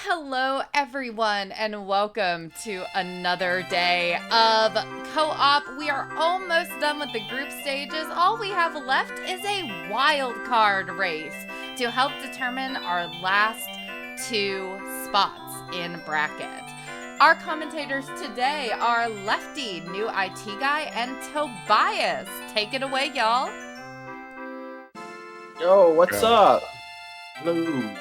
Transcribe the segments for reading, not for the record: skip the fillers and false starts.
Hello everyone, and welcome to another day of co-op. We are almost done with the group stages. All we have left is a wild card race to help determine our last two spots in bracket. Our commentators today are Lefty, NewITGuy, and Tobias. Take it away, y'all. Yo, what's up? Hello.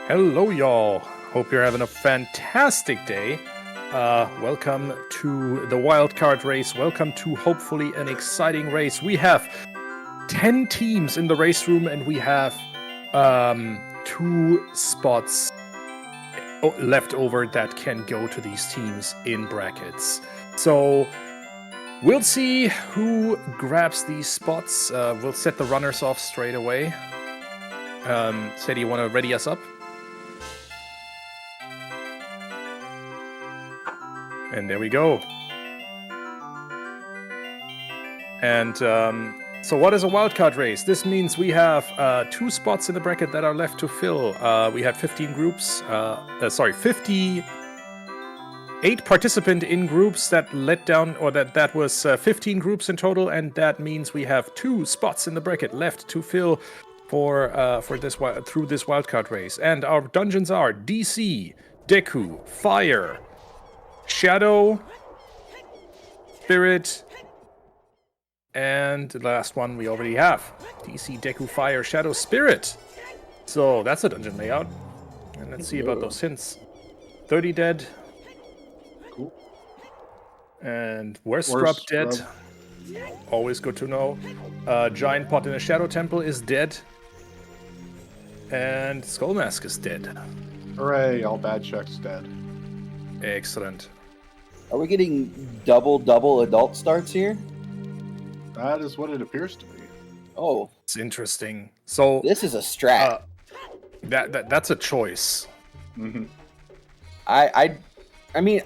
Hello, y'all. Hope you're having a fantastic day. Welcome to the wildcard race. Welcome to hopefully an exciting race. We have 10 teams in the race room, and we have 2 spots left over that can go to these teams in brackets. So we'll see who grabs these spots. We'll set the runners off straight away. Sadie, you want to ready us up? And there we go. And so what is a wildcard race? This means we have 2 spots in the bracket that are left to fill. We had 15 groups, 58 participant in groups that let down, or that was 15 groups in total, and that means we have 2 spots in the bracket left to fill for this through this wildcard race. And our dungeons are DC, Deku, Fire, Shadow, Spirit, and the last one we already have. DC, Deku, Fire, Shadow, Spirit. So that's a dungeon layout. And let's see about those hints. 30 dead. Cool. And where's Scrub dead? Always good to know. Giant Pot in a Shadow Temple is dead. And Skull Mask is dead. Hooray, all bad checks dead. Excellent. Are we getting double adult starts here? That is what it appears to be. Oh, It's interesting. So this is a strat. that's a choice. Mm-hmm. I mean,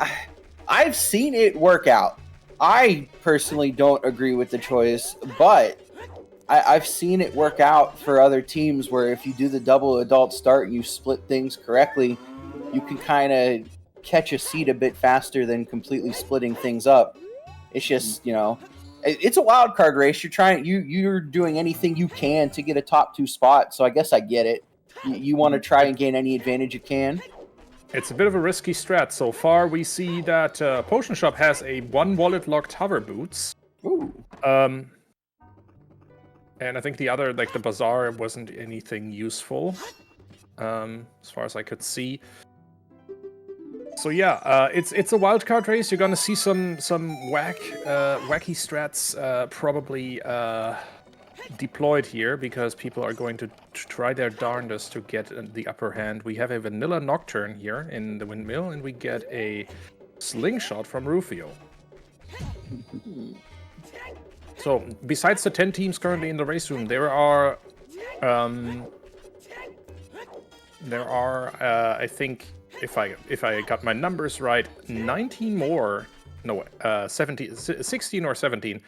I've seen it work out. I personally don't agree with the choice, but I've seen it work out for other teams where if you do the double adult start and you split things correctly, you can kind of catch a seed a bit faster than completely splitting things up. It's just, it's a wild card race. You're doing anything you can to get a top 2 spot. So I guess I get it. You want to try and gain any advantage you can. It's a bit of a risky strat. So far, we see that Potion Shop has a 1 wallet locked hover boots. Ooh. And I think the other, like the bazaar, wasn't anything useful, as far as I could see. So yeah, it's a wildcard race. You're gonna see some wacky strats probably deployed here because people are going to try their darndest to get the upper hand. We have a vanilla Nocturne here in the windmill, and we get a slingshot from Rufio. So besides the 10 teams currently in the race room, there are I think, if I got my numbers right, 16 or 17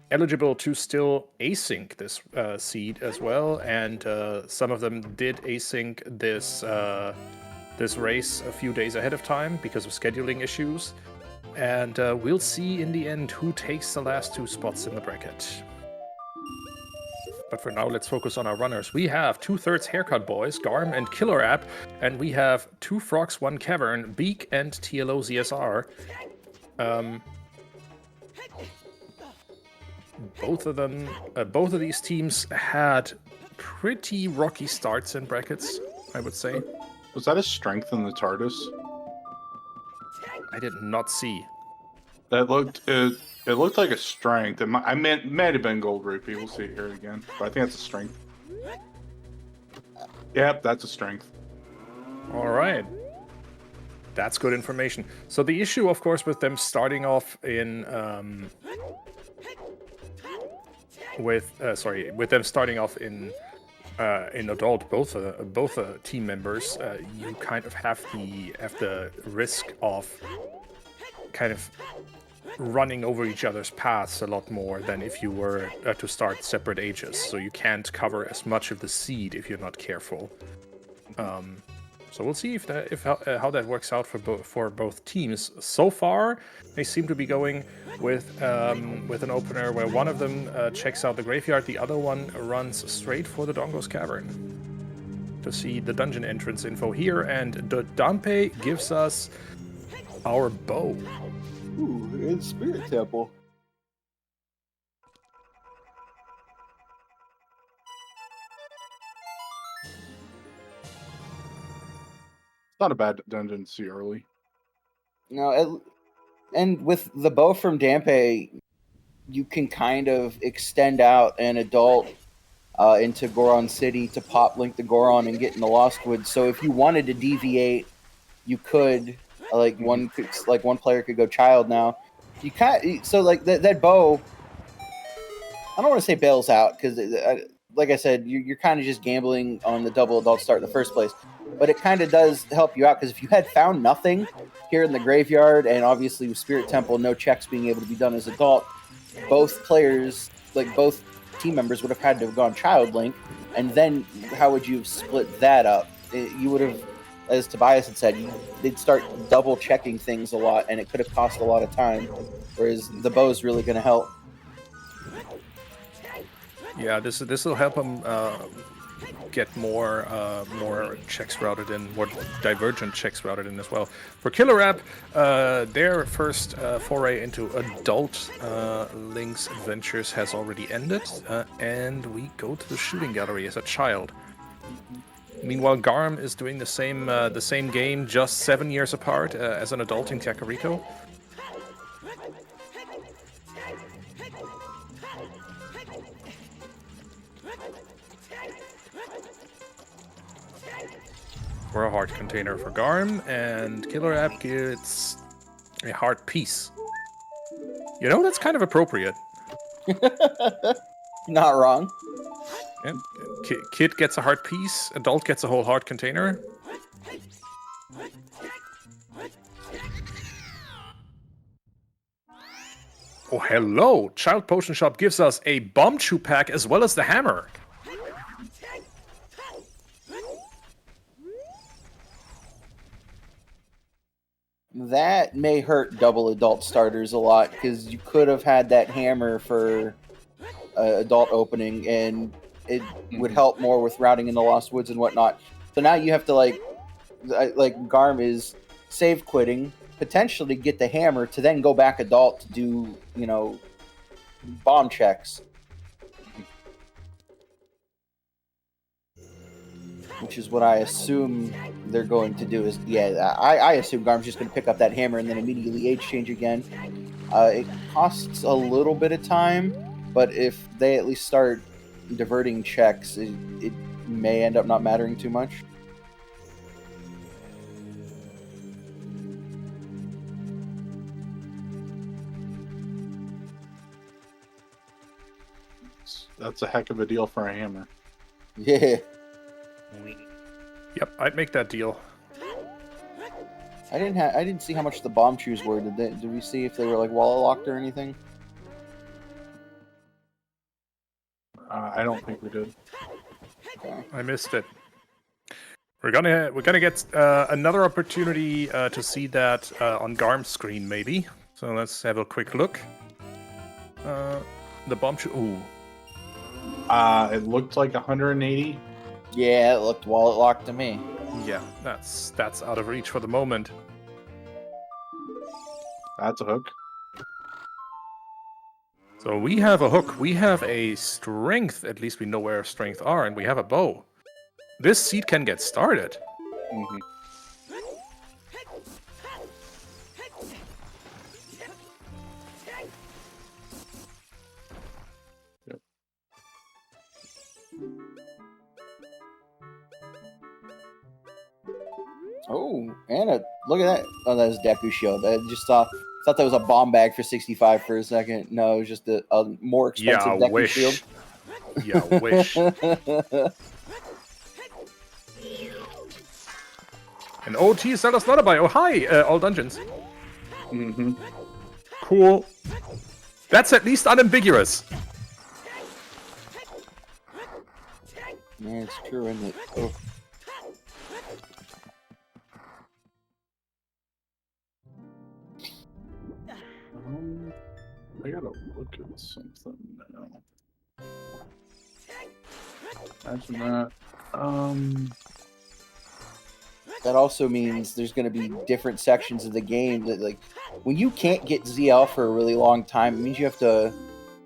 eligible to still async this seed as well, and some of them did async this race a few days ahead of time because of scheduling issues. And we'll see in the end who takes the last 2 spots in the bracket. But for now, let's focus on our runners. We have 2/3 Haricut Boys, Garm and Killer App, and we have 2 Frogs, 1 Cavern, Beek and tlozsr. Both of these teams had pretty rocky starts in brackets, I would say. Was that a strength in the TARDIS? I did not see. That looked it looked like a strength. It might have been gold rupee. We'll see it here again. But I think that's a strength. Yep, that's a strength. All right. That's good information. So the issue, of course, with them starting off in in adult, both team members, you kind of have the risk of kind of running over each other's paths a lot more than if you were to start separate ages. So you can't cover as much of the seed if you're not careful. So we'll see if how that works out for both teams. So far, they seem to be going with an opener where one of them checks out the graveyard, the other one runs straight for the Dongo's Cavern to see the dungeon entrance info here, and the Dampe gives us our bow. Ooh, in Spirit Temple. It's not a bad dungeon to see early. No, and with the bow from Dampe, you can kind of extend out an adult into Goron City to pop link the Goron and get in the Lost Woods. So if you wanted to deviate, you could. One player could go child now. You can't. So like that bow. I don't want to say bails out because, like I said, you're kind of just gambling on the double adult start in the first place. But it kind of does help you out because if you had found nothing here in the graveyard, and obviously with Spirit Temple, no checks being able to be done as adult, both players, like both team members, would have had to have gone child link, and then how would you have split that up? You would have, as Tobias had said, they'd start double checking things a lot, and it could have cost a lot of time. Whereas the bow is really going to help. Yeah, this will help them get more checks routed in, more divergent checks routed in as well. For Killer App, their first foray into adult Link's adventures has already ended, and we go to the shooting gallery as a child. Meanwhile, Garm is doing the same game, just 7 years apart, as an adult in Kakariko. For a heart container for Garm, and Killer App gets a heart piece. You know, that's kind of appropriate. Not wrong. Yeah. Kid gets a heart piece, adult gets a whole heart container. Oh, hello! Child Potion Shop gives us a bomb chew pack as well as the hammer. That may hurt double adult starters a lot because you could have had that hammer for adult opening, and it would help more with routing in the Lost Woods and whatnot. So now you have to like Garm is save quitting, potentially get the hammer to then go back adult to do, bomb checks. Which is what I assume they're going to do. I assume Garm's just going to pick up that hammer and then immediately age change again. It costs a little bit of time, but if they at least start diverting checks, it may end up not mattering too much. That's a heck of a deal for a hammer. Yeah. Yep, I'd make that deal. I didn't see how much the bomb chews were. Did we see if they were like wall locked or anything? I don't think we did. Okay. I missed it. We're gonna get another opportunity to see that on Garm's screen, maybe. So let's have a quick look. The bomb chew. Ooh. It looked like 180. Yeah, it looked wallet locked to me. Yeah, that's out of reach for the moment. That's a hook. So we have a hook, we have a strength, at least we know where our strength are, and we have a bow. This seed can get started. Mm-hmm. Yep. Oh, Anna, look at that. Oh, that was Deku Shield. I just thought that was a bomb bag for 65 for a second. No, it was just a more expensive Deku wish. Shield. Yeah, wish. And OT Zelda's Lullaby. Oh, hi, all dungeons. Mm-hmm. Cool. That's at least unambiguous. Yeah, it's true, isn't it? Oh. look at something now. Imagine that. That also means there's going to be different sections of the game that, like, when you can't get ZL for a really long time, it means you have to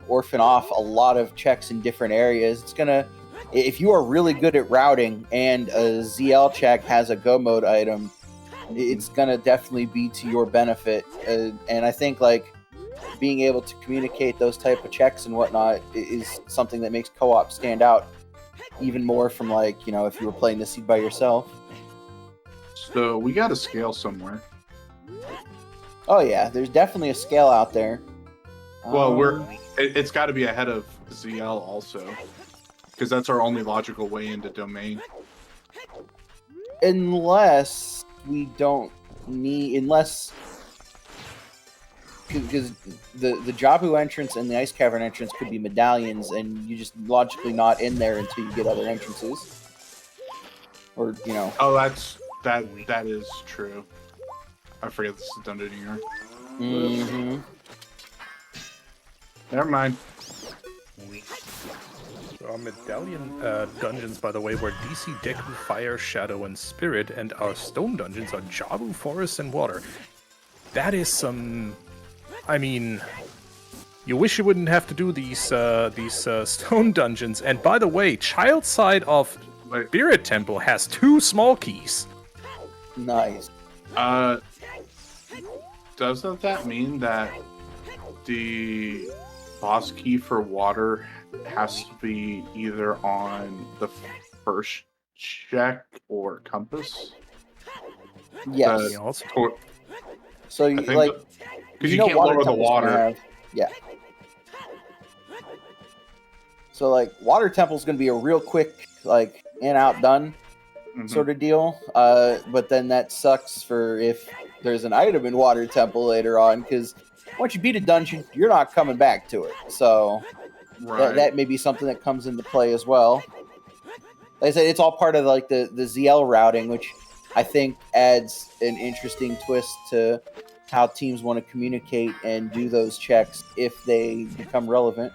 orphan off a lot of checks in different areas. It's gonna, if you are really good at routing and a ZL check has a go mode item, it's gonna definitely be to your benefit. And I think like being able to communicate those type of checks and whatnot is something that makes co-op stand out even more from, like, you know, if you were playing the seed by yourself. So we got a scale somewhere. Oh yeah, there's definitely a scale out there. Well, it's got to be ahead of ZL also, because that's our only logical way into domain. Unless we don't need, unless, because the Jabu entrance and the Ice Cavern entrance could be medallions, and you just logically not in there until you get other entrances, or you know. Oh, that is true. I forget this is Dungeon here. Mm-hmm. Never mind. So our medallion dungeons, by the way, were DC, Deku, Fire, Shadow, and Spirit, and our stone dungeons are Jabu, Forest, and Water. That is some... I mean... You wish you wouldn't have to do these stone dungeons. And by the way, child side of Spirit Temple has 2 small keys. Nice. Doesn't that mean that the boss key for water has to be either on the first check or compass? Yes. So you like, because you can't lower the water. Yeah. So like, water temple's gonna be a real quick, like, in out done sort of deal. But then that sucks for if there's an item in water temple later on, because once you beat a dungeon, you're not coming back to it. So that may be something that comes into play as well. Like I said, it's all part of like the ZL routing, which I think adds an interesting twist to how teams want to communicate and do those checks if they become relevant.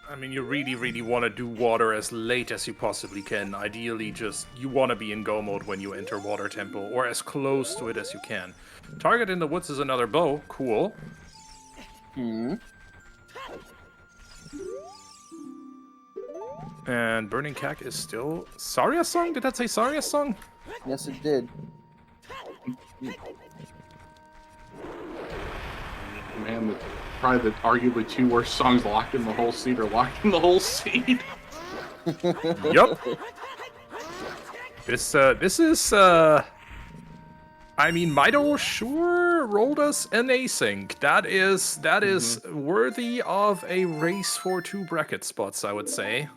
I mean, you really, really want to do water as late as you possibly can. Ideally, just you want to be in go mode when you enter Water Temple, or as close to it as you can. Target in the Woods is another bow. Cool. Hmm. And Burning Cack is still... Saria's song? Did that say Saria's song? Yes, it did. Man, probably the arguably 2 worst songs locked in the whole seed are locked in the whole seed. Yup. This is, I mean, Mido sure rolled us an async. That is worthy of a race for 2 bracket spots, I would say.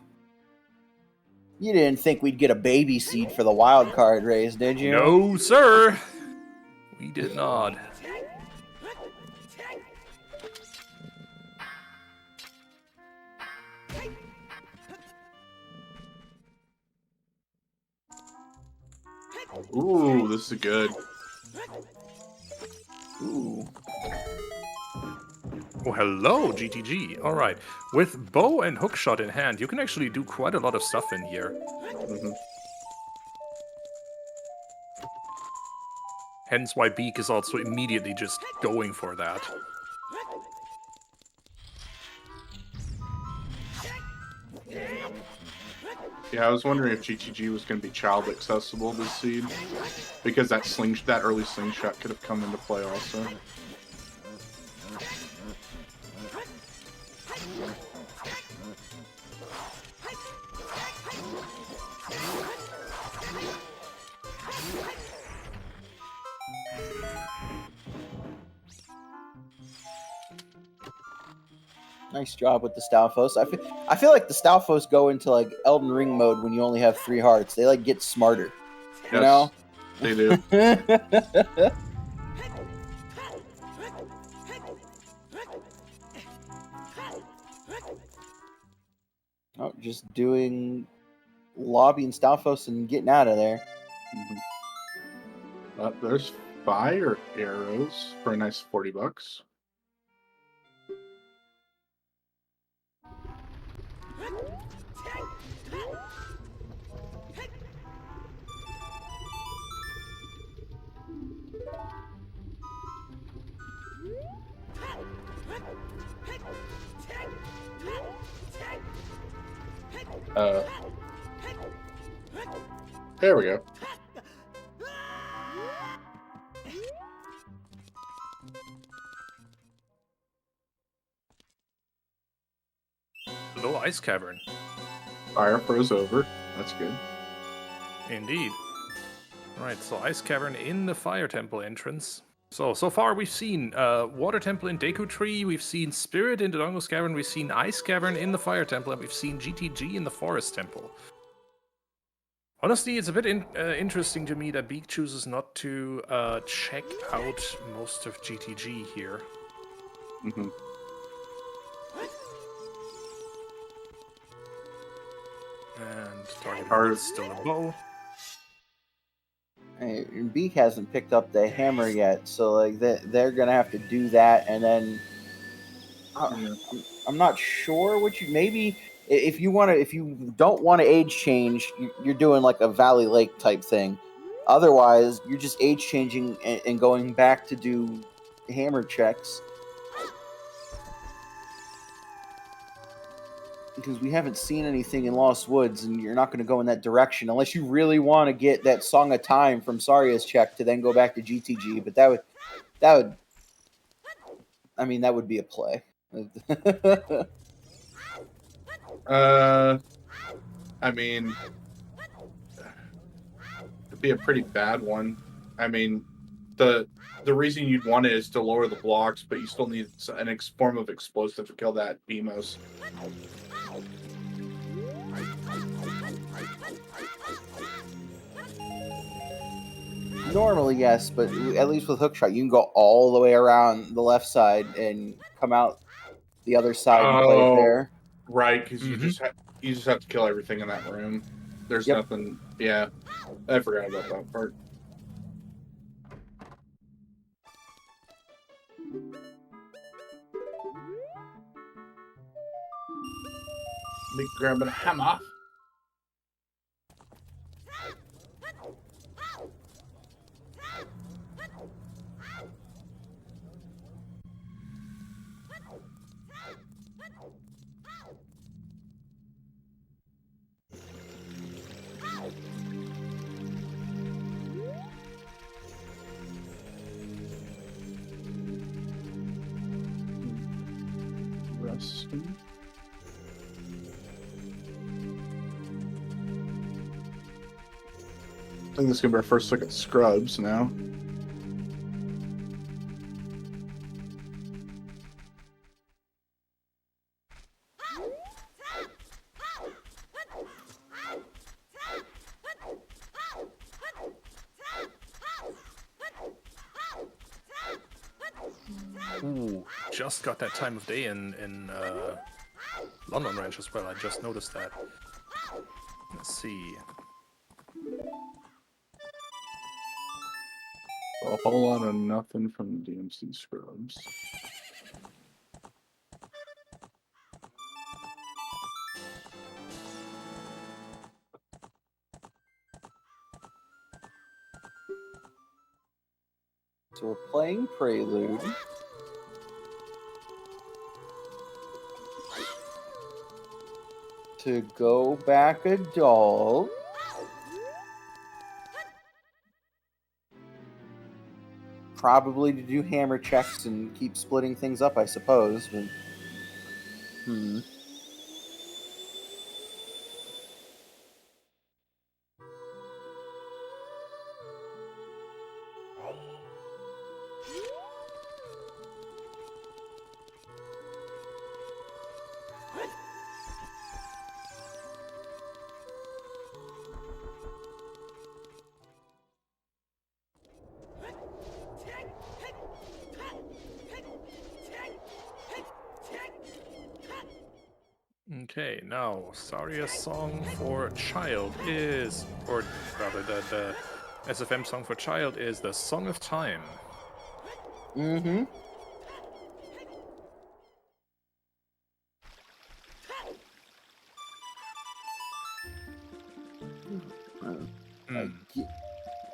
You didn't think we'd get a baby seed for the wild card race, did you? No, sir. We did not. Ooh, this is good. Ooh. Oh, hello, GTG. All right. With bow and hookshot in hand, you can actually do quite a lot of stuff in here. Hence why Beek is also immediately just going for that. Yeah, I was wondering if GTG was going to be child accessible this seed, because that early slingshot could have come into play also. Nice job with the Stalfos. I feel like the Stalfos go into like Elden Ring mode when you only have 3 hearts. They like get smarter. You know? They do. Oh, just doing lobby and Stalfos and getting out of there. There's fire arrows for a nice $40. There we go. Little ice cavern. Fire froze over. That's good. Indeed. Alright, so ice cavern in the fire temple entrance. So far we've seen water temple in Deku Tree, we've seen spirit in the Dongos Cavern, we've seen ice cavern in the fire temple, and we've seen GTG in the forest temple. Honestly, it's a bit interesting to me that Beek chooses not to check out most of GTG here. Mm-hmm. And target is still a bow. Hey, Beek hasn't picked up the hammer yet, so like they're gonna have to do that, and then I'm not sure what you maybe if you don't want to age change, you're doing like a Valley Lake type thing. Otherwise, you're just age changing and going back to do hammer checks. Because we haven't seen anything in Lost Woods, and you're not going to go in that direction unless you really want to get that Song of Time from Saria's check to then go back to GTG. But that would be a play. I mean, it'd be a pretty bad one. I mean, the reason you'd want it is to lower the blocks, but you still need an form of explosive to kill that Beamos. Normally, yes, but at least with hookshot, you can go all the way around the left side and come out the other side and play it there. Right, because you just have to kill everything in that room. There's nothing. Yeah, I forgot about that part. Me grabbing a hammer. Resting. I think this is gonna be our first look at scrubs now. Ooh, just got that time of day in London Ranch as well. I just noticed that. Let's see. A whole lot of nothing from DMC scrubs. So we're playing Prelude. To go back adult. Probably to do hammer checks and keep splitting things up, I suppose. But... Okay, now Saria's song for child is, or rather the SFM song for child is the Song of Time. Mm-hmm.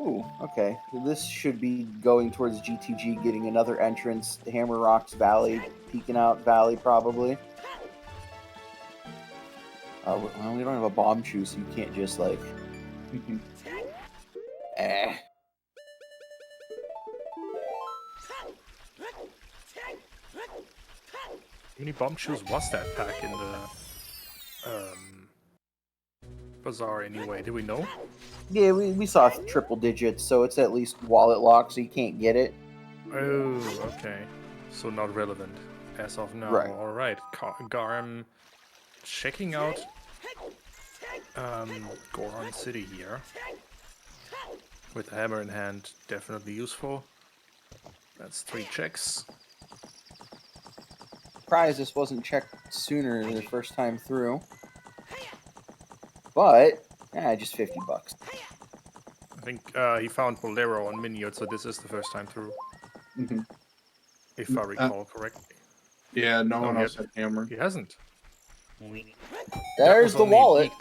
Ooh, okay. This should be going towards GTG, getting another entrance. Hammer Rocks Valley, peeking out Valley, probably. Well, we don't have a bomb shoe, so you can't just like. Eh. How many bomb shoes was that pack in the bazaar anyway? Do we know? Yeah, we saw triple digits, so it's at least wallet lock, so you can't get it. Oh, okay. So not relevant as of now. Right. All right. Garm checking out Goron City here. With the hammer in hand, definitely useful. That's 3 checks. Surprised this wasn't checked sooner the first time through. But, just $50. I think he found Bolero on Miniot, so this is the first time through. If I recall correctly. Yeah, no one he else had hammer. He hasn't. There's the wallet.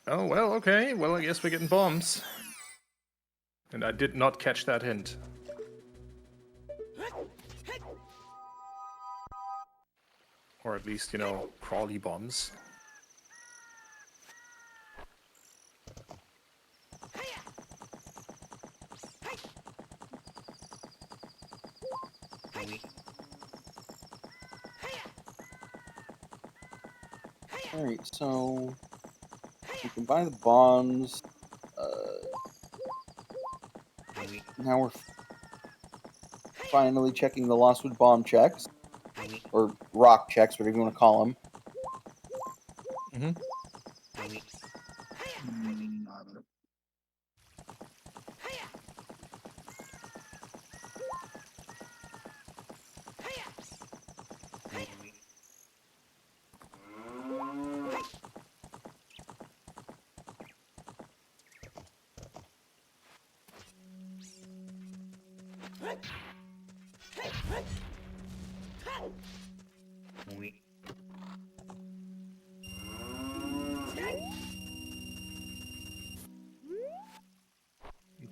Oh, well, okay. Well, I guess we're getting bombs. And I did not catch that hint. Or at least, you know, crawly bombs. Alright, so we can buy the bombs. Now we're finally checking the Lostwood bomb checks. Or rock checks, whatever you want to call them.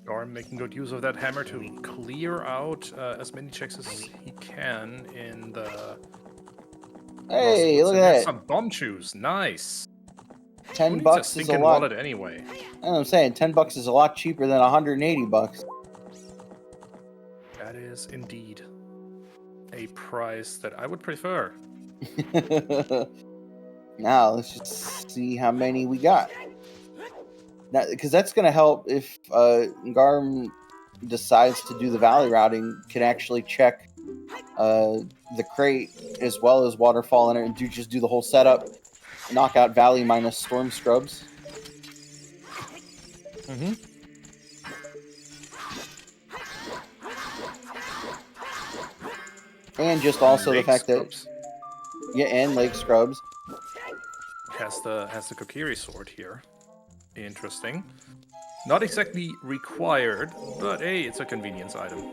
Garm making good use of that hammer to clear out as many checks as he can in the... Hey, look at that. Some bomb shoes. Nice. $10 is a stinking lot. Wallet anyway. I'm saying $10 is a lot cheaper than $180. That is indeed a price that I would prefer. Now let's just see how many we got. Now, because that's going to help if Garm decides to do the valley routing, can actually check the crate as well as waterfall in it, and just do the whole setup. Knock out valley minus storm scrubs. And just also the fact that and lake scrubs has the Kokiri sword here. Interesting. Not exactly required, but hey, it's a convenience item.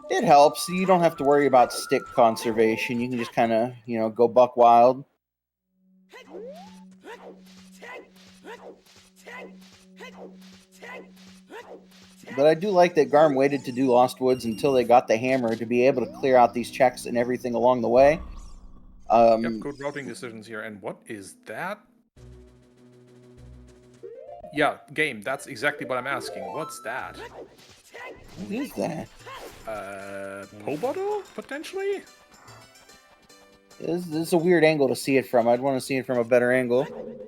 It helps. You don't have to worry about stick conservation. You can just kind of, go buck wild. But I do like that Garm waited to do Lost Woods until they got the hammer to be able to clear out these checks and everything along the way. Good routing decisions here. And what is that? Yeah, game. That's exactly what I'm asking. What's that? What is that? Pobotto, potentially? This is a weird angle to see it from. I'd want to see it from a better angle.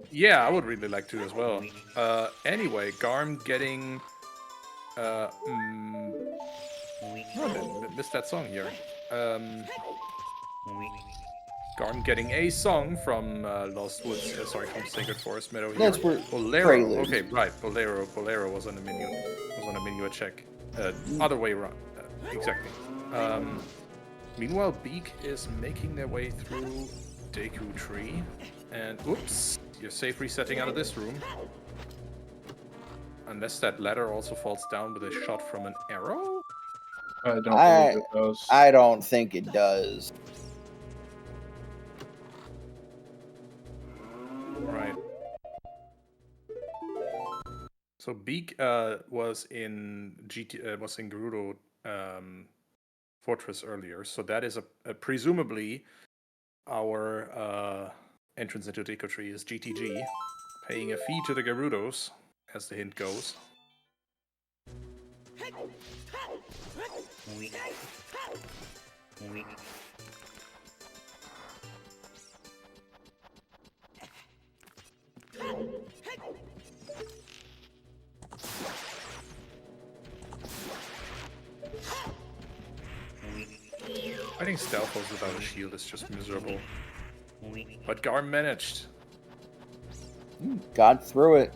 Yeah, I would really like to as well. Anyway, Garm getting... missed that song here. Garm getting a song from Lost Woods, from Sacred Forest Meadow here. That's where Bolero. Prelude. Okay, right. Bolero was on the menu. Was on a menu check. Other way around. Exactly. Meanwhile, Beek is making their way through Deku Tree. And oops, you're safe resetting out of this room. Unless that ladder also falls down with a shot from an arrow? I don't believe it does. I don't think it does. Right. So Beek was in Gerudo Fortress earlier, so that is presumably our entrance into Deku Tree is GTG, paying a fee to the Gerudos, as the hint goes. Fighting Stealthos without a shield is just miserable. But Gar managed. Got through it.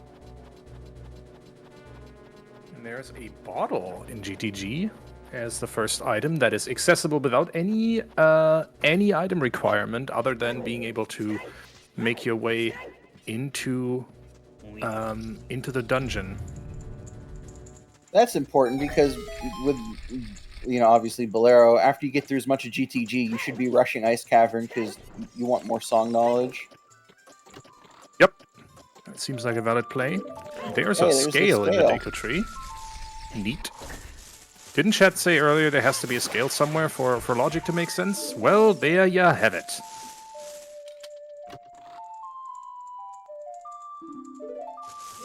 And there's a bottle in GTG as the first item that is accessible without any item requirement other than being able to make your way into the dungeon. That's important because with, obviously Bolero, after you get through as much of GTG, you should be rushing Ice Cavern because you want more song knowledge. Yep. That seems like a valid play. There's a scale in the Deku Tree. Neat. Didn't Chat say earlier there has to be a scale somewhere for logic to make sense? Well, there you have it.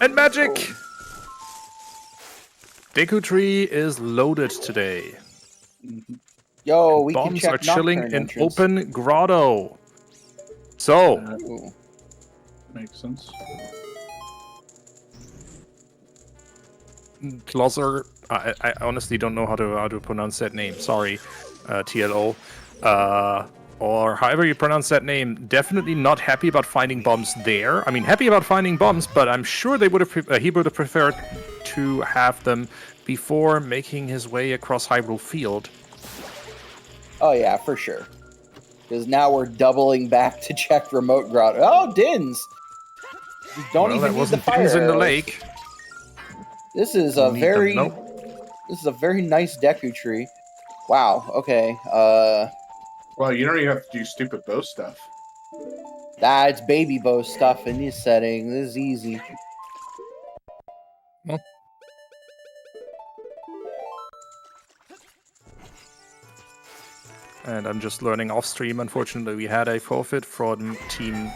And magic! Oh. Deku Tree is loaded today. Yo, we Bombs can check are chilling in entrance. open grotto. So, makes sense. tlozsr, I honestly don't know how to pronounce that name. Sorry, TLO. Or however you pronounce that name. Definitely not happy about finding bombs there. I mean, happy about finding bombs, but I'm sure he would have preferred to have them before making his way across Hyrule Field. Oh yeah, for sure. Because now we're doubling back to check remote grotto. Oh, Dins! Don't even need the fire Dins in the arrows. lake. This is a very nice Deku Tree. Wow. Okay. Well, you don't even have to do stupid bow stuff. It's baby bow stuff in this setting. This is easy. Well. And I'm just learning off stream. Unfortunately, we had a forfeit from Team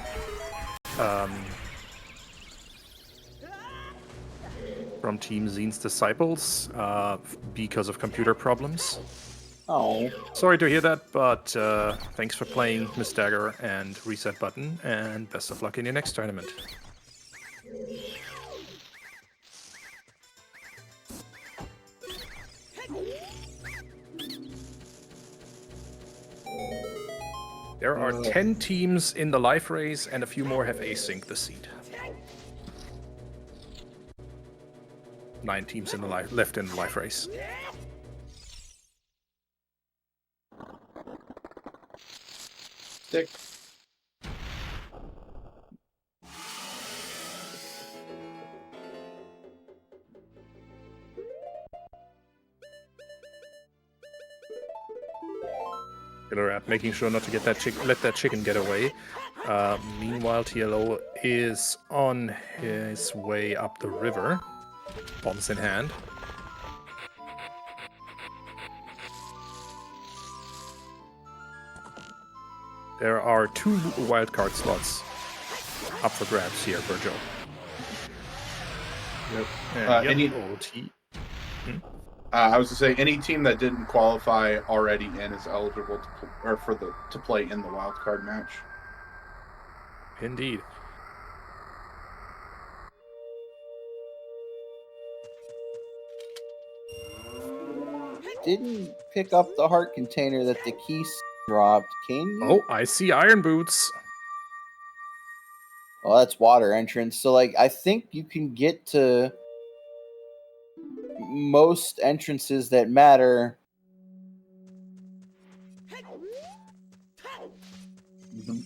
Zine's Disciples because of computer problems. Oh. Sorry to hear that, but thanks for playing, Miss Dagger and Reset Button, and best of luck in your next tournament. There are 10 teams in the life race, and a few more have async the seed. 9 teams in the left in the life race. Stick. Killer app, making sure not to get that let that chicken get away. Meanwhile, TLO is on his way up the river, bombs in hand. There are 2 wildcard slots up for grabs here, Virgil. Yep. OT. I was to say any team that didn't qualify already in is eligible to play in the wildcard match. Indeed. Didn't pick up the heart container that the keys dropped. Can you? Oh, I see iron boots. Well, that's water entrance. So, I think you can get to most entrances that matter. Mm-hmm.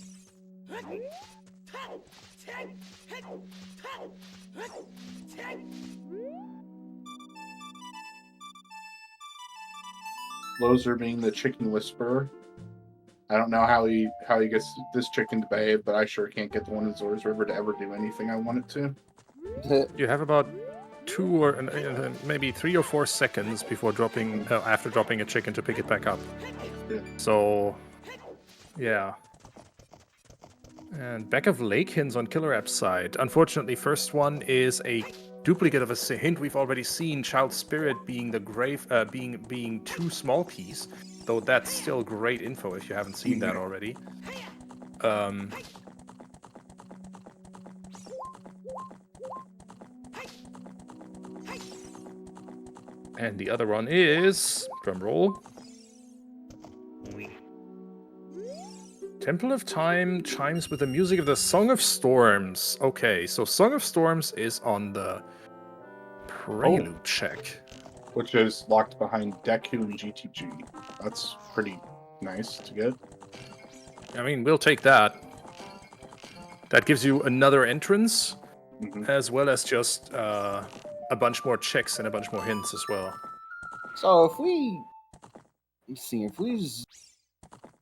tlozsr being the chicken whisperer. I don't know how he gets this chicken to behave, but I sure can't get the one in Zora's River to ever do anything I want it to. You have about 2 or maybe 3 or 4 seconds before after dropping a chicken to pick it back up. Yeah. So, yeah. And back of lake hints on Killer App's side. Unfortunately, first one is a duplicate of a hint we've already seen. Child Spirit being the grave, being 2 small keys. Though that's still great info if you haven't seen that already. And the other one is, drum roll, Temple of Time chimes with the music of the Song of Storms. Okay, so Song of Storms is on the prelude check. Which is locked behind Deku and GTG. That's pretty nice to get. I mean, we'll take that. That gives you another entrance, as well as just a bunch more checks and a bunch more hints as well. So if we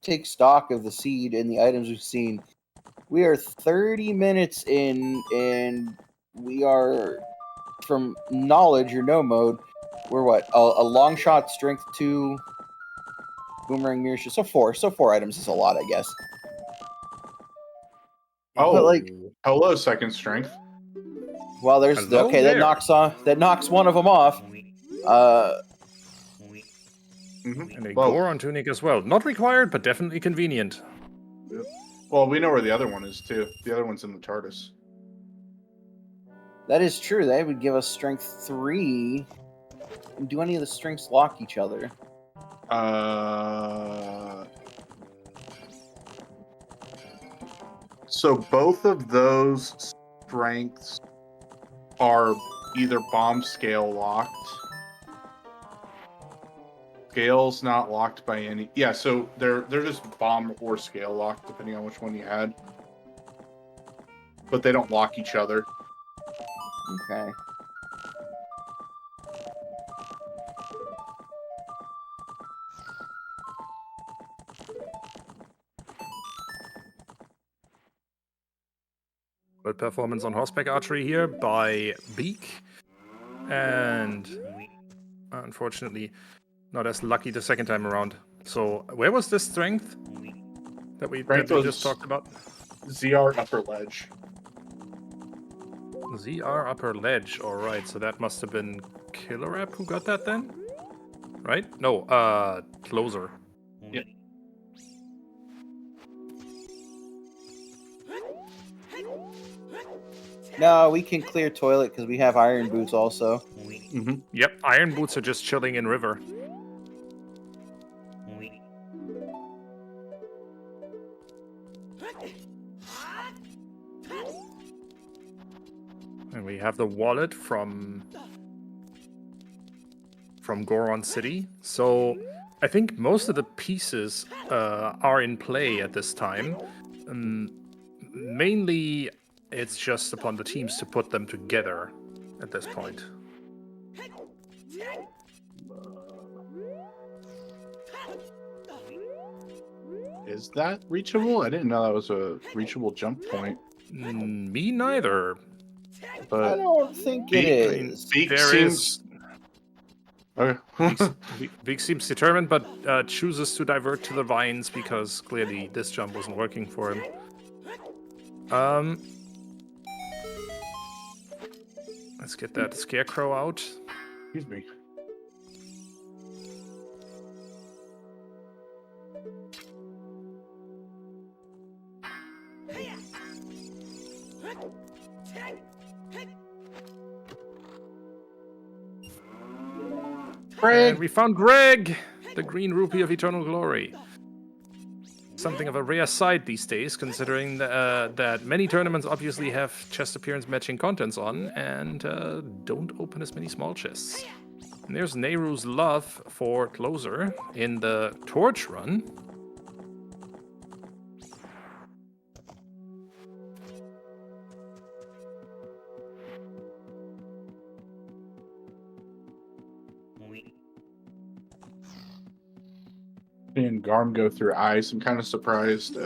take stock of the seed and the items we've seen, we are 30 minutes in, and we are, from knowledge or no mode, we're what, a long shot, strength 2, boomerang, mirror shot, so 4 items is a lot, I guess. Oh, but like, hello, second strength. well, there's Hello okay, there. that knocks one of them off. And a Well, Goron tunic as well. Not required, but definitely convenient. well, we know where the other one is too. The other one's in the TARDIS. That is true. They would give us strength 3. Do any of the strengths lock each other? So both of those strengths are either bomb scale locked. Scale's not locked by any. Yeah, so they're just bomb or scale locked, depending on which one you had. But they don't lock each other. Okay. Good performance on horseback archery here by Beek. And unfortunately, not as lucky the second time around. So where was this strength that we just talked about? ZR upper ledge. ZR upper ledge. All right, so that must have been Killer App who got that then, right? No, tlozsr. Yep. No, we can clear toilet because we have iron boots also. Yep, iron boots are just chilling in river. And we have the wallet from Goron City. So I think most of the pieces are in play at this time. Mainly, it's just upon the teams to put them together at this point. Is that reachable? I didn't know that was a reachable jump point. Me neither. But I don't think it is. Beek seems. Okay. Beek seems determined, but chooses to divert to the vines because clearly this jump wasn't working for him. Let's get that scarecrow out. Excuse me. And we found Greg, the green rupee of eternal glory. Something of a rare sight these days, considering that many tournaments obviously have chest appearance matching contents on and don't open as many small chests. And there's Nehru's love for tlozsr in the torch run. Seeing Garm go through ice, I'm kind of surprised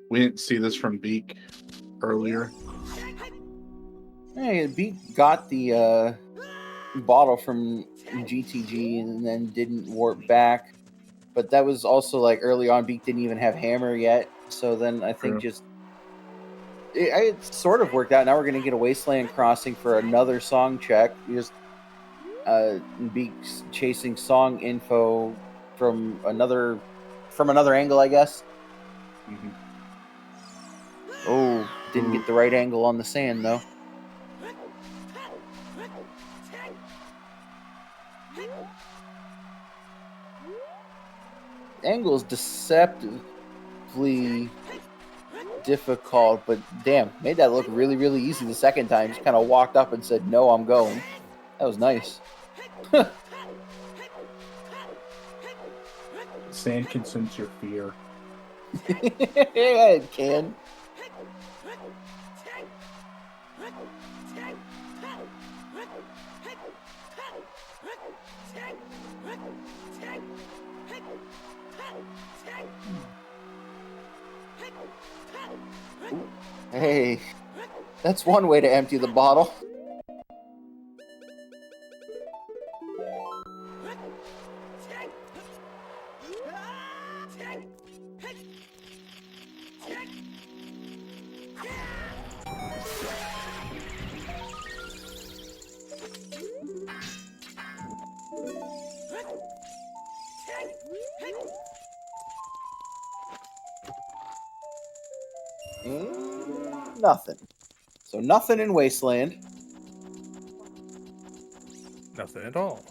we didn't see this from Beek earlier. Hey, Beek got the bottle from GTG and then didn't warp back. But that was also like early on, Beek didn't even have hammer yet. So then I think just it sort of worked out. Now we're going to get a Wasteland Crossing for another song check. We just Beek's chasing song info from another angle, I guess. Mm-hmm. Oh, didn't get the right angle on the sand though. Angle is deceptively difficult, but damn, made that look really, really easy the second time. Just kind of walked up and said, "No, I'm going." That was nice. Sand can sense your fear. Yeah, it can. Ooh. Hey, that's one way to empty the bottle. Nothing. So nothing in Wasteland. Nothing at all.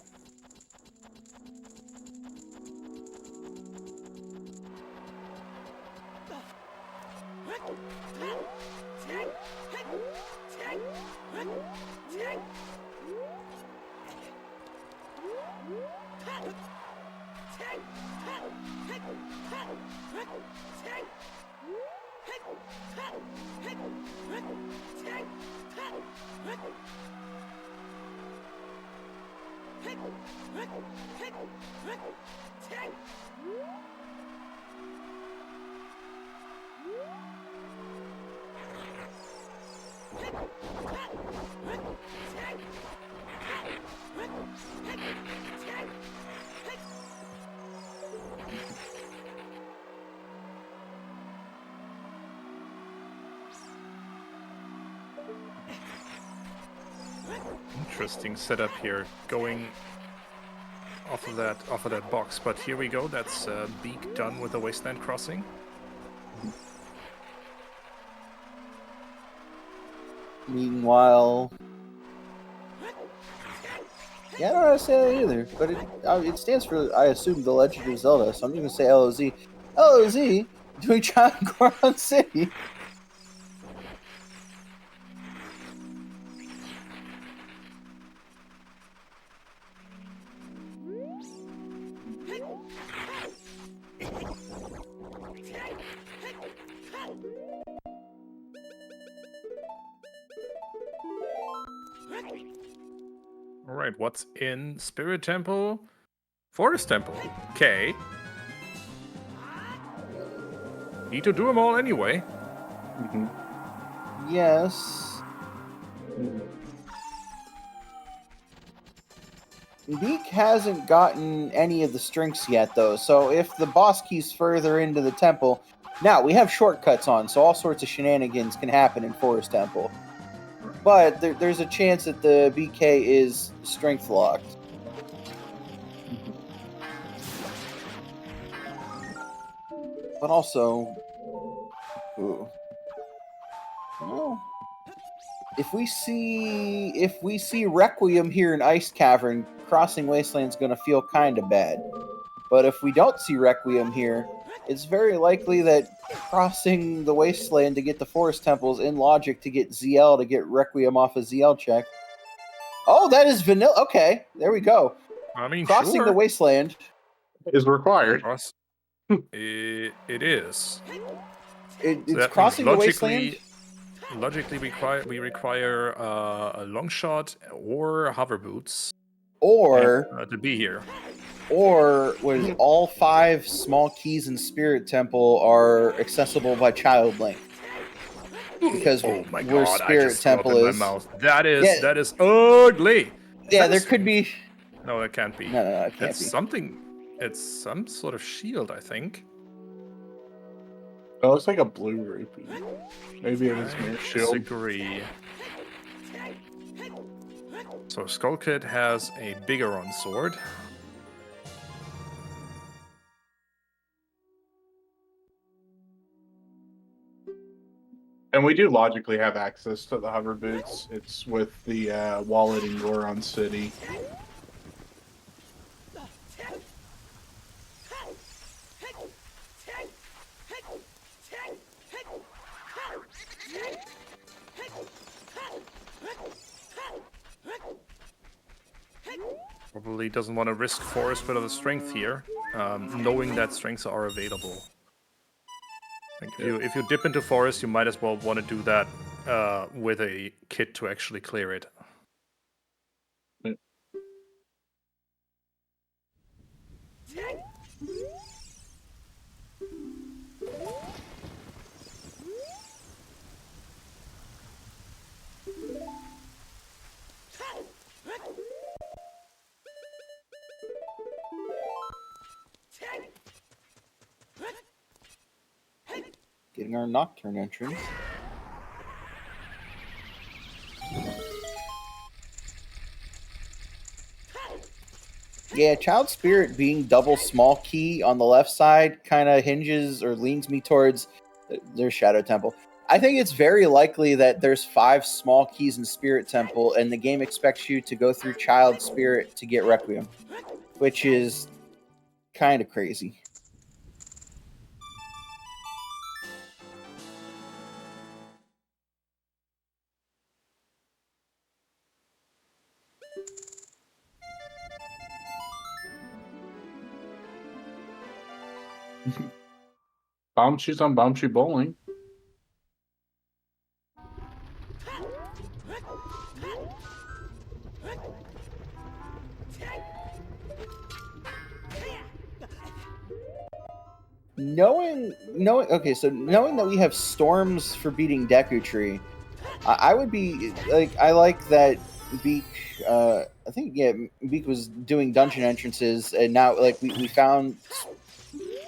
Interesting setup here, going off of that box. But here we go. That's Beek done with the Wasteland Crossing. Meanwhile, yeah, I don't know how to say that either, but it stands for, I assume, The Legend of Zelda, so I'm going to say LOZ. LOZ doing Giant Goron City. All right, what's in Spirit Temple? Forest Temple. Okay. Need to do them all anyway. Mm-hmm. Yes. Beek hasn't gotten any of the strengths yet, though, so if the boss key's further into the temple... Now, we have shortcuts on, so all sorts of shenanigans can happen in Forest Temple. But there's a chance that the BK is strength locked. But also... Ooh. Well, if we see Requiem here in Ice Cavern, crossing Wasteland's gonna feel kind of bad. But if we don't see Requiem here, it's very likely that crossing the Wasteland to get the Forest Temples in logic to get ZL to get Requiem off a ZL check. Oh, that is vanilla. Okay, there we go. I mean, Crossing sure. the Wasteland Is required. It is. It's So that crossing means the Wasteland. Logically, we require a long shot or hover boots Or to be here. Or was all 5 small keys in Spirit Temple are accessible by child link? Because Oh my where god! I Spirit just threw up Temple in my is. mouth. That is Yeah. that is ugly. Yeah, there could be. No, it can't be. No, it can't It's be. something. It's some sort of shield, I think. It looks like a blue rupee. Maybe it is mere shield. Disagree. So Skull Kid has a Bigaron sword. And we do logically have access to the hover boots. It's with the wallet in Goron City. Probably doesn't want to risk forest bit of the strength here, knowing that strengths are available. I think if you dip into forest, you might as well want to do that with a kit to actually clear it. Getting our Nocturne entrance. Yeah, Child Spirit being double small key on the left side kind of hinges or leans me towards their Shadow Temple. I think it's very likely that there's 5 small keys in Spirit Temple, and the game expects you to go through Child Spirit to get Requiem, which is kind of crazy. Bombshe's on Bombshe Bowling. Knowing that we have storms for beating Deku Tree, I would be like, I like that Beek. I think Beek was doing dungeon entrances, and now like we found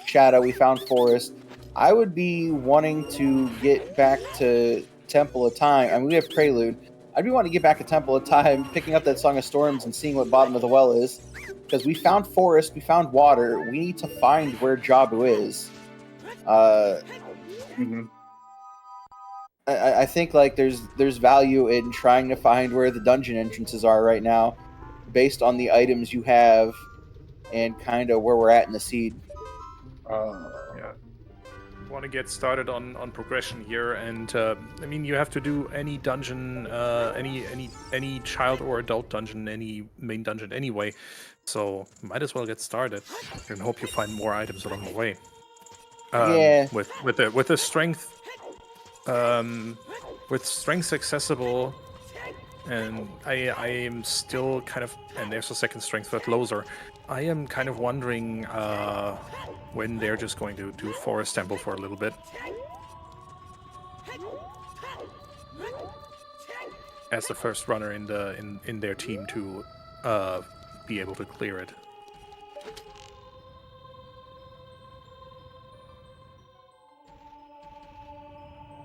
Shadow, we found Forest. I would be wanting to get back to Temple of Time. I mean, we have Prelude. I'd be wanting to get back to Temple of Time, picking up that Song of Storms and seeing what Bottom of the Well is. Because we found Forest, we found Water. We need to find where Jabu is. I think like there's value in trying to find where the dungeon entrances are right now, based on the items you have, and kind of where we're at in the seed. Yeah. Want to get started on progression here, and I mean, you have to do any dungeon, any child or adult dungeon, any main dungeon anyway. So might as well get started, and hope you find more items along the way. Yeah. With the strength, with strengths accessible, and I am still kind of, and there's a second strength for tlozsr. I am kind of wondering when they're just going to do Forest Temple for a little bit. As the first runner in their team to be able to clear it.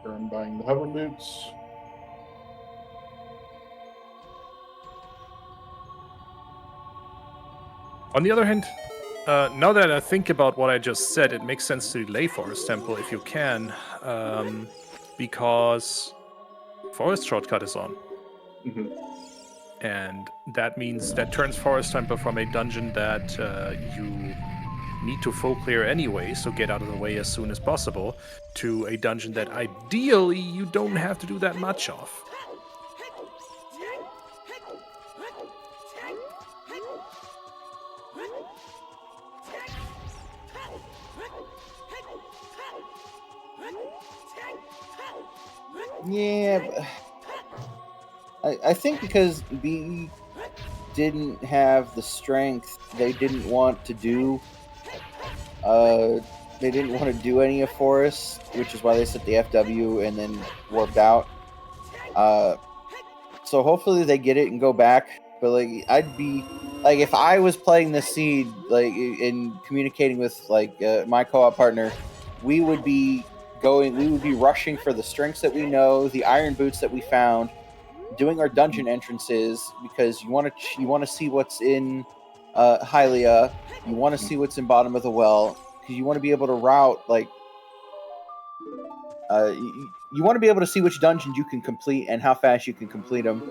I'm buying the hover boots. On the other hand, now that I think about what I just said, it makes sense to delay Forest Temple if you can, because Forest Shortcut is on. And that means that turns Forest Temple from a dungeon that you need to full clear anyway, so get out of the way as soon as possible, to a dungeon that ideally you don't have to do that much of. Yeah, I think because B didn't have the strength, they didn't want to do. They didn't want to do any of Forest, which is why they set the FW and then warped out. So hopefully they get it and go back. But like, I'd be like, if I was playing the seed, like in communicating with like my co-op partner, we would be rushing for the strengths that we know, the iron boots that we found, doing our dungeon entrances because you want to see what's in Hylia, you want to see what's in bottom of the well, because you want to be able to route like you want to be able to see which dungeons you can complete and how fast you can complete them.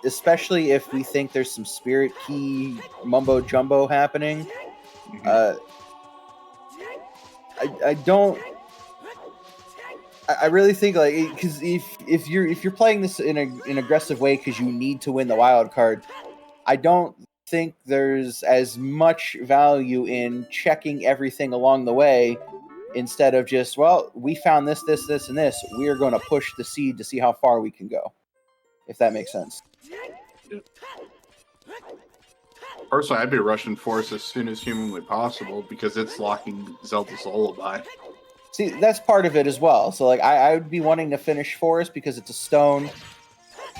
Especially if we think there's some spirit key mumbo jumbo happening. I really think like because if you're playing this in an aggressive way because you need to win the wild card, I don't think there's as much value in checking everything along the way instead of just, well, we found this, and this. We are going to push the seed to see how far we can go. If that makes sense. Personally, I'd be rushing Forest as soon as humanly possible because it's locking Zelda's Lullaby. See, that's part of it as well. So, like, I would be wanting to finish Forest because it's a stone.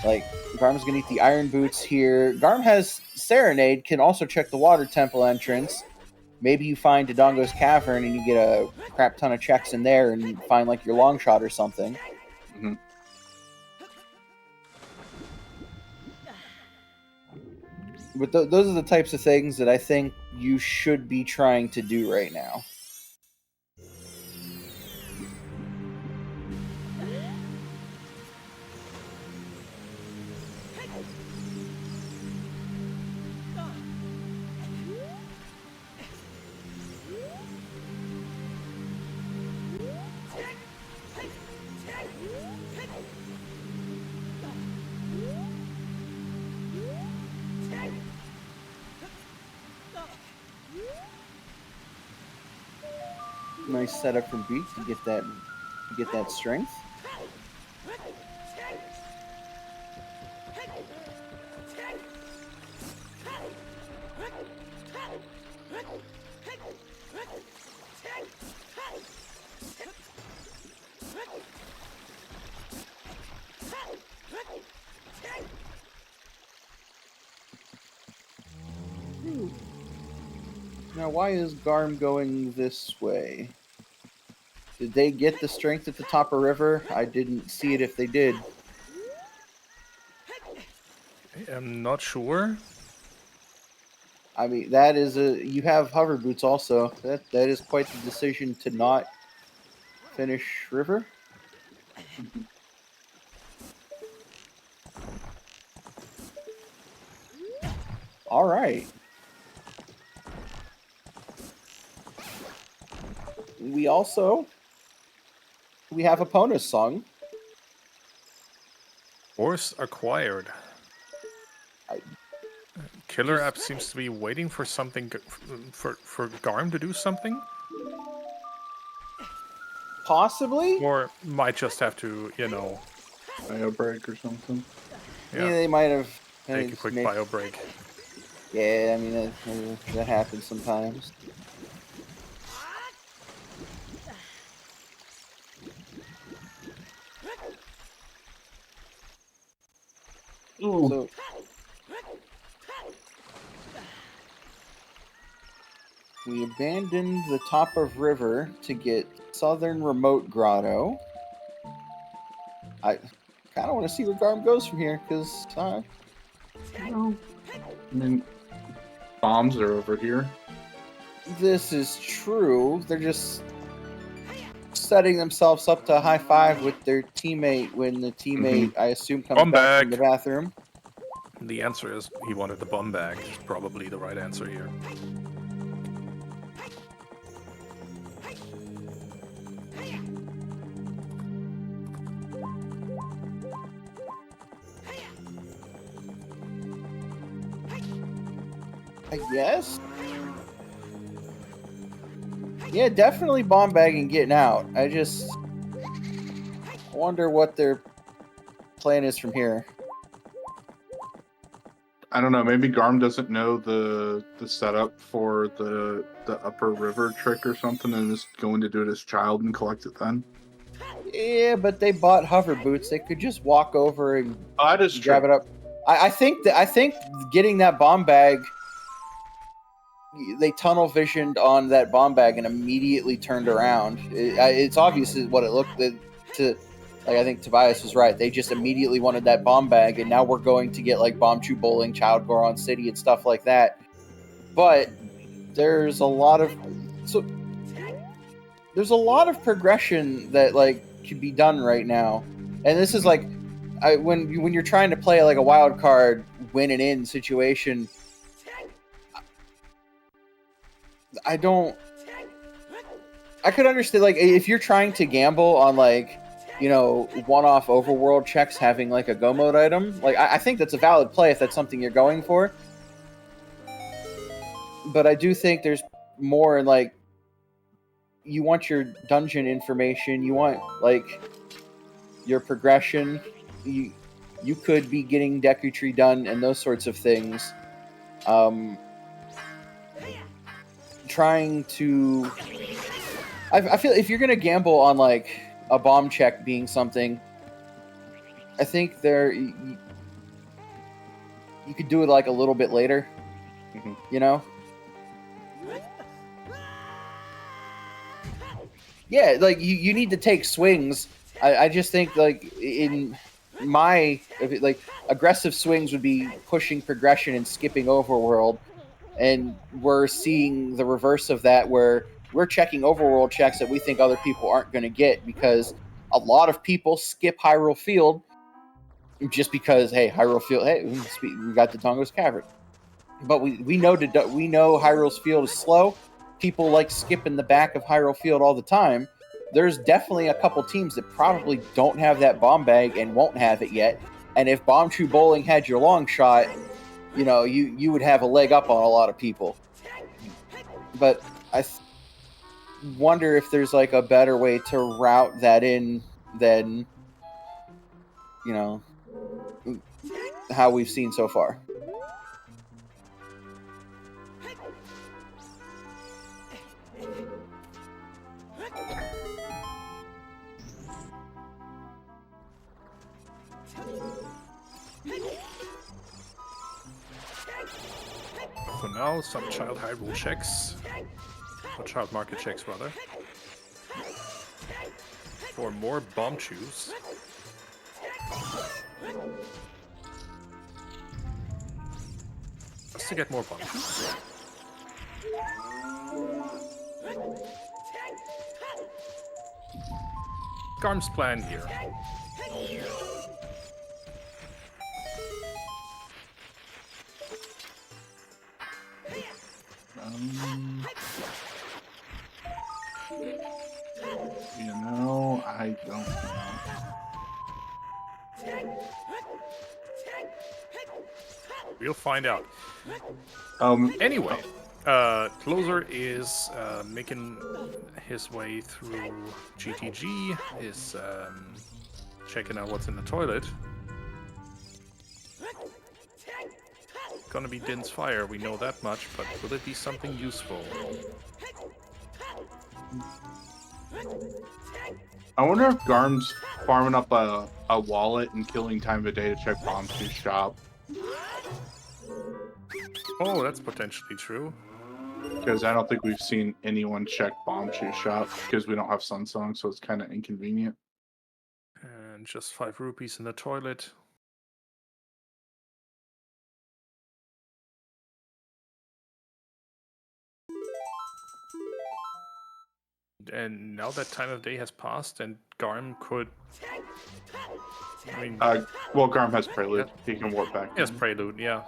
Like, Garm's going to eat the iron boots here. Garm has Serenade, can also check the water temple entrance. Maybe you find Dodongo's Cavern and you get a crap ton of checks in there and find, like, your long shot or something. Mm-hmm. But those are the types of things that I think you should be trying to do right now. Nice setup from Beek to get that strength. Now, why is Garm going this way? Did they get the strength at the top of river? I didn't see it if they did. I'm not sure. I mean, that is you have hover boots also. That is quite the decision to not finish river. All right. We have a Epona song. Force acquired. Killer app seems to be waiting for something for Garm to do something. Possibly. Or might just have to, Bio break or something. Yeah, they might have. Take a quick bio break. Yeah, I mean that happens sometimes. Ooh. So, we abandoned the top of river to get southern remote grotto. I kind of want to see where Garm goes from here, because I mean, bombs are over here. This is true. They're just setting themselves up to high five with their teammate when the teammate, I assume, comes back from the bathroom. The answer is he wanted the bomb bag. Is probably the right answer here. I guess. Yeah, definitely bomb bagging, getting out. I just wonder what their plan is from here. I don't know. Maybe Garm doesn't know the setup for the upper river trick or something, and is going to do it as child and collect it then. Yeah, but they bought hover boots. They could just walk over and that is grab it up. I think getting that bomb bag they tunnel visioned on that bomb bag and immediately turned around. It's obvious what it looked to. Like, I think Tobias was right. They just immediately wanted that bomb bag, and now we're going to get like Bomb Chew Bowling, Child Goron City, and stuff like that. But there's a lot of progression that like can be done right now, and this is like when you're trying to play like a wild card win and in situation. I could understand like if you're trying to gamble on like, you know, one-off overworld checks having like a go mode item. Like I think that's a valid play if that's something you're going for. But I do think there's more in like you want your dungeon information, you want like your progression. You could be getting Deku Tree done and those sorts of things. Trying to I feel if you're gonna gamble on like a bomb check being something, I think you could do it like a little bit later. You know? Yeah, like you need to take swings. I just think like in my like aggressive swings would be pushing progression and skipping overworld, and we're seeing the reverse of that where we're checking overworld checks that we think other people aren't going to get because a lot of people skip Hyrule Field just because, hey, Hyrule Field, hey, we got the Dongo's Cavern. But we know Hyrule's Field is slow. People like skipping the back of Hyrule Field all the time. There's definitely a couple teams that probably don't have that bomb bag and won't have it yet. And if Bomb Chew Bowling had your long shot, you know, you would have a leg up on a lot of people. But I wonder if there's like a better way to route that in than, you know, how we've seen so far. For now, some child Hyrule checks. Or child market checks, rather. For more bomb chews. Just to get more bomb chews. Garm's plan here. You know, I don't know. We'll find out. Anyway, tlozsr is making his way through GTG, is checking out what's in the toilet. Gonna be Din's fire, we know that much, but will it be something useful? I wonder if Garm's farming up a wallet and killing time of day to check Bomb Chew's shop. Oh, that's potentially true. Because I don't think we've seen anyone check Bomb Chew's shop because we don't have Sunsong, so it's kind of inconvenient. And just 5 rupees in the toilet. And now that time of day has passed, and Garm could... I mean... well, Garm has Prelude. Yeah. He can warp back. He has Prelude, yeah.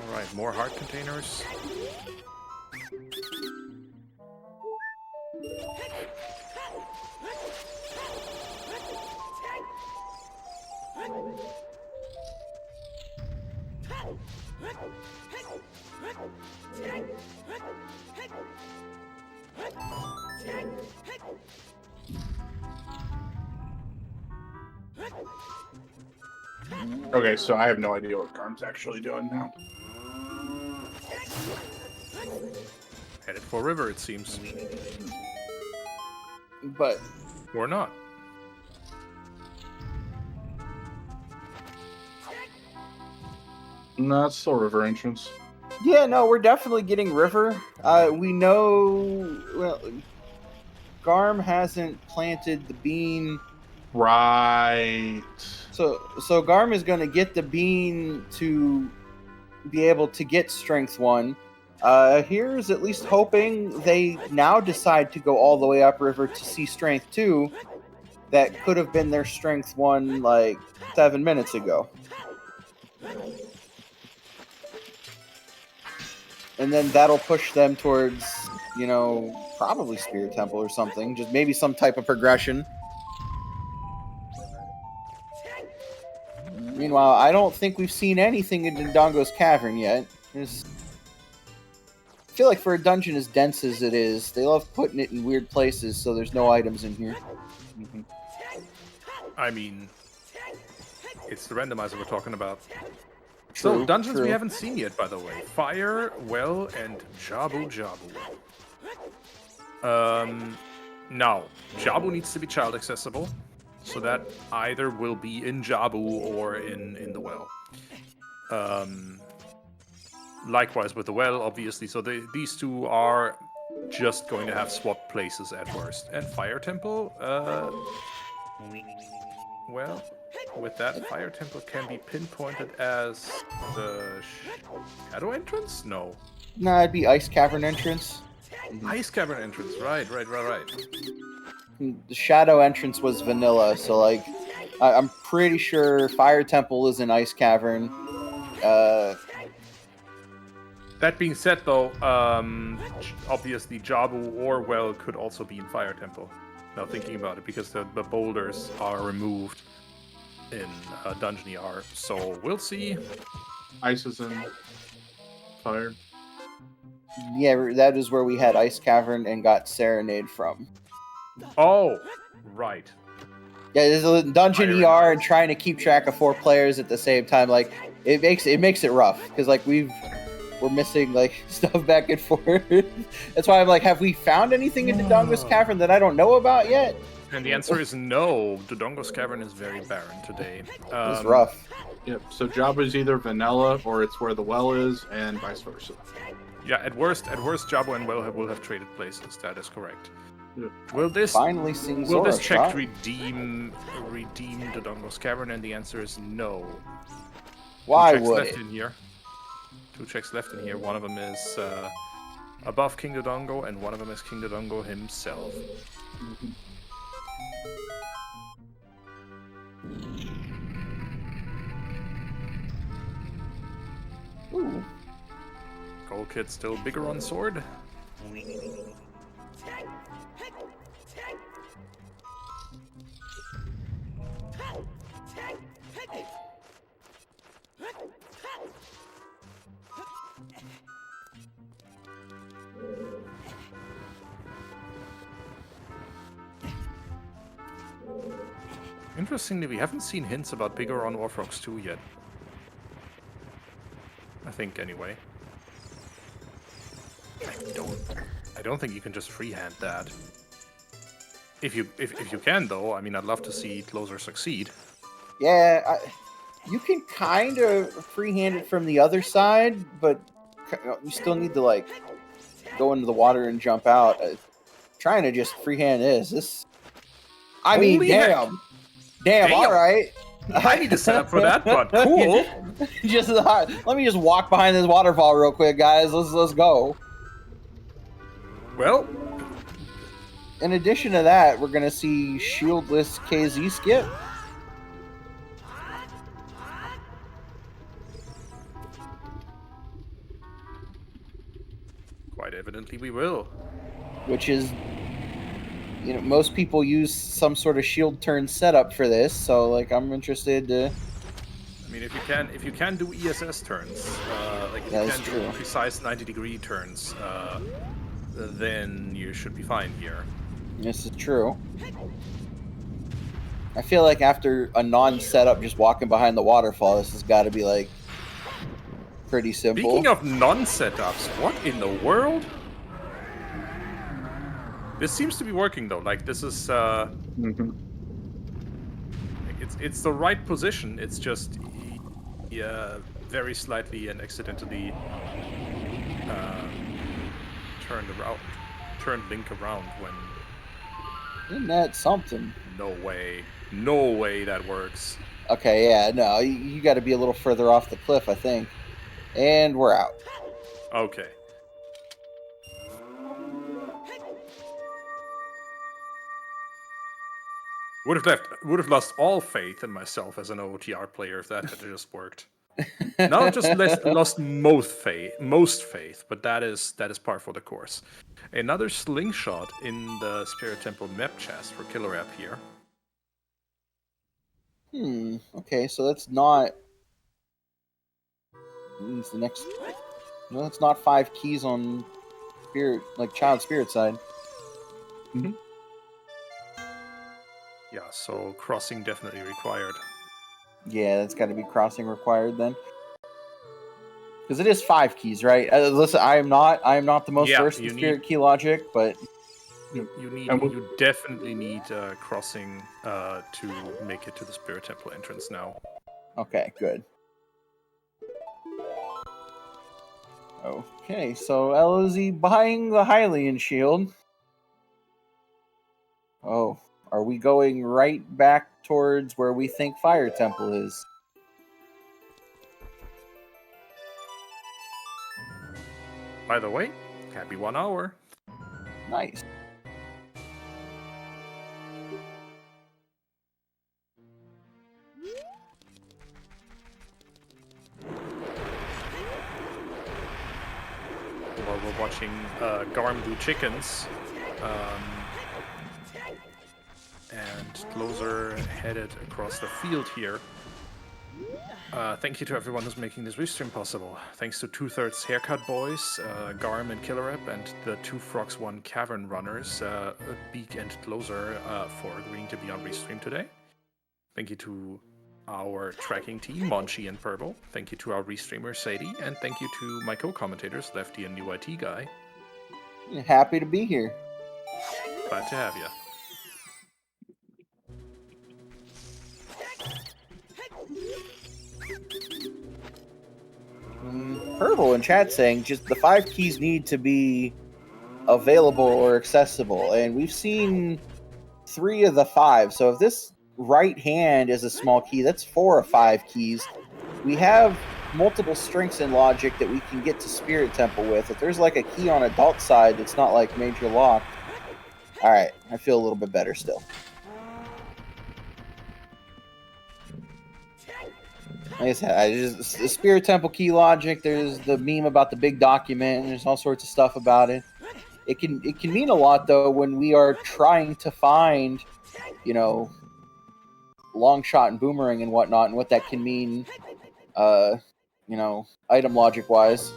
Alright, more heart containers. Okay, so I have no idea what Garm's actually doing now. Headed for river, it seems. But Or not. No, it's still river entrance. yeah, no, we're definitely getting river. We know, well, Garm hasn't planted the bean. Right. So Garm is going to get the bean to be able to get Strength 1. Here's at least hoping they now decide to go all the way upriver to see Strength 2. That could have been their Strength 1 like 7 minutes ago. And then that'll push them towards, you know, probably Spirit Temple or something. Just maybe some type of progression. Meanwhile, I don't think we've seen anything in Dodongo's Cavern yet. I feel like for a dungeon as dense as it is, they love putting it in weird places, so there's no items in here. Mhm. I mean, it's the randomizer we're talking about. So, True, dungeons true. we haven't seen yet, by the way. Fire, Well, and Jabu Jabu. Now, Jabu needs to be child accessible, so that either will be in Jabu or in the Well. Likewise with the Well, obviously, so these two are just going to have swapped places at worst. And Fire Temple, well, with that, Fire Temple can be pinpointed as the Shadow entrance? No. Nah, it'd be Ice Cavern entrance. Ice Cavern entrance, right. The Shadow entrance was vanilla, so like, I'm pretty sure Fire Temple is in Ice Cavern. That being said, though, obviously Jabu or Well could also be in Fire Temple. Now thinking about it, because the boulders are removed in Dungeon ER, so we'll see. Ice is in fire. Yeah, that is where we had Ice Cavern and got Serenade from. Oh, right. Yeah, there's a Dungeon Fire ER and and trying to keep track of 4 players at the same time, like it makes it rough because like we're missing like stuff back and forth. That's why I'm like, have we found anything in Dodongo's Cavern that I don't know about yet? And the answer is no. Dodongo's Cavern is very barren today. It's rough. Yep. So Jabu is either vanilla or it's where the well is, and vice versa. Yeah, at worst, Jabu and Well will have traded places. That is correct. Yeah. Will this Finally seeing will Zora this check shot. redeem Dodongo's Cavern? And the answer is no. Why Two checks would left it? in here. 2 checks left in here. One of them is above King Dodongo, and one of them is King Dodongo himself. Ooh. Gold Kid still bigger on sword. Interestingly, we haven't seen hints about bigger on Orthrox 2 yet. I think, anyway. I don't think you can just freehand that. If you can, though, I mean, I'd love to see tlozsr succeed. Yeah, you can kind of freehand it from the other side, but you still need to like go into the water and jump out. Trying to just freehand this. I mean, Holy heck. damn. All right. I need to set up for that, but cool. Just let me just walk behind this waterfall real quick, guys. Let's go. Well, In addition to that, we're gonna see shieldless KZ skip. quite evidently we will. Which is, you know, most people use some sort of shield turn setup for this, so like I'm interested to. I mean, if you can do ESS turns, like if That you is can true. do precise 90-degree turns, then you should be fine here. This is true. I feel like after a non-setup, just walking behind the waterfall, this has got to be like pretty simple. Speaking of non-setups, what in the world? This seems to be working though. Like this is it's the right position. It's just very slightly and accidentally turned Link around when. Isn't that something? No way that works. Okay, yeah, no, you got to be a little further off the cliff, I think. And we're out. Okay. Would have lost all faith in myself as an OOTR player if that had just worked. Now just lost most faith, but that is par for the course. Another slingshot in the Spirit Temple map chest for Killer App here. Okay, so that's not. Means the next. No, it's not 5 keys on spirit, like Child Spirit side. Mm-hmm. Yeah, so crossing definitely required. Yeah, that's got to be crossing required then. Because it is 5 keys, right? Listen, I am not the most versed in spirit key logic, but you definitely need crossing to make it to the Spirit Temple entrance now. Okay, good. Okay, so LOZ buying the Hylian shield. Oh, are we going right back towards where we think Fire Temple is? By the way, happy 1 hour. Nice. While we're watching Garm do chickens, and tlozsr headed across the field here. Thank you to everyone who's making this restream possible. Thanks to 2/3 Haricut Boys, Garm and Killer App, and the 2frogs1 Cavern runners, Beek and tlozsr, for agreeing to be on restream today. Thank you to our tracking team, Monchi and Purple. Thank you to our restreamer, Sadie, and thank you to my co-commentators, Lefty and NewITGuy. Happy to be here. Glad to have you. Purple in chat saying just the 5 keys need to be available or accessible, and we've seen 3 of the 5. So if this right hand is a small key, that's 4 of 5 keys. We have multiple strengths in logic that we can get to Spirit Temple with. If there's like a key on adult side that's not like major locked, all right, I feel a little bit better still. Like I said, the Spirit Temple key logic. There's the meme about the big document, and there's all sorts of stuff about it. It can mean a lot though when we are trying to find, you know, long shot and boomerang and whatnot, and what that can mean, you know, item logic wise.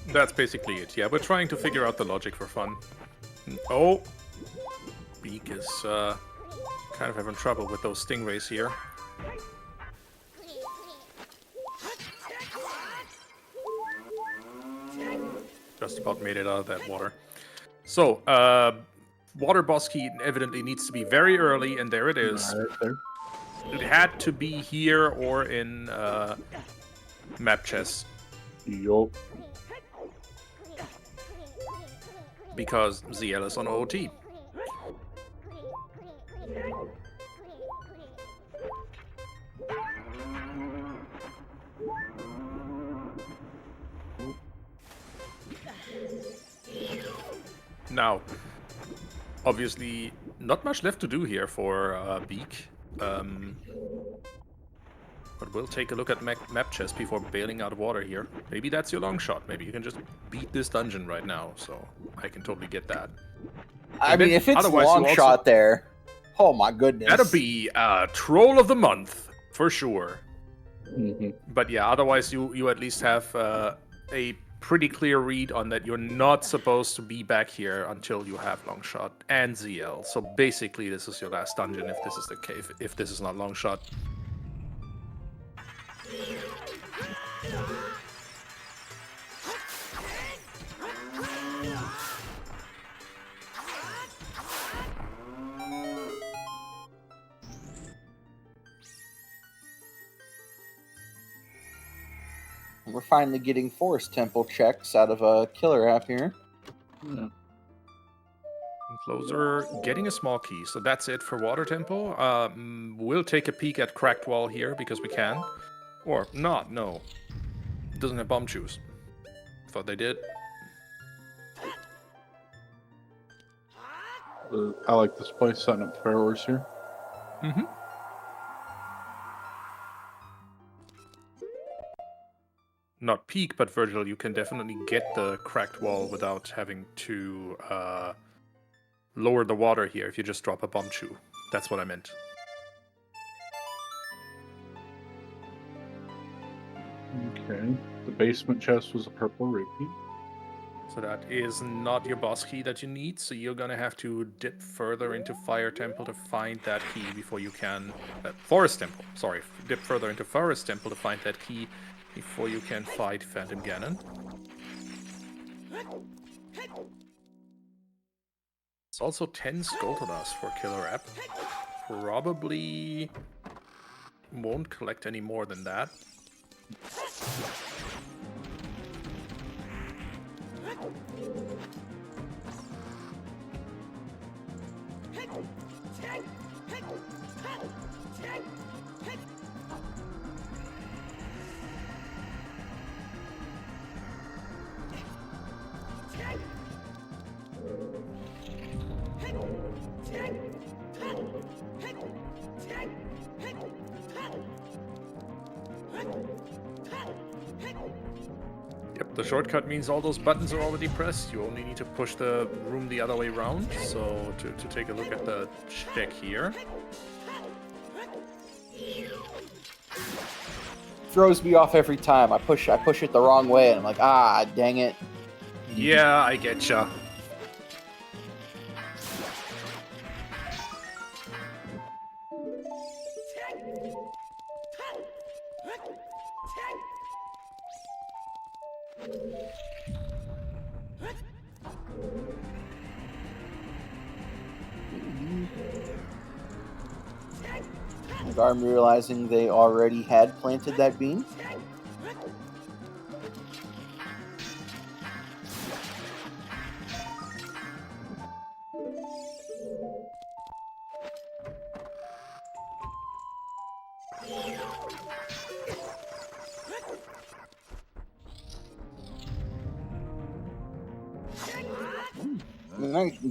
That's basically it. Yeah, we're trying to figure out the logic for fun. Oh, Beek is kind of having trouble with those stingrays here. Just about made it out of that water. So, water boss key evidently needs to be very early, and there it is. Right there. it had to be here or in map chess. Yup. Because ZL is on OOT. Now, obviously, not much left to do here for Beek. But we'll take a look at map chess before bailing out of water here. Maybe that's your long shot. Maybe you can just beat this dungeon right now. So I can totally get that. I mean, if it's long shot there, oh my goodness. That'll be Troll of the Month, for sure. Mm-hmm. But yeah, otherwise you at least have a pretty clear read on that you're not supposed to be back here until you have long shot and ZL. So basically this is your last dungeon if this is the case, if this is not long shot. We're finally getting Forest Temple checks out of a killer app here. Yeah. tlozsr getting a small key, so that's it for Water Temple. We'll take a peek at Cracked Wall here because we can. Or not, no. It doesn't have bomb chews. Thought they did. I like this place, setting up fireworks here. Mm-hmm. Not peak, but Virgil, you can definitely get the Cracked Wall without having to lower the water here if you just drop a bomb chew. That's what I meant. Okay. The basement chest was a purple rupee. So that is not your boss key that you need, so you're gonna have to dip further into Fire Temple to find that key before you can... Forest Temple, sorry. Dip further into Forest Temple to find that key before you can fight Phantom Ganon. It's also 10 Skulltulas for Killer App. Probably won't collect any more than that. Yep, the shortcut means all those buttons are already pressed. You only need to push the room the other way around. So to take a look at the check here. Throws me off every time. I push it the wrong way, and I'm like, ah, dang it. Yeah, I getcha. I'm realizing they already had planted that bean.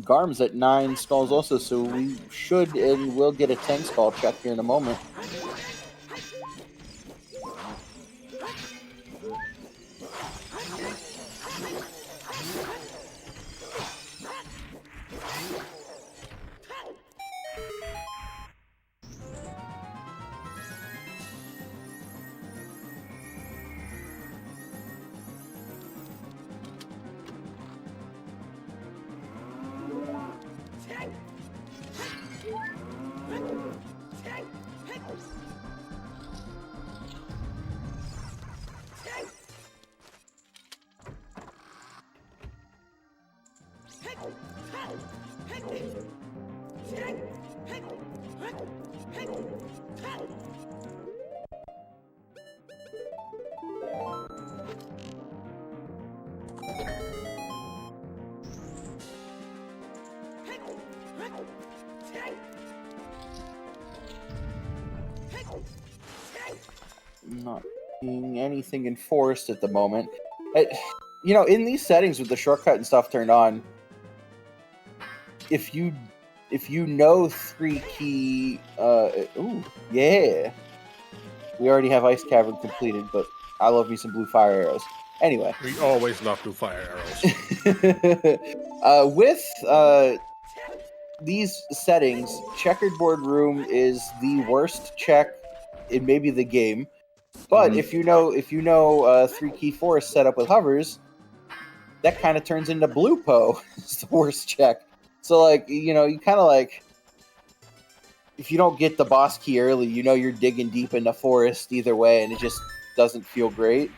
Garm's at 9 skulls also, so we should and will get a 10 skull check here in a moment. not seeing anything in forest at the moment. You know, in these settings with the shortcut and stuff turned on, if you know 3 key, ooh, yeah, we already have Ice Cavern completed, but I love me some blue fire arrows. Anyway, We always love blue fire arrows. with these settings, checkerboard room is the worst check in maybe the game. But if you know 3 key forest setup with hovers, that kind of turns into blue po. It's the worst check. So like, you know, you kind of like, if you don't get the boss key early, you know you're digging deep into forest either way, and it just doesn't feel great.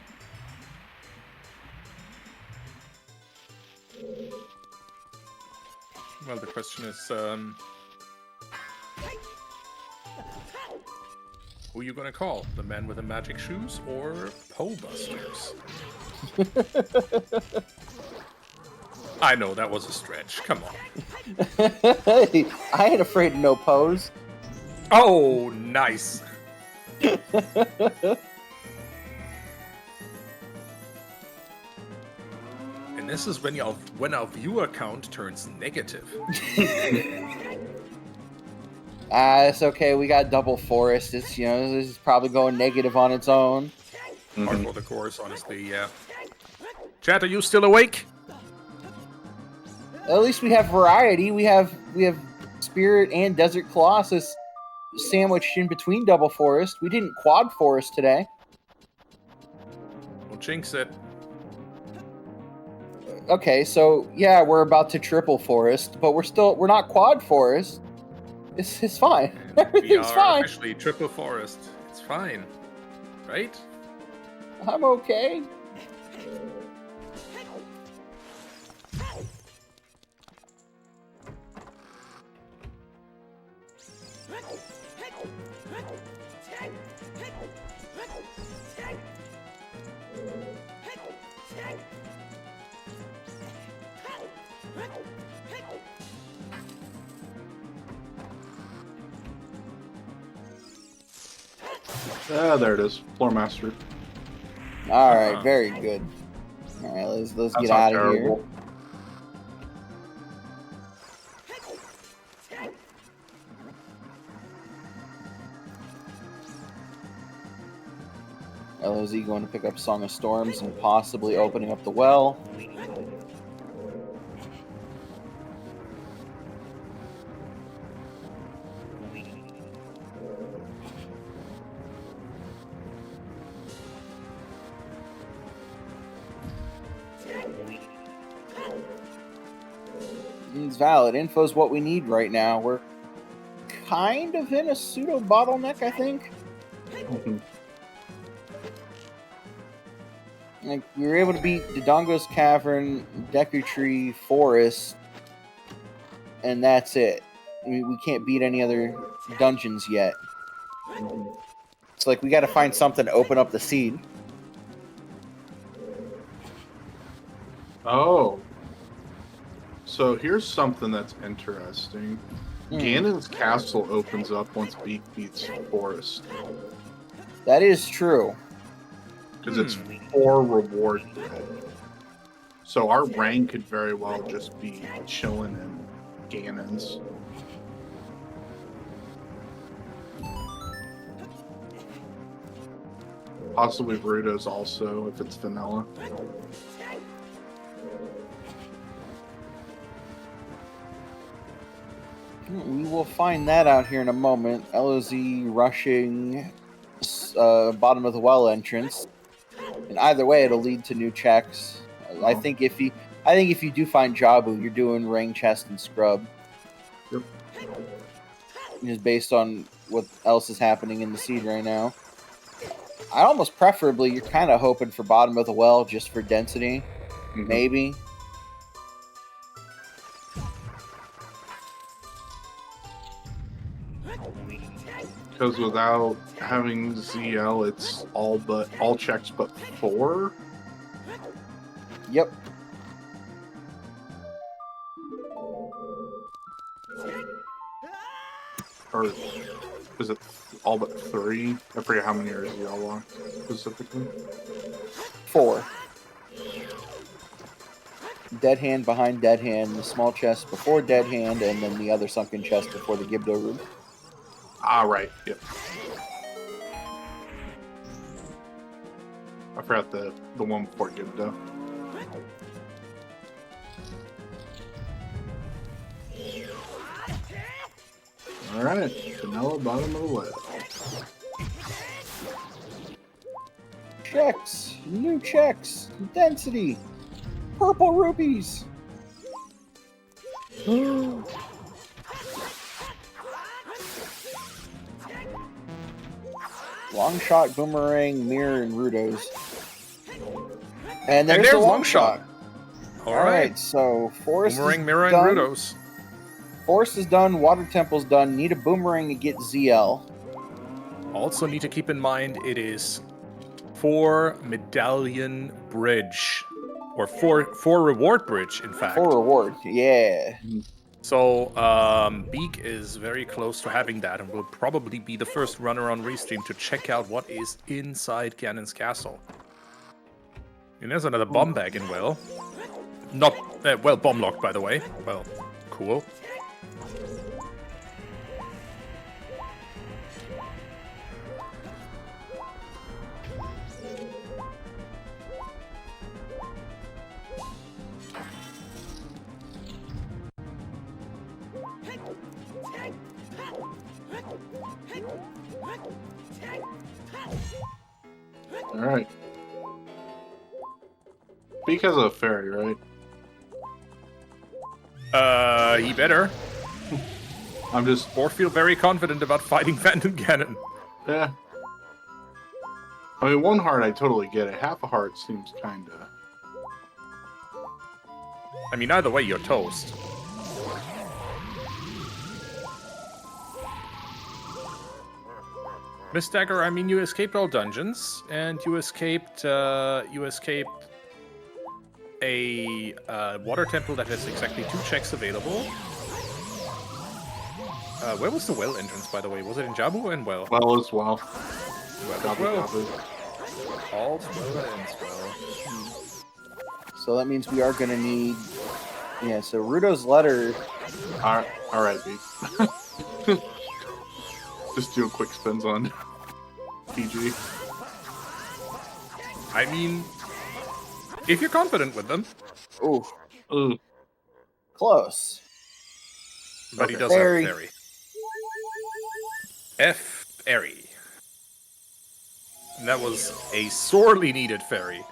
Well, the question is, who are you gonna call? The man with the magic shoes or Pobusters? I know, that was a stretch. Come on. Hey, I ain't afraid of no pose. Oh, nice. And this is when our viewer count turns negative. It's okay. We got double forest. It's, you know, this is probably going negative on its own. Par for the course, honestly, yeah. Chat, are you still awake? At least we have variety. We have Spirit and Desert Colossus sandwiched in between double forest. We didn't quad forest today. Don't jinx it. Okay, so yeah, we're about to triple forest, but we're not quad forest. It's fine. We Everything's are fine. officially triple forest. It's fine. Right? I'm okay. Ah, there it is. Floor master. All right, very good. All right, let's That's get not out of here. terrible. LOZ going to pick up Song of Storms and possibly opening up the well. It's valid. Info's what we need right now. We're kind of in a pseudo bottleneck, I think. Like, we were able to beat Dodongo's Cavern, Deku Tree, Forest, and that's it. We can't beat any other dungeons yet. It's like we got to find something to open up the seed. Oh. So here's something that's interesting. Ganon's castle opens up once Beek beats Forest. That is true. Because it's 4 reward. So our rank could very well just be chilling in Ganon's. Possibly Rudo's also, if it's vanilla. We will find that out here in a moment. LOZ rushing bottom of the well entrance. And either way, it'll lead to new checks. I think if you do find Jabu, you're doing ring, chest, and scrub. Yep. Just based on what else is happening in the seed right now. I almost preferably, you're kind of hoping for bottom of the well just for density. Maybe. Because without having ZL, it's all checks but 4. Yep. Or is it all but 3. I forget how many areas y'all locked specifically. 4. Dead hand behind dead hand, the small chest before dead hand, and then the other sunken chest before the Gibdo room. Ah, right. Yep. I forgot the one before Gibdo. Alright, vanilla bottom of the well. Checks! New checks! Density! Purple rupees! Long shot, boomerang, mirror, and Rudos. And there's the long shot. Alright, so Forest Boomerang, is mirror, done. and Rudos. Forest is done, Water Temple's done. Need a boomerang to get ZL. Also need to keep in mind it is 4 medallion bridge. Or 4 reward bridge, in fact. 4 reward, yeah. So, Beek is very close to having that and will probably be the first runner on Restream to check out what is inside Ganon's castle. And there's another bomb bag in well. Not, well, bomb locked, by the way. Well, cool. Alright. Beek has a fairy, right? He better. I'm just... Or feel very confident about fighting Phantom Ganon. Yeah. I mean, 1 heart, I totally get it. Half a heart seems kinda... I mean, either way, you're toast. Miss Dagger, I mean, you escaped all dungeons, and you escaped a water temple that has exactly 2 checks available. Where was the well entrance, by the way? Was it in Jabu and well? Well as well. Well. All well ends well. So that means we are going to need... Yeah, so Rudo's letter... Alright, Beek. Just doing quick spins on PG. I mean, if you're confident with them. Ooh. Ooh. Close. But he does Fairy. have fairy. F fairy. And that was a sorely needed fairy.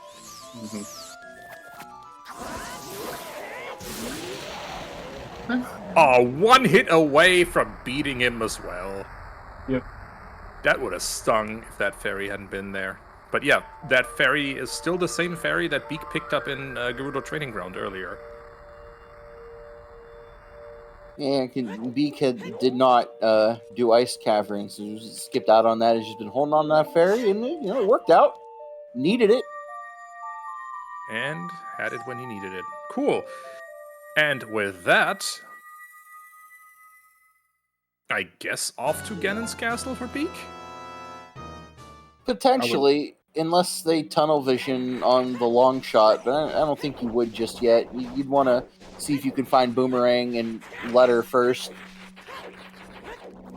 Oh, 1 hit away from beating him as well. Yep. That would have stung if that fairy hadn't been there. But yeah, that fairy is still the same fairy that Beek picked up in Gerudo Training Ground earlier. Yeah, Beek did not do Ice Cavern, so he skipped out on that. He's just been holding on to that fairy, and it worked out. Needed it. And had it when he needed it. Cool. And with that, I guess off to Ganon's castle for Beek? Potentially, unless they tunnel vision on the long shot, but I don't think you would just yet. You'd want to see if you can find Boomerang and Letter first.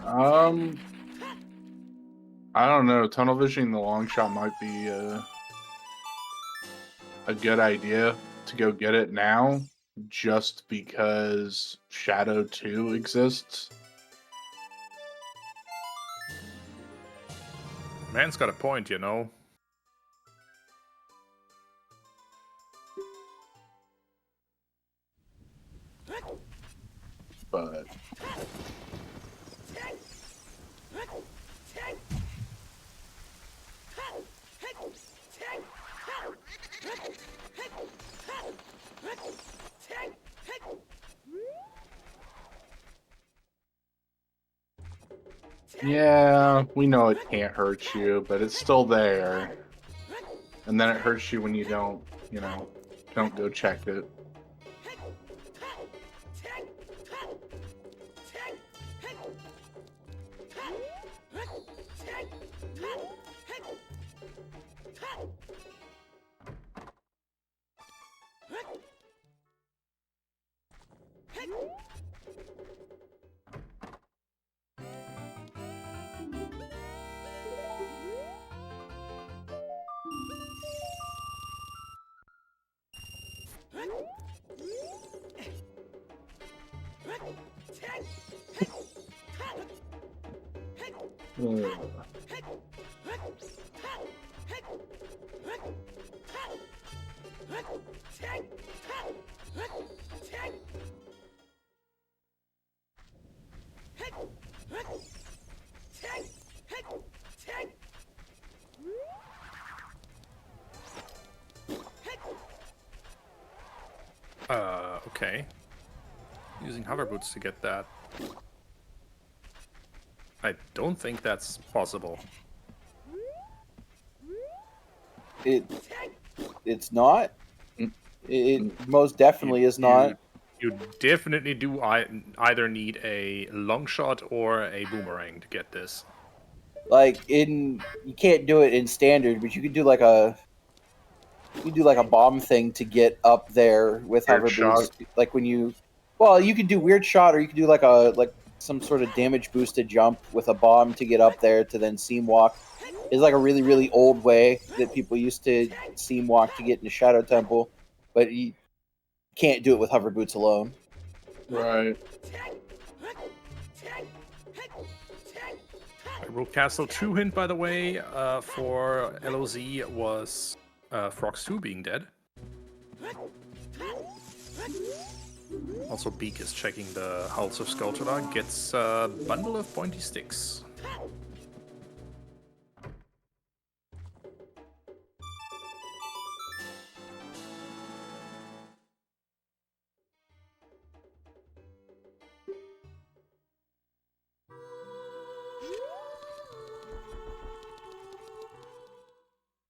I don't know. Tunnel visioning the long shot might be a good idea to go get it now, just because Shadow 2 exists. Man's got a point, you know. But yeah, we know it can't hurt you, but it's still there. And then it hurts you when you don't go check it. Okay. Using hover boots to get that. I don't think that's possible. It's not. It most definitely is not. You definitely do either need a long shot or a boomerang to get this. Like you can't do it in standard, but you can do like a bomb thing to get up there with Weird hover shot. boost. Like when you can do weird shot, or you can do like some sort of damage boosted jump with a bomb to get up there to then seam walk. It's like a really, really old way that people used to seam walk to get into Shadow Temple, but you can't do it with hover boots alone. Right. Rogue Castle 2 hint, by the way, for LOZ was Frogs 2 being dead. Also, Beek is checking the hulls of Skulltula, gets a bundle of pointy sticks.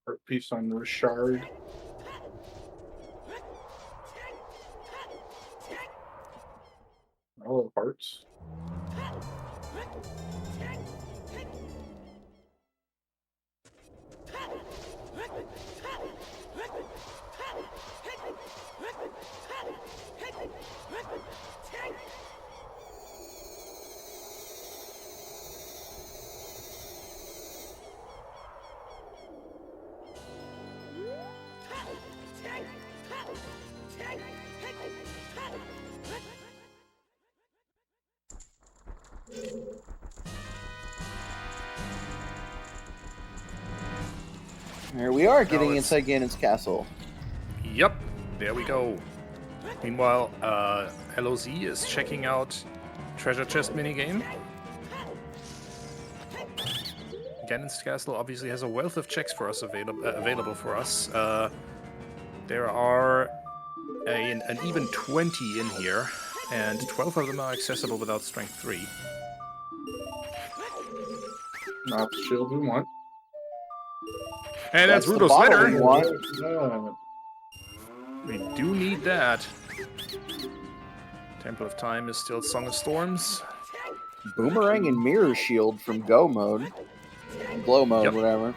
Art piece on Richard. I love hearts. Here we are getting it's- inside Ganon's castle. Yep, there we go. Meanwhile, LOZ is checking out treasure chest minigame. Ganon's castle obviously has a wealth of checks for us available for us. There are an even 20 in here, and 12 of them are accessible without strength 3. Not the shield we want. And that's the Rudo's bottle letter. we want. Yeah. We do need that. Temple of Time is still Song of Storms. Boomerang and mirror shield from Go mode. Glow mode, Yep. whatever.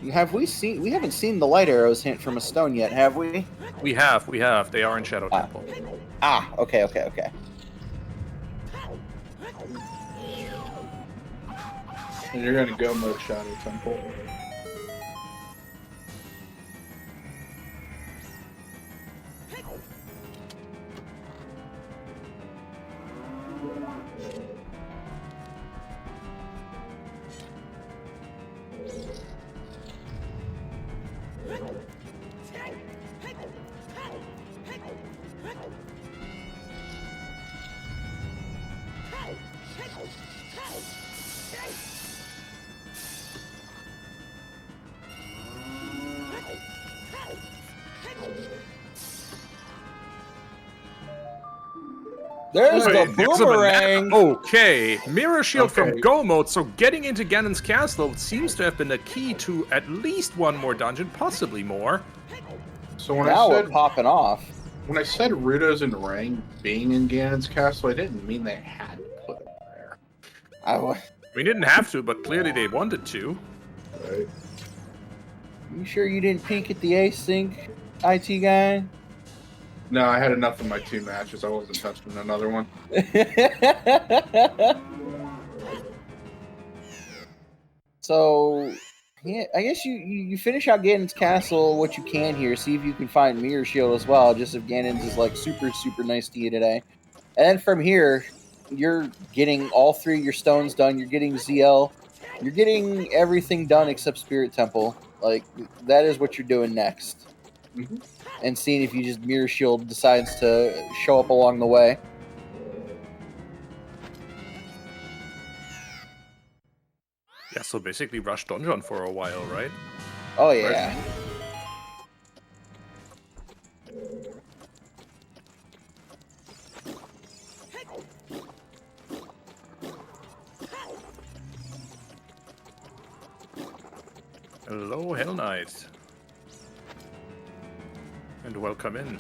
We haven't seen the light arrows hint from a stone yet, have we? We have. They are in Shadow Temple. Okay. And you're gonna go mode Shadow Temple. There's Wait, the there's a boomerang. banana. Okay, mirror shield from Okay. Go mode. So getting into Ganon's castle seems to have been the key to at least one more dungeon, possibly more. So when Now I we're said popping off. Rudos and Rang being in Ganon's castle, I didn't mean they had to put them there. We didn't have to, but clearly they wanted to. Right? You sure you didn't peek at the async, IT guy? No, I had enough of my 2 matches. I wasn't touching another one. So, yeah, I guess you finish out Ganon's castle what you can here. See if you can find Mirror Shield as well. Just if Ganon's is like super nice to you today. And then from here, you're getting all 3 of your stones done. You're getting ZL. You're getting everything done except Spirit Temple. Like, that is what you're doing next. Mhm. And seeing if you just Mirror Shield decides to show up along the way. Yeah, so basically rush Donjon for a while, right? Oh, yeah. Hello, Hell Knight. And welcome in.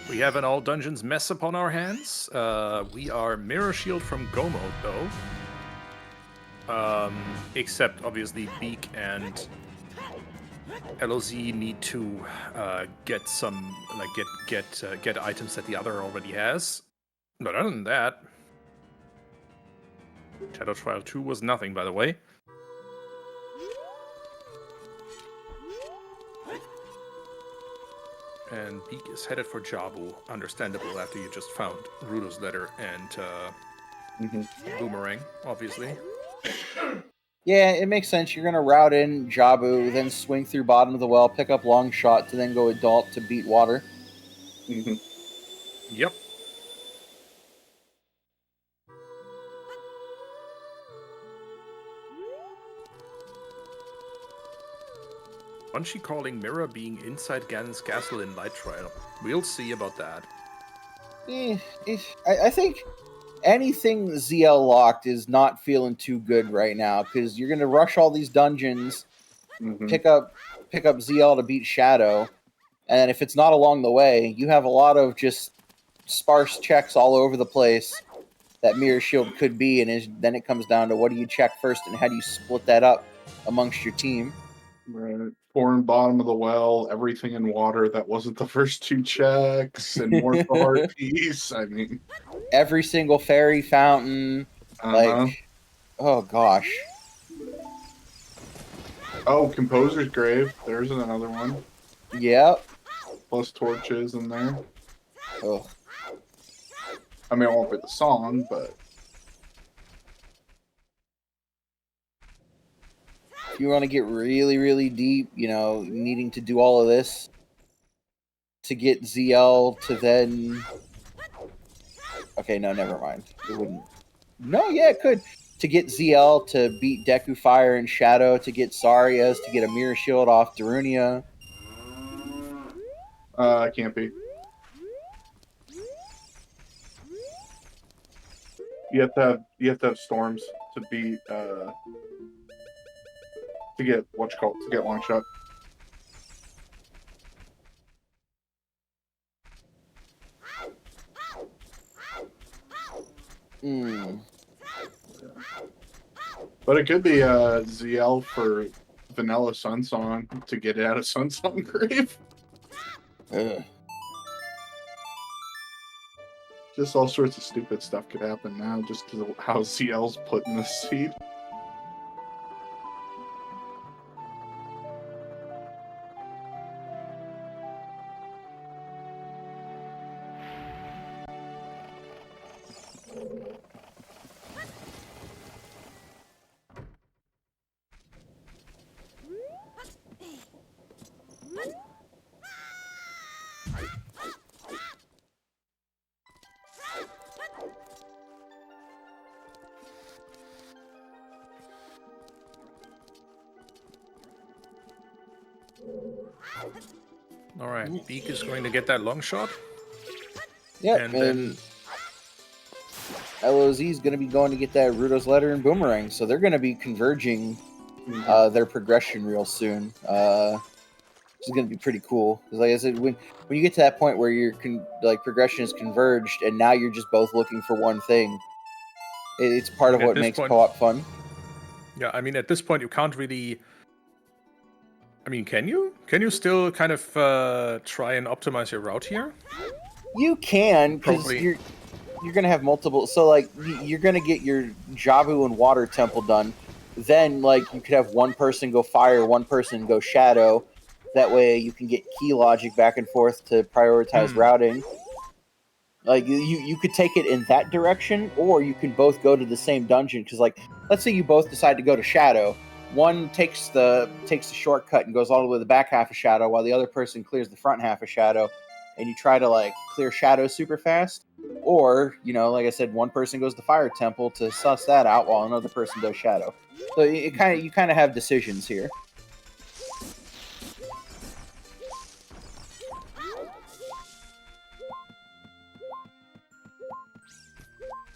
We have an all dungeons mess upon our hands. We are Mirror Shield from Go mode, though. Except, obviously, Beek and LOZ need to get some, like, get items that the other already has. But other than that, Shadow Trial 2 was nothing, by the way. And Beek is headed for Jabu. Understandable after you just found Rudo's letter and Boomerang, obviously. Yeah, it makes sense. You're going to route in Jabu, then swing through bottom of the well, pick up long shot to then go adult to beat water. Yep. Bunchy calling Mirror being inside Ganon's castle in Light Trial. We'll see about that. I think anything ZL locked is not feeling too good right now because you're going to rush all these dungeons, pick up ZL to beat Shadow, and if it's not along the way, you have a lot of just sparse checks all over the place that Mirror Shield could be, and then it comes down to what do you check first and how do you split that up amongst your team. Right. Pouring bottom of the well, everything in water that wasn't the first 2 checks, and more for heart piece. I mean, every single fairy fountain, like, oh gosh. Oh, Composer's Grave. There's another one. Yep. Plus torches in there. Oh. I mean, I won't play the song, but if you want to get really, really deep, you know, needing to do all of this to get ZL to then... Okay, no, never mind. It wouldn't... No, yeah, it could. To get ZL to beat Deku Fire and Shadow, to get Saria's, to get a Mirror Shield off Darunia. Can't be. You have to have storms to beat to get to get long shot. But it could be ZL for Vanilla Sun Song to get it out of Sun Song Grave. Just all sorts of stupid stuff could happen now just because of how ZL's put in the seed. Alright, Beek is going to get that long shot. Yep, and then LOZ is going to be going to get that Rudo's letter and Boomerang, so they're going to be converging their progression real soon. This is going to be pretty cool. Because like I said, when you get to that point where your progression is converged and now you're just both looking for one thing, it's part of what makes co-op fun. Yeah, I mean, at this point, you can't really... I mean, can you? Can you still kind of try and optimize your route here? You can, because you're going to have multiple... So, like, you're going to get your Jabu and Water Temple done. Then, like, you could have one person go Fire, one person go Shadow. That way you can get key logic back and forth to prioritize routing. Like you could take it in that direction, or you can both go to the same dungeon. Because like, let's say you both decide to go to Shadow. One takes the shortcut and goes all the way to the back half of Shadow, while the other person clears the front half of Shadow, and you try to like clear Shadow super fast. Or, you know, like I said, one person goes to Fire Temple to suss that out while another person does Shadow. So you kind of have decisions here.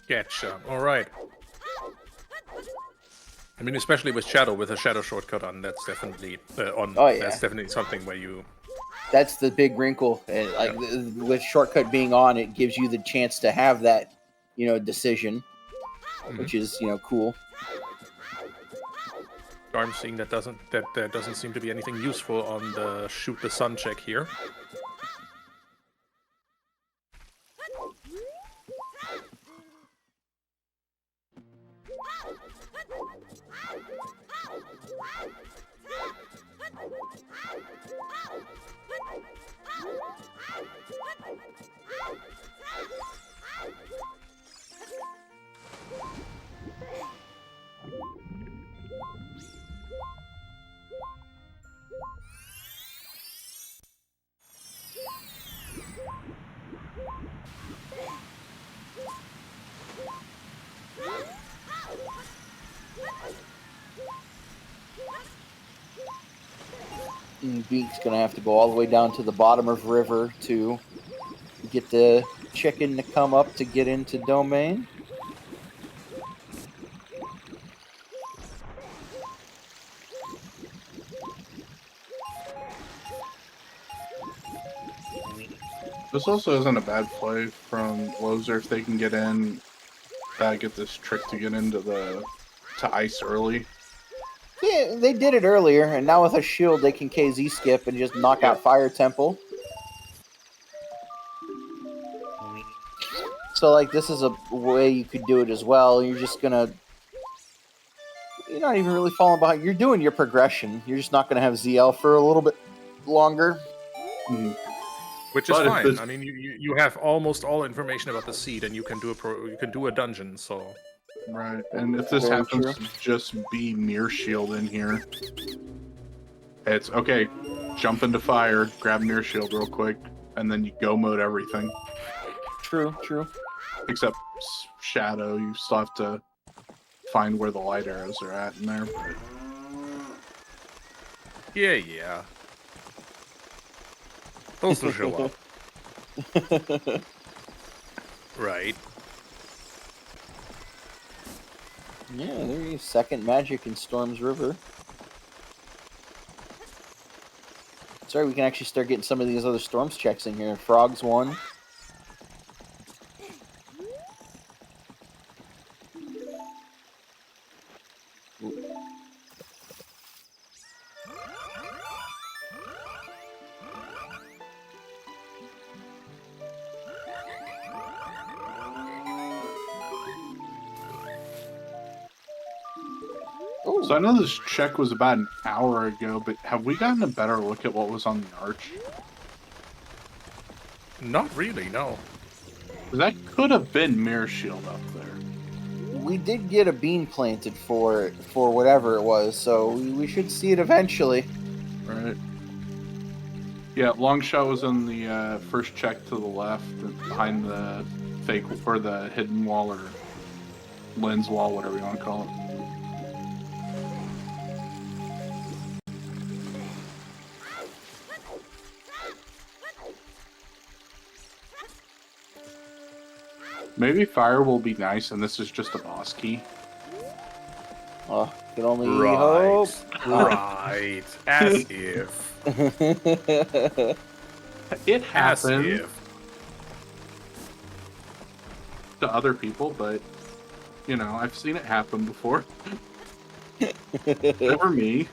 Getcha. All right. I mean, especially with Shadow, with a Shadow shortcut on, that's definitely That's definitely something where you. That's the big wrinkle. And like with shortcut being on, it gives you the chance to have that, you know, decision, which is, you know, cool. I'm seeing that there doesn't seem to be anything useful on the shoot the sun check here. Beek's gonna have to go all the way down to the bottom of river to get the chicken to come up to get into domain. This also isn't a bad play from tlozsr if they can get in. Get this trick to get into to ice early. Yeah, they did it earlier, and now with a shield, they can KZ skip and just knock out Fire Temple. So, like, this is a way you could do it as well. You're just gonna... You're not even really falling behind. You're doing your progression. You're just not gonna have ZL for a little bit longer. Which is fine. I mean, you have almost all information about the seed, and you can do a dungeon, so... Right, and if this happens to just be Mirror Shield in here, it's okay, jump into fire, grab Mirror Shield real quick, and then you go mode everything. True. Except Shadow, you still have to find where the light arrows are at in there. Yeah. Those will show up. Right. Yeah, there you go. Second magic in Storm's River. Sorry, we can actually start getting some of these other Storms checks in here. Frog's one. So I know this check was about an hour ago, but have we gotten a better look at what was on the arch? Not really, no. That could have been Mirror Shield up there. We did get a bean planted for whatever it was, so we should see it eventually. Right. Yeah, long shot was on the first check to the left, behind the fake or the hidden wall or lens wall, whatever you want to call it. Maybe fire will be nice, and this is just a boss key. Oh, can only hope. Right. As if. It happened As if. to other people, but, you know, I've seen it happen before. Never me.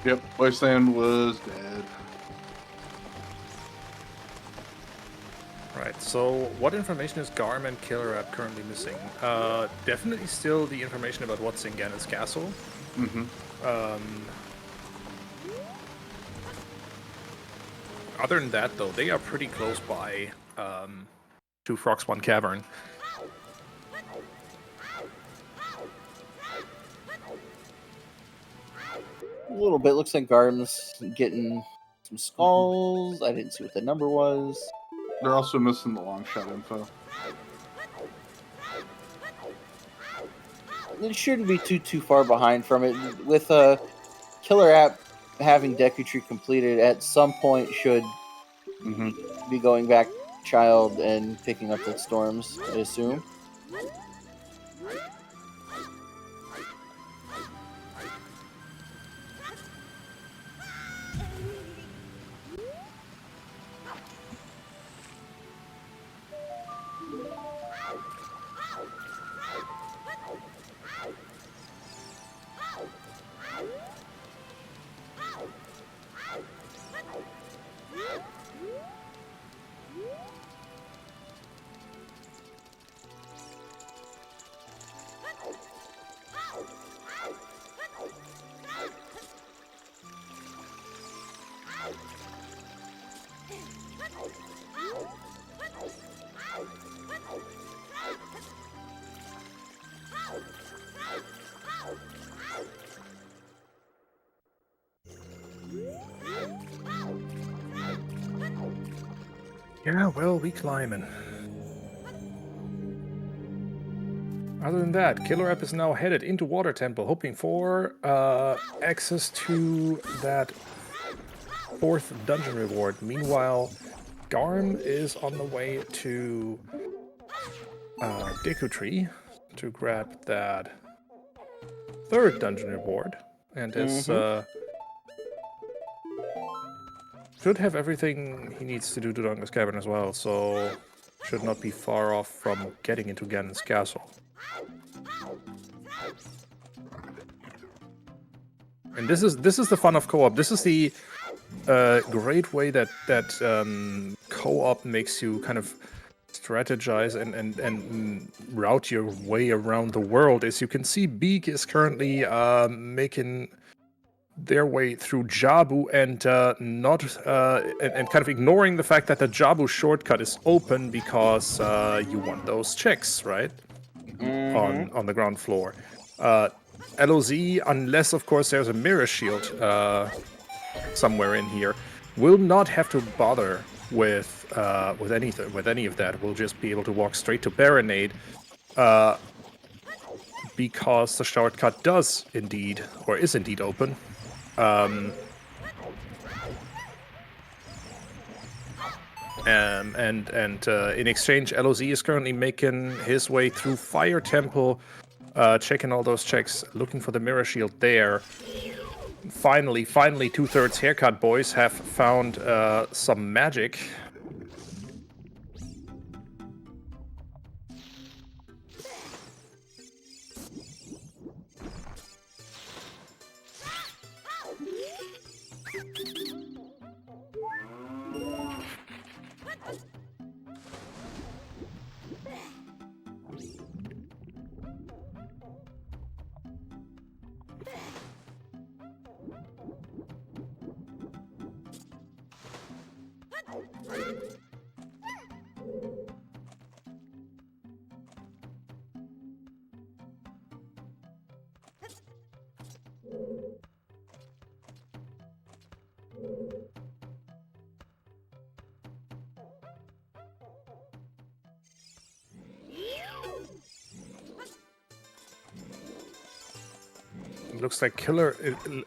Yep, Wasteland was dead. Right, so what information is Garm and Killer App currently missing? Definitely still the information about what's in Ganon's castle. Mm-hmm. Other than that, though, they are pretty close by to Frog's One Cavern. A little bit. Looks like Garden's getting some skulls. I didn't see what the number was. They're also missing the long shot info. It shouldn't be too far behind from it. With a Killer App having Deku Tree completed, at some point should be going back Child and picking up the storms, I assume. Yeah, well, we climbing. Other than that, Killer App is now headed into Water Temple, hoping for access to that 4th dungeon reward. Meanwhile, Garm is on the way to Deku Tree to grab that 3rd dungeon reward, and is should have everything he needs to do to Donga's Cavern as well, so should not be far off from getting into Ganon's castle. And this is the fun of co-op. This is the great way that co-op makes you kind of strategize and route your way around the world. As you can see, Beek is currently making their way through Jabu and and kind of ignoring the fact that the Jabu shortcut is open because you want those checks, right? On the ground floor. LOZ, unless of course there's a mirror shield somewhere in here, will not have to bother with any of that. We'll just be able to walk straight to Baronade, because the shortcut does indeed, or is indeed open. In exchange, LOZ is currently making his way through Fire Temple, checking all those checks, looking for the mirror shield there. Finally, 2/3 Haricut Boys have found some magic.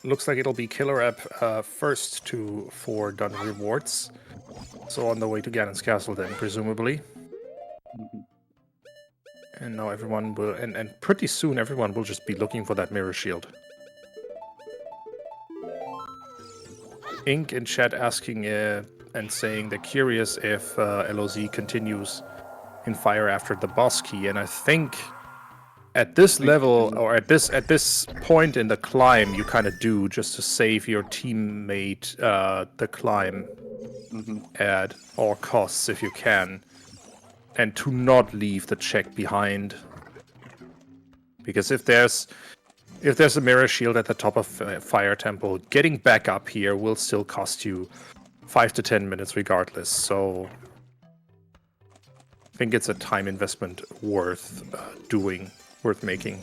Looks like it'll be Killer App first for dungeon rewards. So on the way to Ganon's castle then, presumably. And now everyone will, and pretty soon everyone will just be looking for that mirror shield. Ink in chat asking and saying they're curious if LOZ continues in Fire after the boss key, and I think at this level, or at this point in the climb, you kind of do, just to save your teammate the climb at all costs if you can, and to not leave the check behind. Because if there's a mirror shield at the top of Fire Temple, getting back up here will still cost you 5 to 10 minutes regardless. So I think it's a time investment worth making.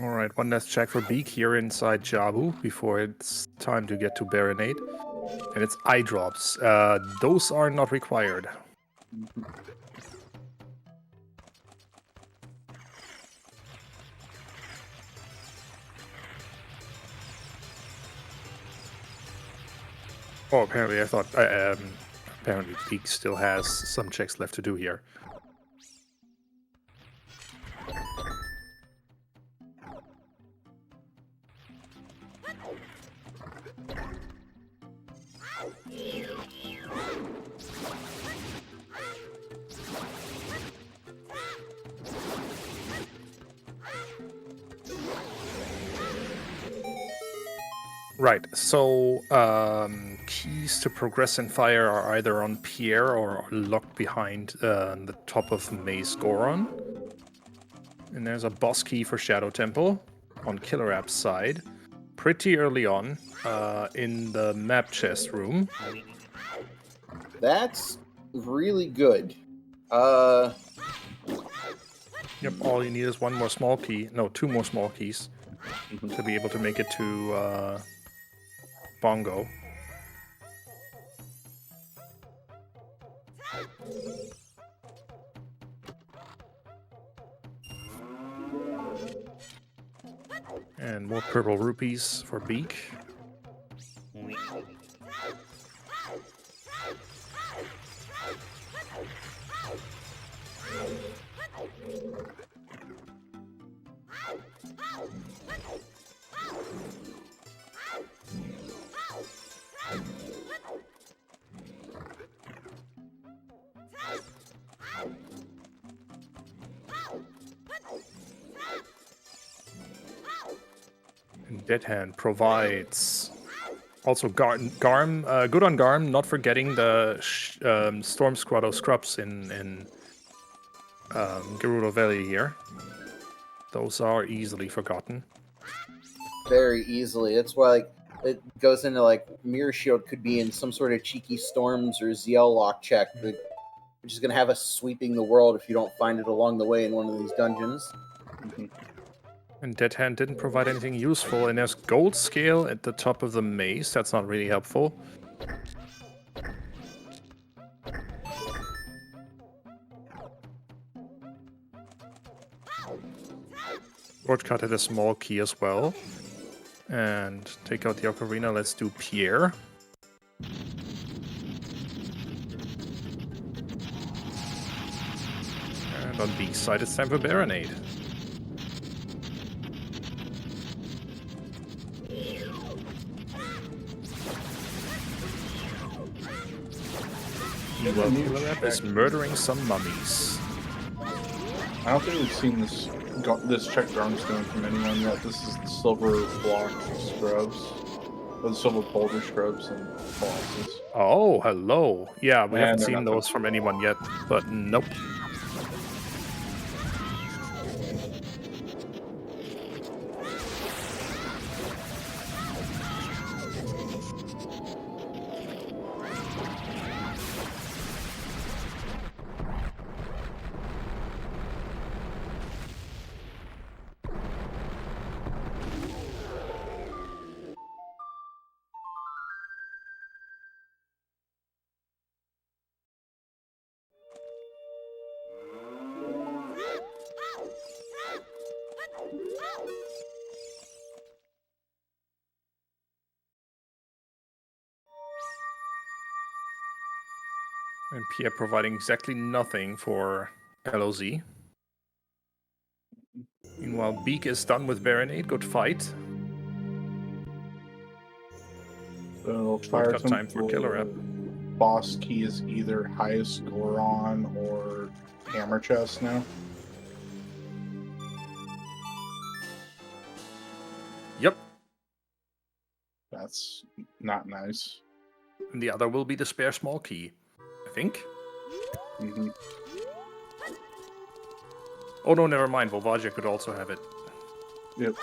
Alright, one last check for Beek here inside Jabu before it's time to get to Baronade. And it's eye drops. Those are not required. Oh, apparently I thought... apparently Beek still has some checks left to do here. Right, so keys to progress in fire are either on Pierre or locked behind the top of Maze Goron. And there's a boss key for Shadow Temple on Killer App's side, pretty early on in the map chest room. That's really good. Yep, all you need is one more small key. No, two more small keys to be able to make it to Bongo. And more purple rupees for Beek. Dead Hand provides also Garm, good on Garm, not forgetting the Storm Squado Scrubs in Gerudo Valley here. Those are easily forgotten. Very easily. That's why like it goes into like Mirror Shield could be in some sort of cheeky Storms or ZL lock check, which is going to have us sweeping the world if you don't find it along the way in one of these dungeons. And Dead Hand didn't provide anything useful, and there's Gold Scale at the top of the maze. That's not really helpful. Shortcut had a small key as well. And take out the Ocarina. Let's do Pierre. And on Beek's side, it's time for Baronade. Killer App is murdering some mummies. I don't think we've seen this check Garmstone from anyone yet. This is the silver block scrubs. Or the silver boulder scrubs and bosses. Oh, hello. Yeah, we haven't seen those from anyone yet, but nope. And Pierre providing exactly nothing for LOZ. Meanwhile, Beek is done with Baronade. Good fight. So Shortcut time for Killer App. Boss key is either highest Goron or Hammer Chest now. Yep. That's not nice. And the other will be the spare small key, I think. Mm-hmm. Oh no, never mind. Volvagia could also have it. Yep.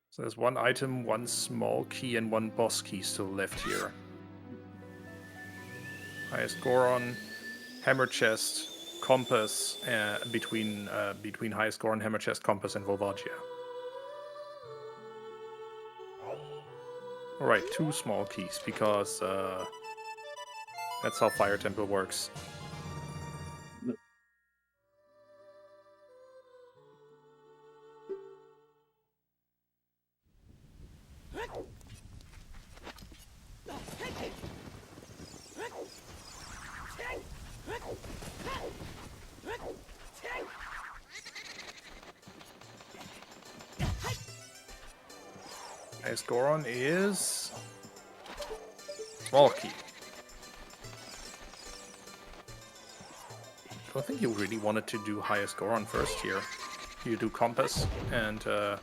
So there's one item, one small key, and one boss key still left here. Highest Goron, Hammer Chest, Compass, between Highest Goron, Hammer Chest, Compass, and Volvagia. Alright, 2 small keys, because that's how Fire Temple works. Highest Goron is small key. I think you really wanted to do Highest Goron first here. You do Compass and LZ.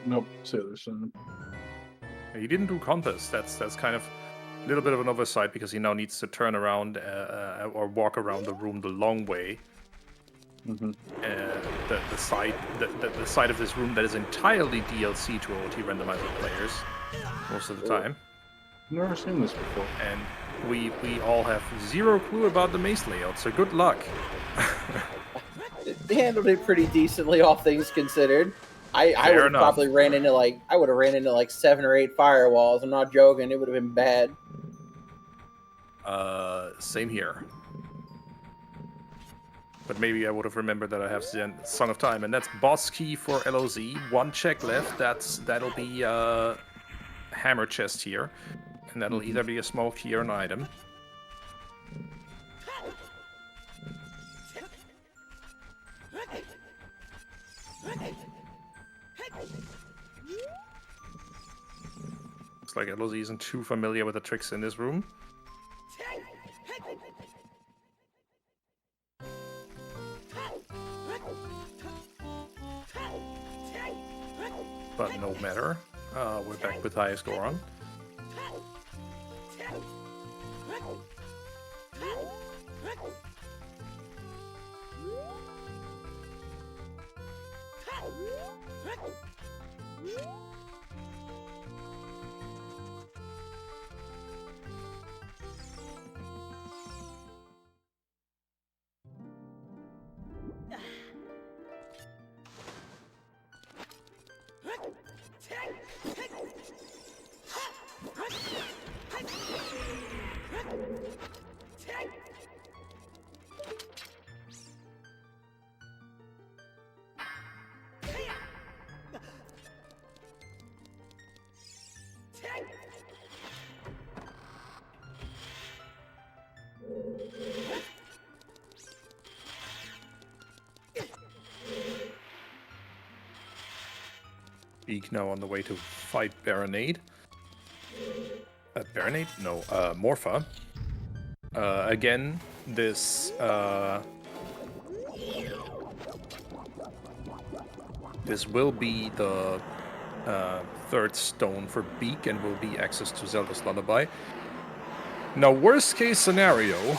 Nope, Sailor Sun. He didn't do Compass. That's kind of a little bit of an oversight because he now needs to turn around or walk around the room the long way. Mm-hmm. The side of this room that is entirely DLC to OT randomizer players most of the time. I've never seen this before. And we all have zero clue about the maze layout, so good luck. They handled it pretty decently, all things considered. I would have probably ran into like 7 or 8 firewalls. I'm not joking. It would have been bad. Same here. But maybe I would have remembered that I have Song of Time, and that's boss key for LOZ. 1 check left. That'll be Hammer Chest here, and that'll either be a small key or an item. Looks like LOZ isn't too familiar with the tricks in this room. But no matter. We're back with Highest Goron. Beek now on the way to fight Baronade. Baronade? No, Morpha. Again, this will be the 3rd stone for Beek and will be access to Zelda's Lullaby. Now, worst case scenario,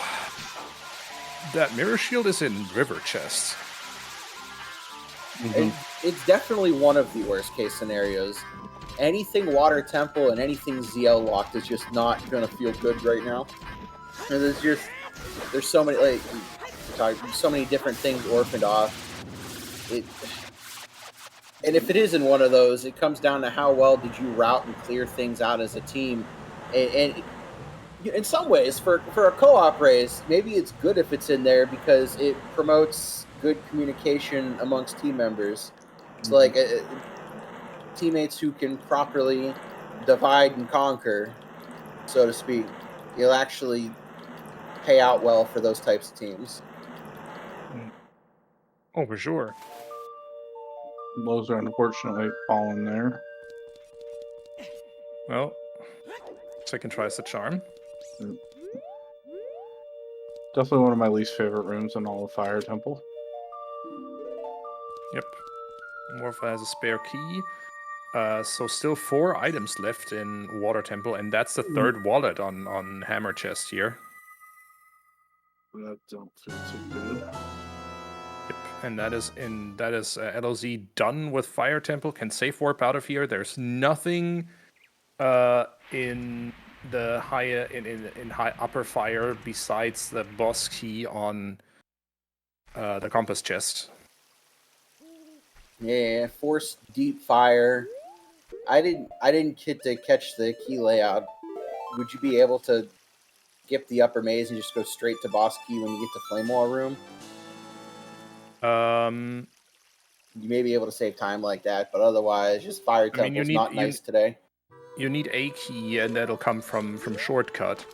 that Mirror Shield is in River Chest. It's definitely one of the worst case scenarios. Anything Water Temple and anything ZL locked is just not going to feel good right now. And there's so many so many different things orphaned off. And if it is in one of those, it comes down to how well did you route and clear things out as a team. And in some ways, for a co-op race, maybe it's good if it's in there because it promotes good communication amongst team members. So, like, teammates who can properly divide and conquer, so to speak, you'll actually pay out well for those types of teams. Oh, for sure. Those are unfortunately fallen there. Well, second tries the charm. Definitely one of my least favorite rooms in all of Fire Temple. Yep. Morpha has a spare key. So still 4 items left in Water Temple, and that's the third wallet on Hammer Chest here. That don't feel too good. Yep. And that is LOZ done with Fire Temple. Can safe warp out of here. There's nothing in the higher in high upper fire besides the boss key on the compass chest. Yeah, force deep fire. I didn't get to catch the key layout. Would you be able to skip the upper maze and just go straight to boss key when you get to Flame Wall room? You may be able to save time like that, but otherwise, just Fire Temple's not nice today. You need a key, and that'll come from shortcut.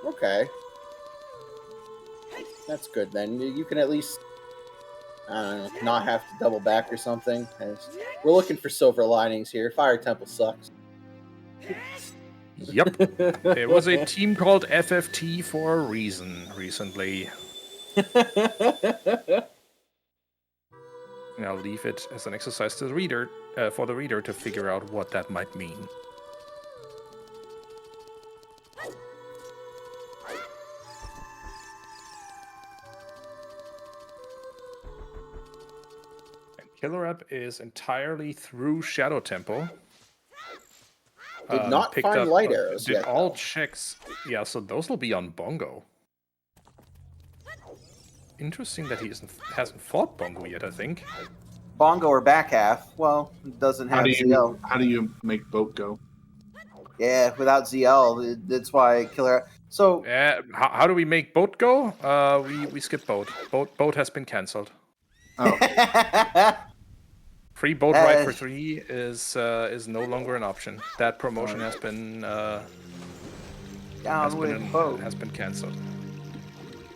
Okay, that's good then. You can at least not have to double back or something. We're looking for silver linings here. Fire Temple sucks. Yep. There was a team called FFT for a reason recently. And I'll leave it as an exercise to the reader, for the reader to figure out what that might mean. And Killer App is entirely through Shadow Temple. Did not find light arrows did yet. all though. checks. Yeah, so those will be on Bongo. Interesting that he hasn't fought Bongo yet, I think. Bongo or back half. Well, it doesn't have ZL. How do you make boat go? Yeah, without ZL, that's why Killer. So how do we make boat go? We skip boat. Boat has been cancelled. Oh. Free boat ride for 3 is no longer an option. That promotion has been has been cancelled.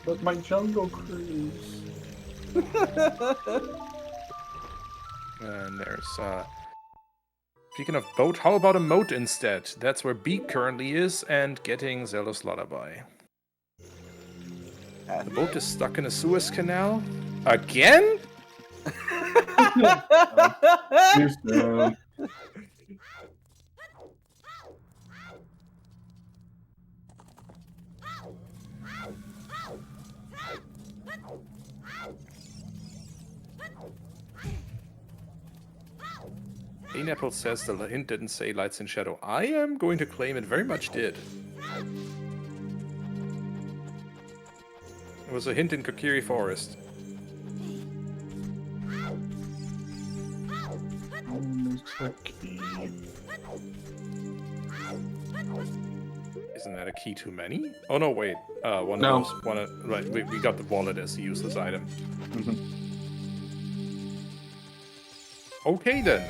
But my jungle cruise. And there's speaking of boat, how about a moat instead? That's where Beek currently is, and getting Zelda's Lullaby. The boat is stuck in a Suez Canal again. Apple says the hint didn't say lights and shadow. I am going to claim it very much did. It was a hint in Kokiri Forest. Isn't that a key too many? Oh no, wait. Right, we got the wallet as the useless item. Okay then.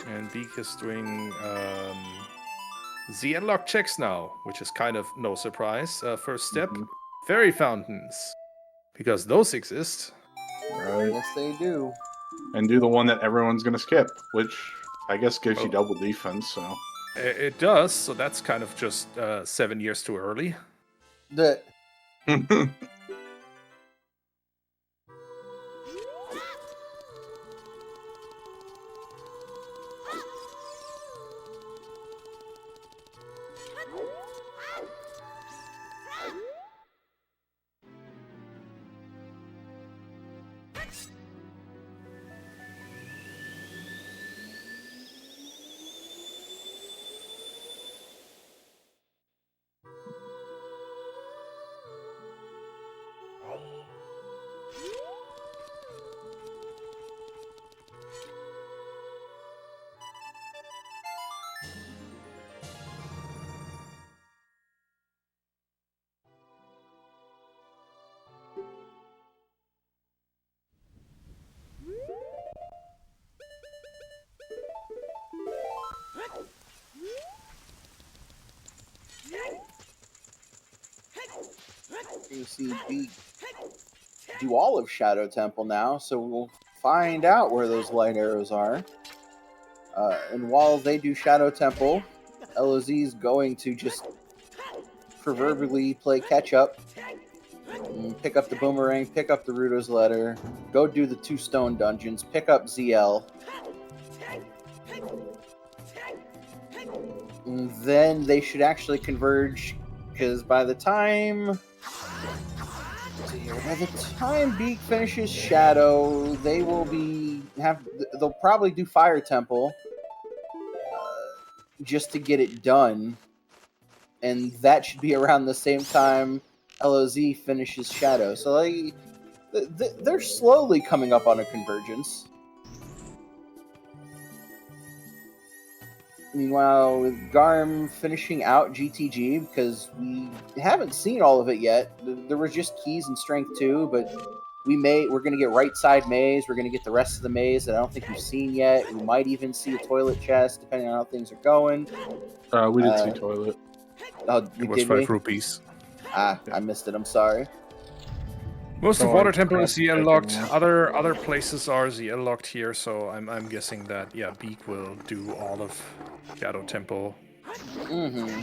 And Beek is doing the unlock checks now, which is kind of no surprise. First step, fairy fountains, because those exist. Right. Yes, they do. And do the one that everyone's gonna skip, which I guess gives you double defense. So it does. So that's kind of just 7 years too early. going to see Beek do all of Shadow Temple now, so we'll find out where those light arrows are. And while they do Shadow Temple, LOZ is going to just proverbially play catch up, and pick up the boomerang, pick up the Ruto's letter, go do the 2 stone dungeons, pick up ZL. And then they should actually converge, because by the time Beek finishes Shadow, they will they'll probably do Fire Temple just to get it done, and that should be around the same time LOZ finishes Shadow. So they're slowly coming up on a convergence. Meanwhile, with Garm finishing out GTG, because we haven't seen all of it yet. There was just keys and strength 2, but we're going to get right side maze. We're going to get the rest of the maze that I don't think we've seen yet. We might even see a toilet chest, depending on how things are going. We did see toilet. Oh, It was 5 rupees. I missed it. I'm sorry. Most of So Water I Temple is grabbed ZL locked. second Other places are ZL locked here, so I'm guessing that Beek will do all of Shadow Temple. Mm-hmm.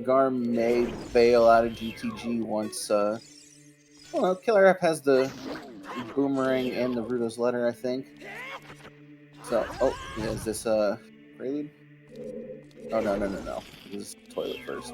Garm may bail out of GTG once. Well, Killer App has the boomerang and the Ruto's letter, I think. So, is this prelude? Oh no. This is toilet first.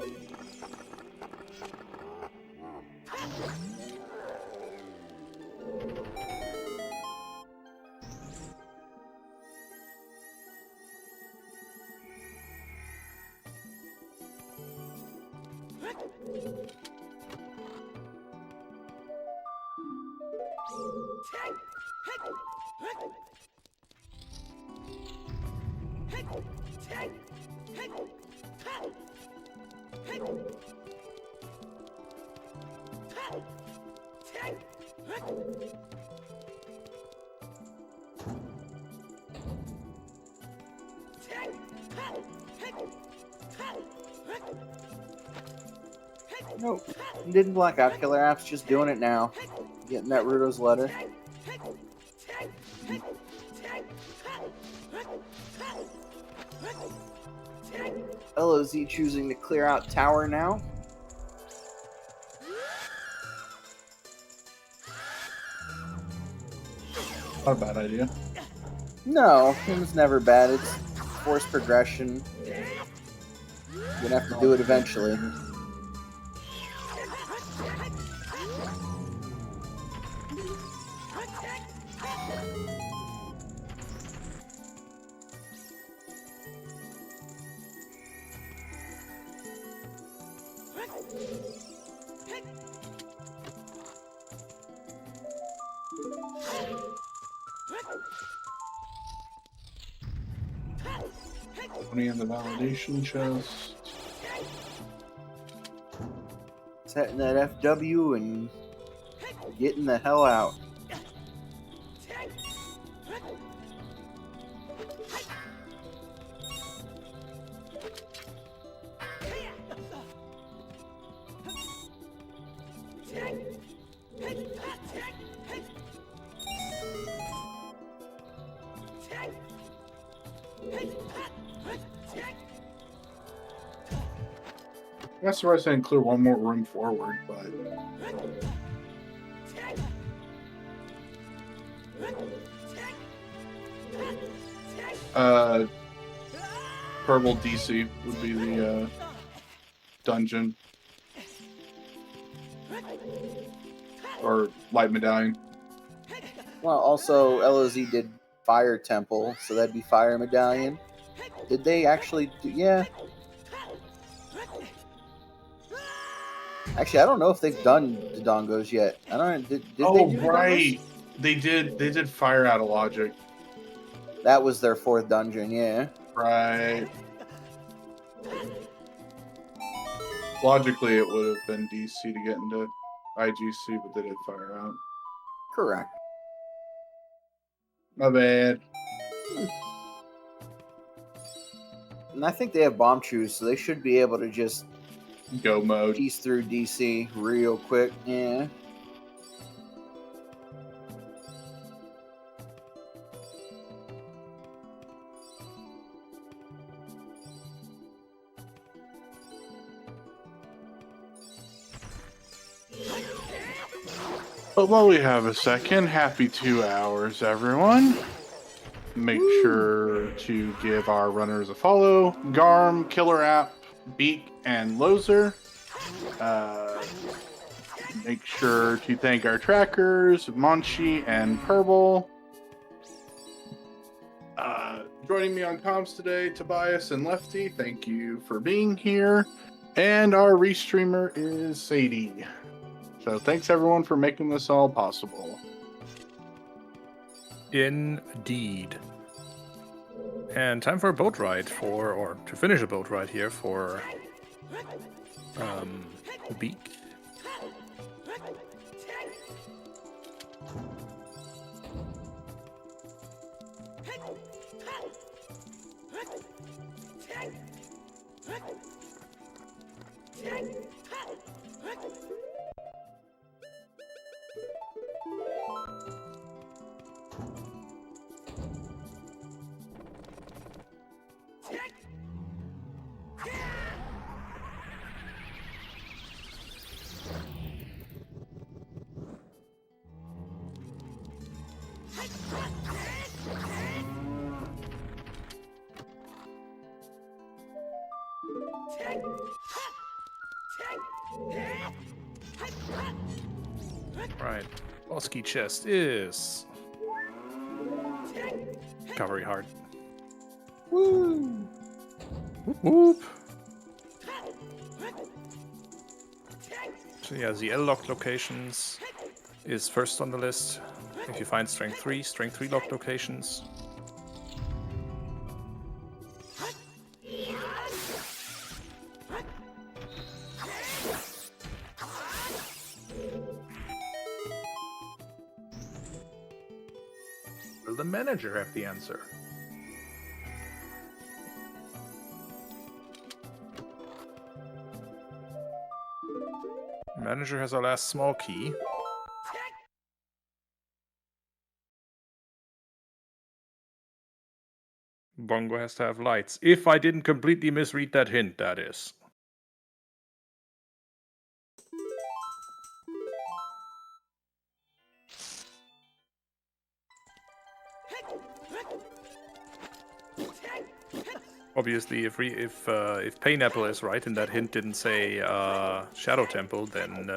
Nope, didn't black out. Killer App's just doing it now. Getting that Ruto's letter. LOZ choosing to clear out tower now. Not a bad idea. No, it was never bad. It's forced progression. You're gonna have to do it eventually. Money in the validation chest. Setting that FW and getting the hell out. I guess I saying clear one more room forward, but purple DC would be the dungeon or light medallion. Well, also LOZ did Fire Temple, so that'd be Fire Medallion. Did they actually do? Yeah. Actually, I don't know if they've done the Dongos yet. I don't. Did they do the right. Dongos? They did fire out of logic. That was their 4th dungeon. Yeah. Right. Logically, it would have been DC to get into IGC, but they did fire out. Correct. My bad. And I think they have bomb chews, so they should be able to just Go mode. piece through DC real quick. Yeah. But while we have a second, happy 2 hours, everyone. Make sure to give our runners a follow. Garm, Killer App, Beek, and tlozsr. Make sure to thank our trackers, Monchi and Purble. Joining me on comms today, Tobias and Lefty. Thank you for being here. And our restreamer is Sadie. So thanks everyone for making this all possible. Indeed. And time for a boat ride or to finish a boat ride here for Beek. Right. Bosky chest is recovery hard. Woo! Whoop whoop. So yeah, the L-locked locations is first on the list. If you find strength 3 locked locations. Will the manager have the answer? Manager has our last small key. Bongo has to have lights. If I didn't completely misread that hint, that is. Obviously, if Pineapple is right and that hint didn't say Shadow Temple, then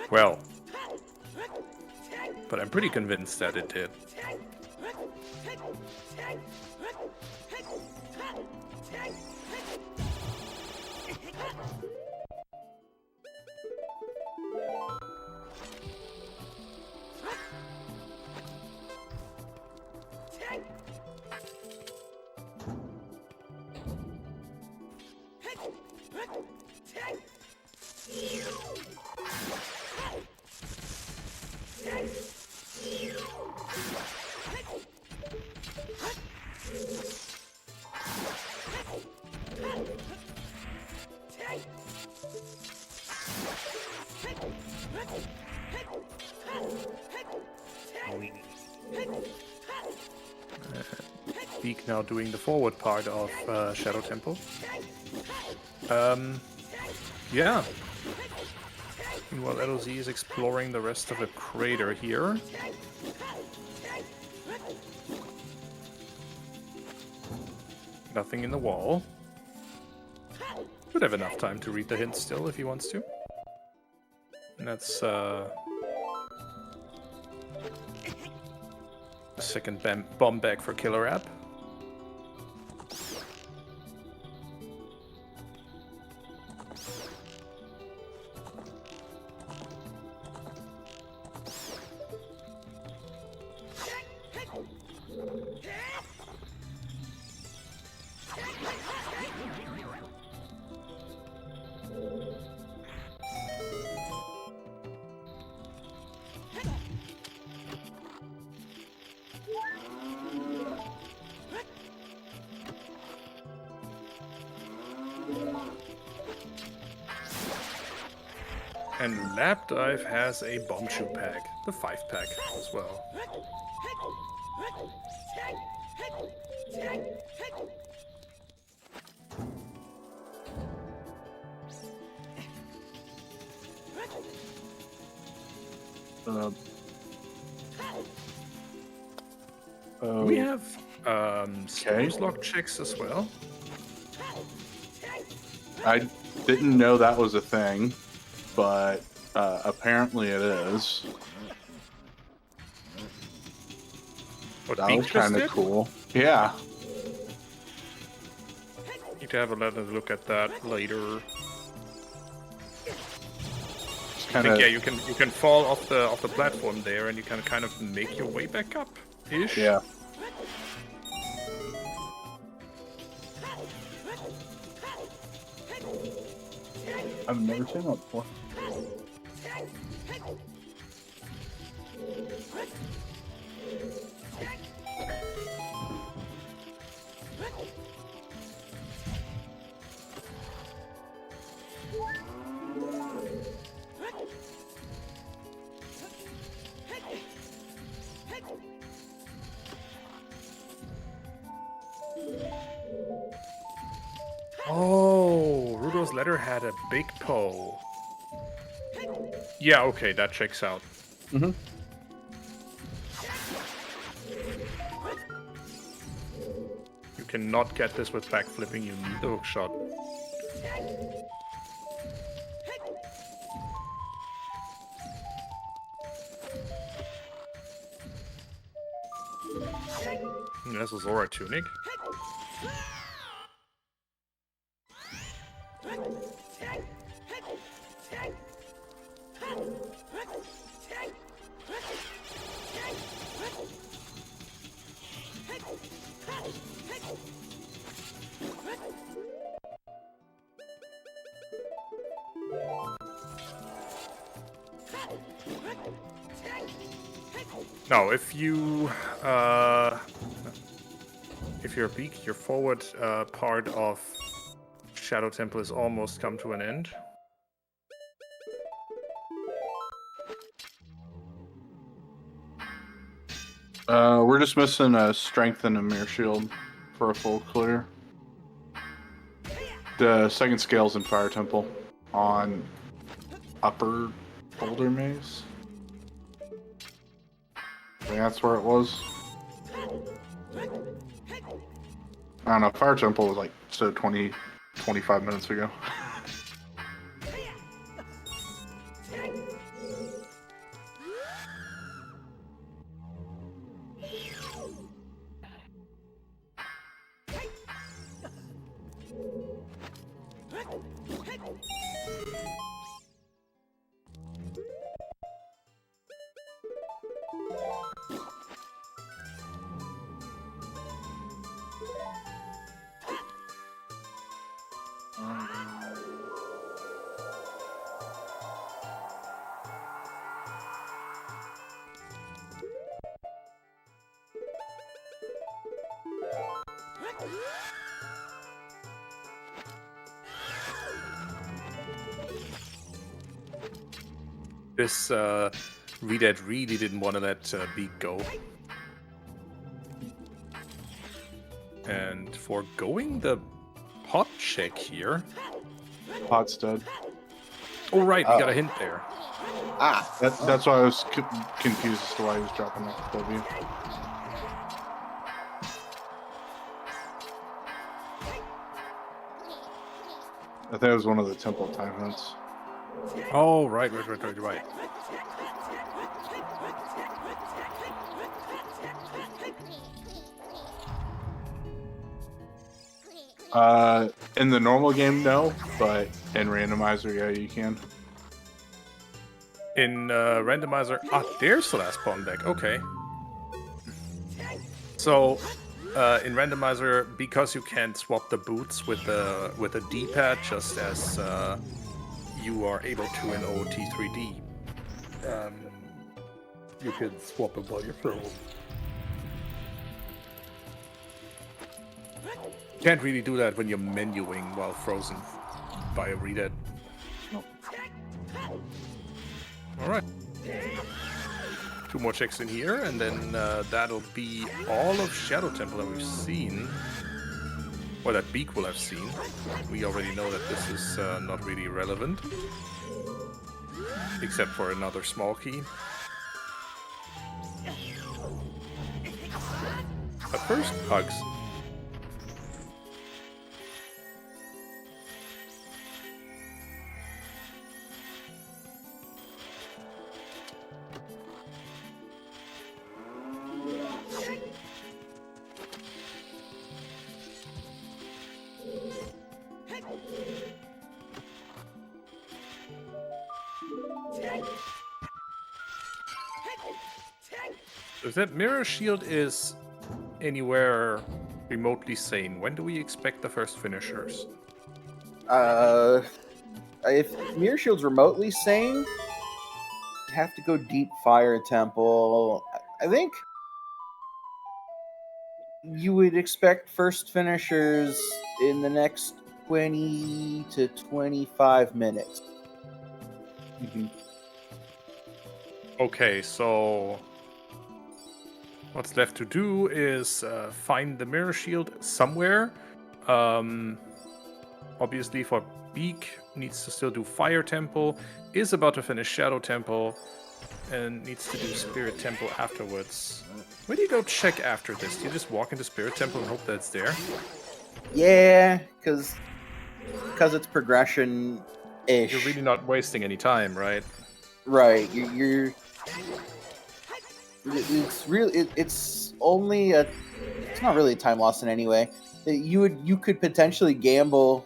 well. But I'm pretty convinced that it did. Beek now doing the forward part of Shadow Temple. Yeah. Meanwhile, LOZ is exploring the rest of the crater here. Nothing in the wall. Would have enough time to read the hint still if he wants to. And that's a second bomb bag for Killer App. And Lap Dive has a Bombshoe pack, the 5-pack as well. We have Lock checks as well. I didn't know that was a thing, but apparently it is. What That Beek was just kind of did? cool. Yeah. Need to have another look at that later. I think, yeah, you can fall off the platform there, and you can kind of make your way back up, ish. Yeah. I've never seen that before. Oh, Rudo's letter had a big pole. Yeah, okay, that checks out. Mm-hmm. You cannot get this with backflipping, you need the hook shot. That's a Zora tunic. No, if you're a beak, your forward part of Shadow Temple is almost come to an end. We're just missing a strength and a mirror shield for a full clear. The second scale's in Fire Temple on upper Boulder Maze. I think that's where it was. I don't know, Fire Temple was like 25 minutes ago. This Redad really didn't want to let Beak go. And for going the pot check here. Pot's dead. Oh, right, we got a hint there. Ah. That's why I was confused as to why he was dropping off the W. I think it was one of the temple time hints. Oh, right. In the normal game, no, but in Randomizer, yeah, you can. In Randomizer, there's the last pawn deck. Okay. So, in Randomizer, because you can't swap the boots with a D-pad, just as you are able to in OT3D, you can swap them while you're frozen. Can't really do that when you're menuing while frozen by a Redad. All right. 2 more checks in here, and then that'll be all of Shadow Temple that we've seen. Or that Beak will have seen. We already know that this is not really relevant. Except for another small key. But first, hugs. If that mirror shield is anywhere remotely sane, when do we expect the first finishers? If Mirror Shield's remotely sane, you have to go deep Fire Temple. I think you would expect first finishers in the next 20 to 25 minutes. Okay, so what's left to do is find the mirror shield somewhere. Obviously for Beak, needs to still do Fire Temple, is about to finish Shadow Temple, and needs to do Spirit Temple afterwards. Where do you go check after this? Do you just walk into Spirit Temple and hope that it's there? Yeah, because it's progression-ish. You're really not wasting any time, right? Right. You're it's only a. It's not really a time loss in any way. You could potentially gamble,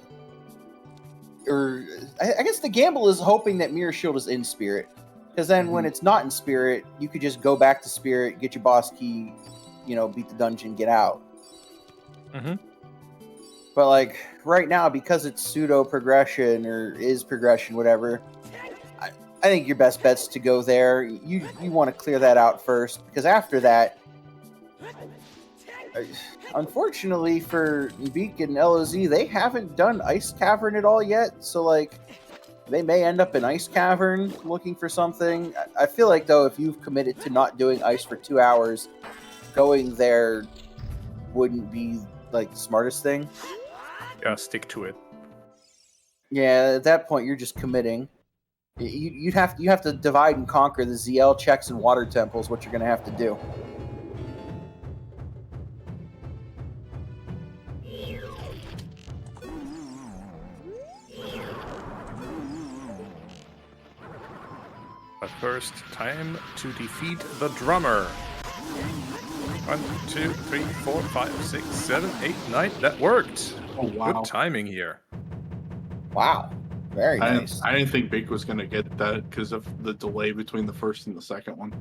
or I guess the gamble is hoping that Mirror Shield is in Spirit, because then when it's not in Spirit, you could just go back to Spirit, get your boss key, beat the dungeon, get out. But like right now, because it's pseudo progression or is progression, whatever. I think your best bet's to go there. You want to clear that out first, because after that, unfortunately for Beak and LOZ, they haven't done Ice Cavern at all yet. So like, they may end up in Ice Cavern looking for something. I feel like though, if you've committed to not doing Ice for 2 hours, going there wouldn't be like the smartest thing. Yeah, stick to it. Yeah, at that point, you're just committing. You have to divide and conquer the ZL checks and water temples. What you're going to have to do. But first, time to defeat the drummer. 1, 2, 3, 4, 5, 6, 7, 8, 9. That worked. Oh, wow. Good timing here. Wow. Very nice. I didn't think Beak was going to get that because of the delay between the first and the second one.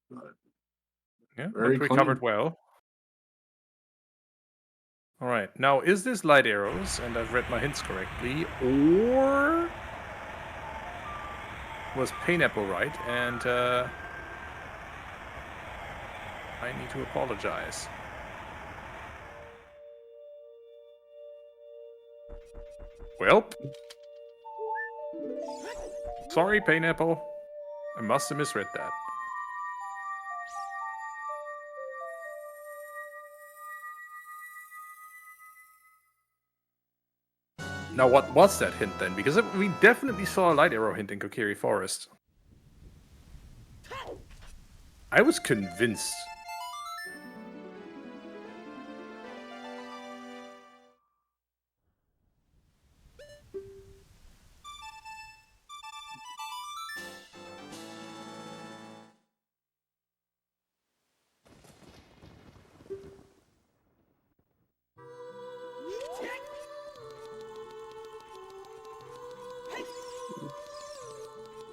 But Yeah, very but we covered well. All right, now is this light arrows, and I've read my hints correctly, or was Pineapple right? And I need to apologize. Welp. Sorry, Pineapple. I must have misread that. Now, what was that hint then? Because we definitely saw a light arrow hint in Kokiri Forest. I was convinced.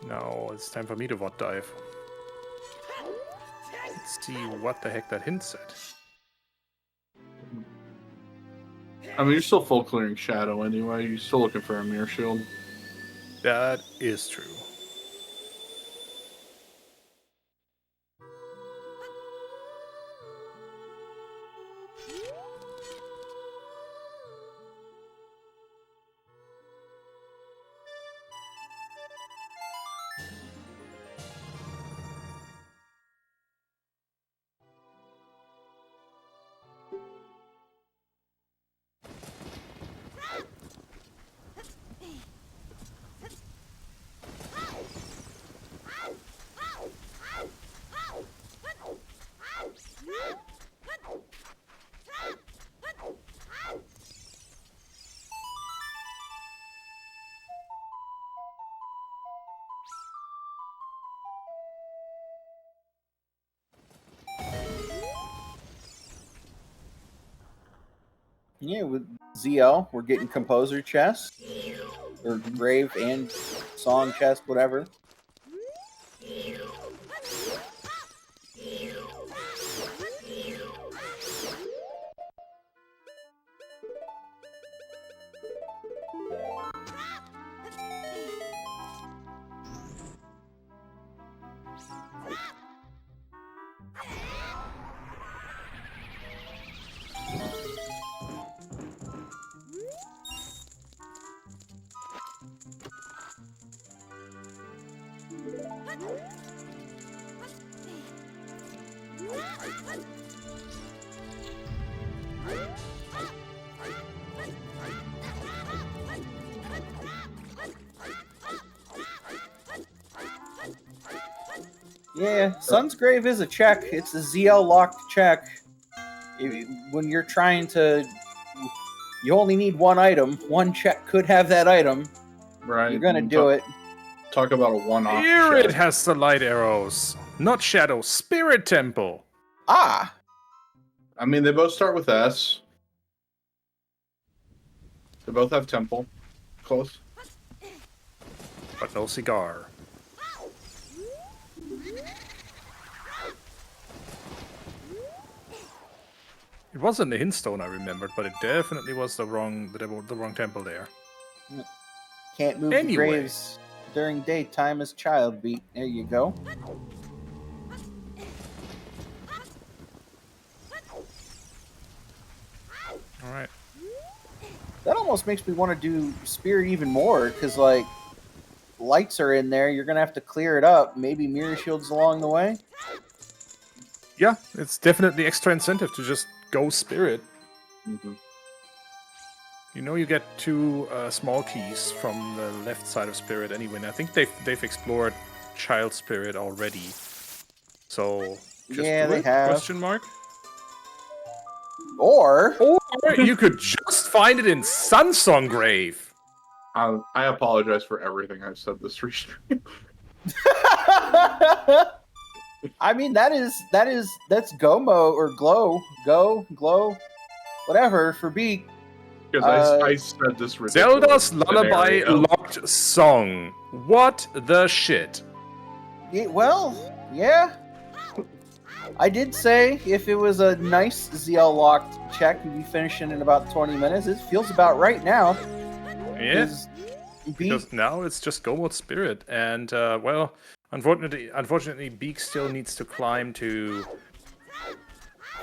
Now it's time for me to VOD dive. Let's see what the heck that hint said. I mean, you're still full clearing Shadow anyway. You're still looking for a Mirror Shield. That is true. Yeah, with ZL, we're getting composer chest. Or grave and song chest, whatever. Yeah, Sun's Grave is a check. It's a ZL locked check. When you're trying to... You only need one item. One check could have that item. Right. You're gonna do it. Talk about a one-off. Here check. it has the light arrows. Not Shadow, Spirit Temple. Ah! I mean, they both start with S. They both have temple. Close. But no cigar. It wasn't the Hintstone I remembered, but it definitely was the wrong temple there. Can't move the graves during daytime as child beat. There you go. Alright. That almost makes me want to do Spirit even more, because, like, lights are in there. You're going to have to clear it up. Maybe mirror shields along the way. Yeah, it's definitely extra incentive to just go Spirit. Mm-hmm. You know, you get 2 small keys from the left side of Spirit anyway, and I think they've explored Child Spirit already. So, just Yeah, do they it? have. Question mark? Or You could just find it in Sunsong Grave. I apologize for everything I've said this restream. I mean, that's Gomo or Glow, whatever for beak. Because I said this ridiculous Zelda's Lullaby scenario. locked song. What the shit? Well, yeah. I did say if it was a nice ZL locked check, we'd be finishing in about 20 minutes. It feels about right now. Yeah. Beak, Because now it's just go mode Spirit, and well, unfortunately, Beak still needs to climb to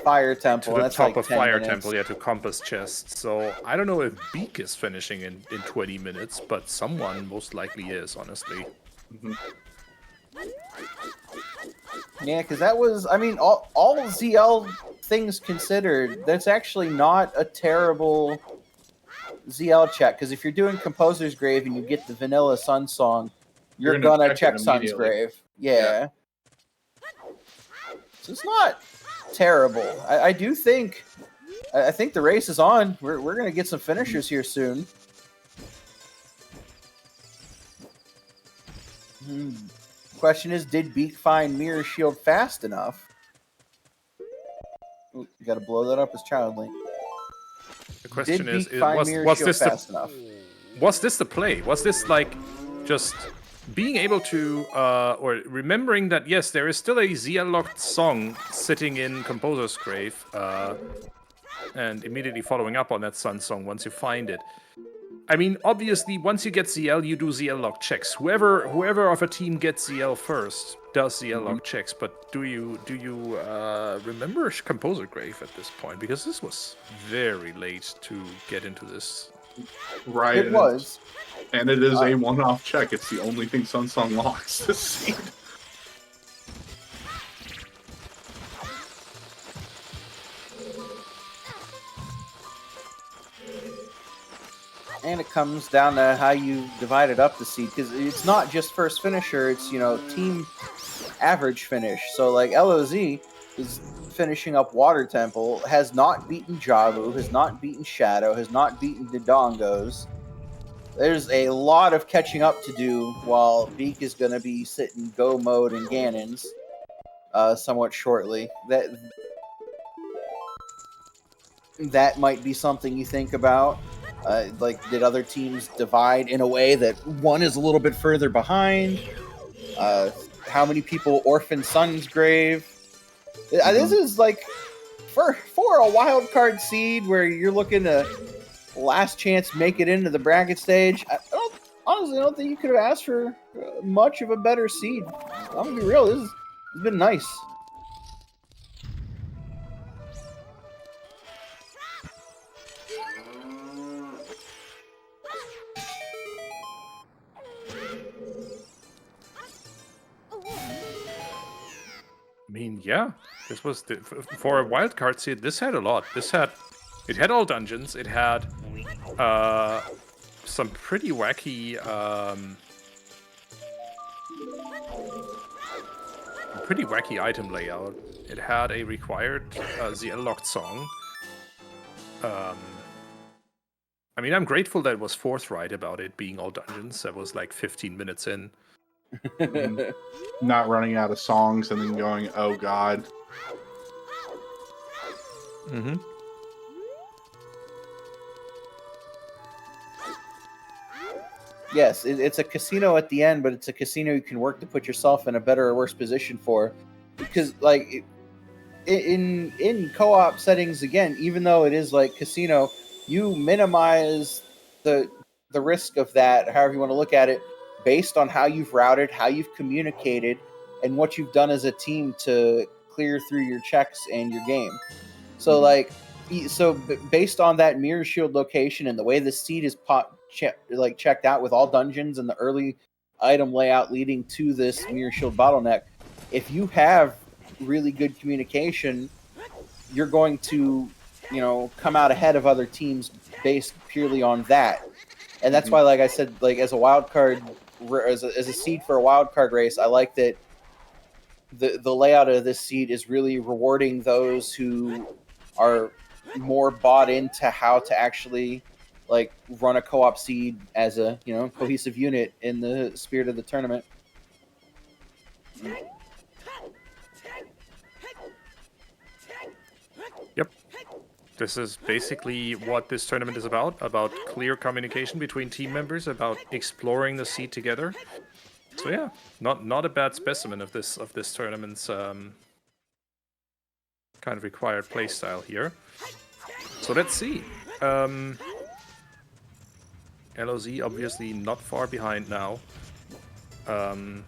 Fire Temple. the That's top like of 10 Fire minutes. Temple, yeah, to Compass Chest. So I don't know if Beak is finishing in 20 minutes, but someone most likely is, honestly. Mm-hmm. Yeah, because that was, I mean, all ZL things considered, that's actually not a terrible ZL check. Because if you're doing Composer's Grave and you get the Vanilla Sun song, you're gonna check it Sun's immediately. Grave. Yeah. So it's not terrible. I do think, I think the race is on. We're gonna get some finishers here soon. Question is, did Beak find Mirror Shield fast enough? Ooh, you gotta blow that up as Child Link. The question Did is, Beak find Mirror was Shield this fast enough? was this the play? Was this like just being able to, or remembering that yes, there is still a ZL locked song sitting in Composer's Grave, and immediately following up on that Sun song once you find it. I mean, obviously, once you get ZL, you do ZL lock checks. Whoever of a team gets ZL first does ZL lock checks. But do you remember Composer Grave at this point? Because this was very late to get into this. Right. It was. And it is a one-off check. It's the only thing Sunsong locks this seed. And it comes down to how you divided up the seed, because it's not just first finisher, it's, you know, team average finish. So, like, LOZ is finishing up Water Temple, has not beaten Javu, has not beaten Shadow, has not beaten Dodongos. There's a lot of catching up to do, while Beak is going to be sitting Go mode and Ganon's somewhat shortly. that might be something you think about. Like, did other teams divide in a way that one is a little bit further behind? How many people orphan Sun's grave? This is like for a wild card seed where you're looking to last chance make it into the bracket stage. I don't think you could have asked for much of a better seed. I'm gonna be real. It's been nice. I mean, yeah, this was for a wildcard seed. This had a lot. It had all dungeons. It had some pretty wacky item layout. It had a required ZL locked song. I mean, I'm grateful that it was forthright about it being all dungeons. That was like 15 minutes in. Not running out of songs and then going, oh god. Mm-hmm. Yes, it's a casino at the end, but it's a casino you can work to put yourself in a better or worse position for. Because, like, in co-op settings, again, even though it is like casino, you minimize the risk of that, however you want to look at it, based on how you've routed, how you've communicated, and what you've done as a team to clear through your checks and your game. So, like, based on that mirror shield location and the way the seed is checked out with all dungeons and the early item layout leading to this mirror shield bottleneck, if you have really good communication, you're going to, come out ahead of other teams based purely on that. And that's why, like I said, like as a wild card, as a seed for a wild card race, I like that the layout of this seed is really rewarding those who are more bought into how to actually like run a co-op seed as a cohesive unit in the spirit of the tournament. Yep. This is basically what this tournament is about clear communication between team members, about exploring the seed together. So yeah, not a bad specimen of this tournament's kind of required playstyle here. So let's see. LOZ obviously not far behind now. Going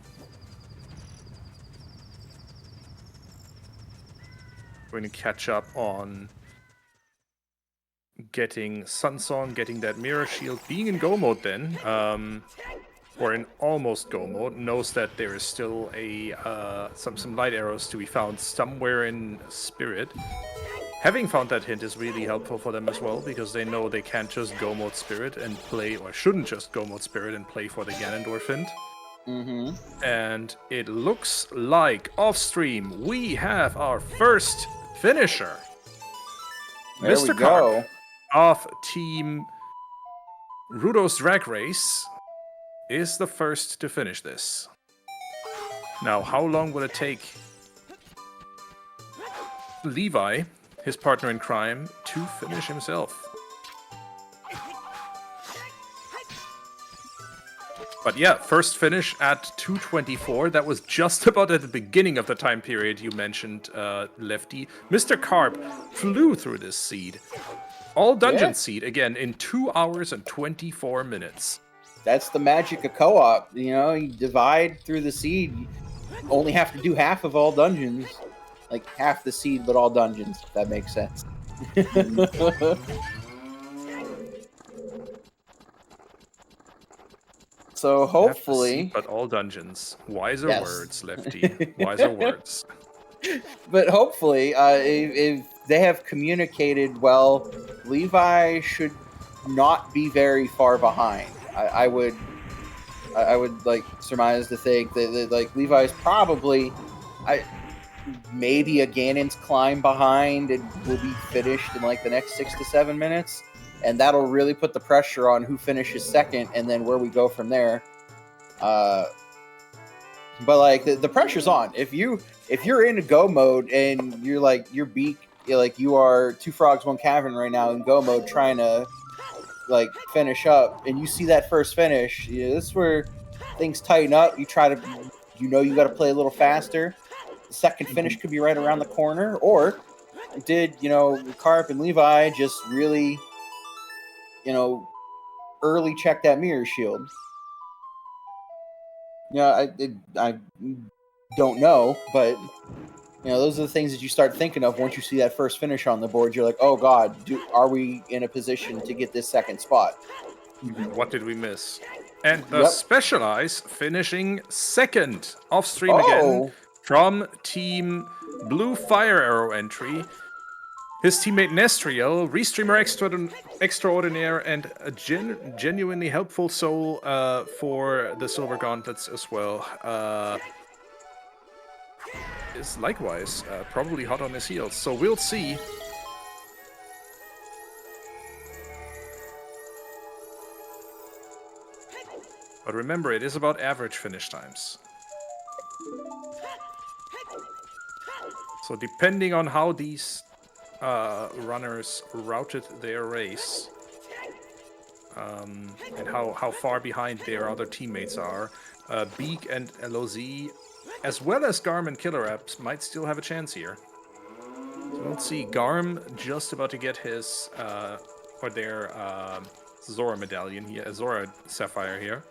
to catch up on getting Sunsong, getting that mirror shield, being in go mode then, or in almost go mode, knows that there is still some light arrows to be found somewhere in Spirit. Having found that hint is really helpful for them as well, because they know they can't just go mode Spirit and play, or shouldn't just go mode Spirit and play for the Ganondorf hint. Mm-hmm. And it looks like off stream we have our first finisher. There Mr. we go. Of Team Rudo's Drag Race is the first to finish this. Now, how long will it take Levi, his partner in crime, to finish himself? But yeah, first finish at 2:24. That was just about at the beginning of the time period you mentioned, Lefty. Mr. Carp flew through this seed. All dungeon seed, again, in 2 hours and 24 minutes. That's the magic of co-op. You divide through the seed. You only have to do half of all dungeons. Like half the seed, but all dungeons, if that makes sense. So hopefully... But all dungeons. Wiser words, Lefty. Wiser words. But hopefully, if they have communicated well, Levi should not be very far behind. I would like surmise to think that like Levi's probably maybe a Ganon's climb behind and will be finished in like the next 6 to 7 minutes. And that'll really put the pressure on who finishes second and then where we go from there. But like the pressure's on. If you're in go mode and you're like your beak like you are 2 frogs, 1 cavern right now in go mode trying to like finish up, and you see that first finish, this is where things tighten up. You try to, you got to play a little faster. The second finish could be right around the corner, or did Carp and Levi just really early check that mirror shield? I don't know, but those are the things that you start thinking of once you see that first finish on the board. You're like, oh god, are we in a position to get this second spot? What did we miss? And the Specialize finishing second off stream again from Team Blue Fire Arrow entry. His teammate Nestriel, Restreamer Extraordinaire, and a genuinely helpful soul for the Silver Gauntlets as well. Is likewise probably hot on his heels. So we'll see. But remember, it is about average finish times. So depending on how these runners routed their race and how far behind their other teammates are, Beek and tlozsr, as well as Garm and Killer Apps, might still have a chance here. So we'll see. Garm just about to get his or their Zora medallion here, Zora Sapphire here.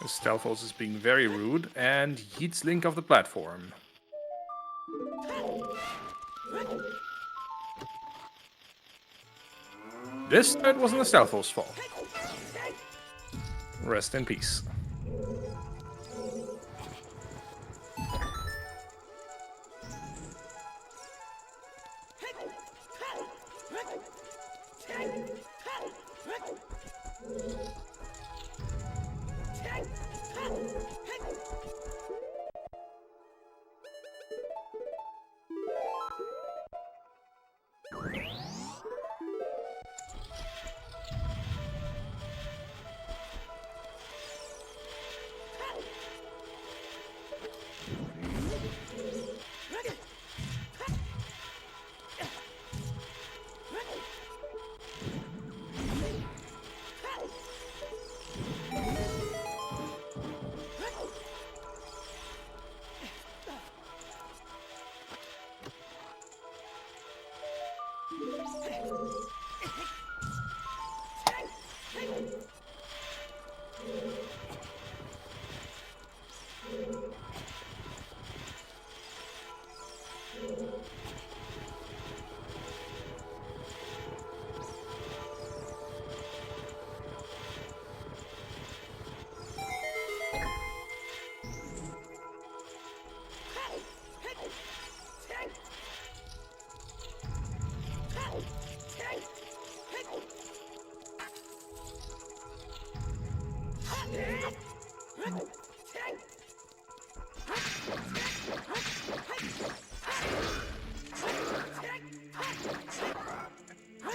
Stelfos is being very rude and yeets Link off the platform. This time wasn't the Stelfos' fault. Rest in peace.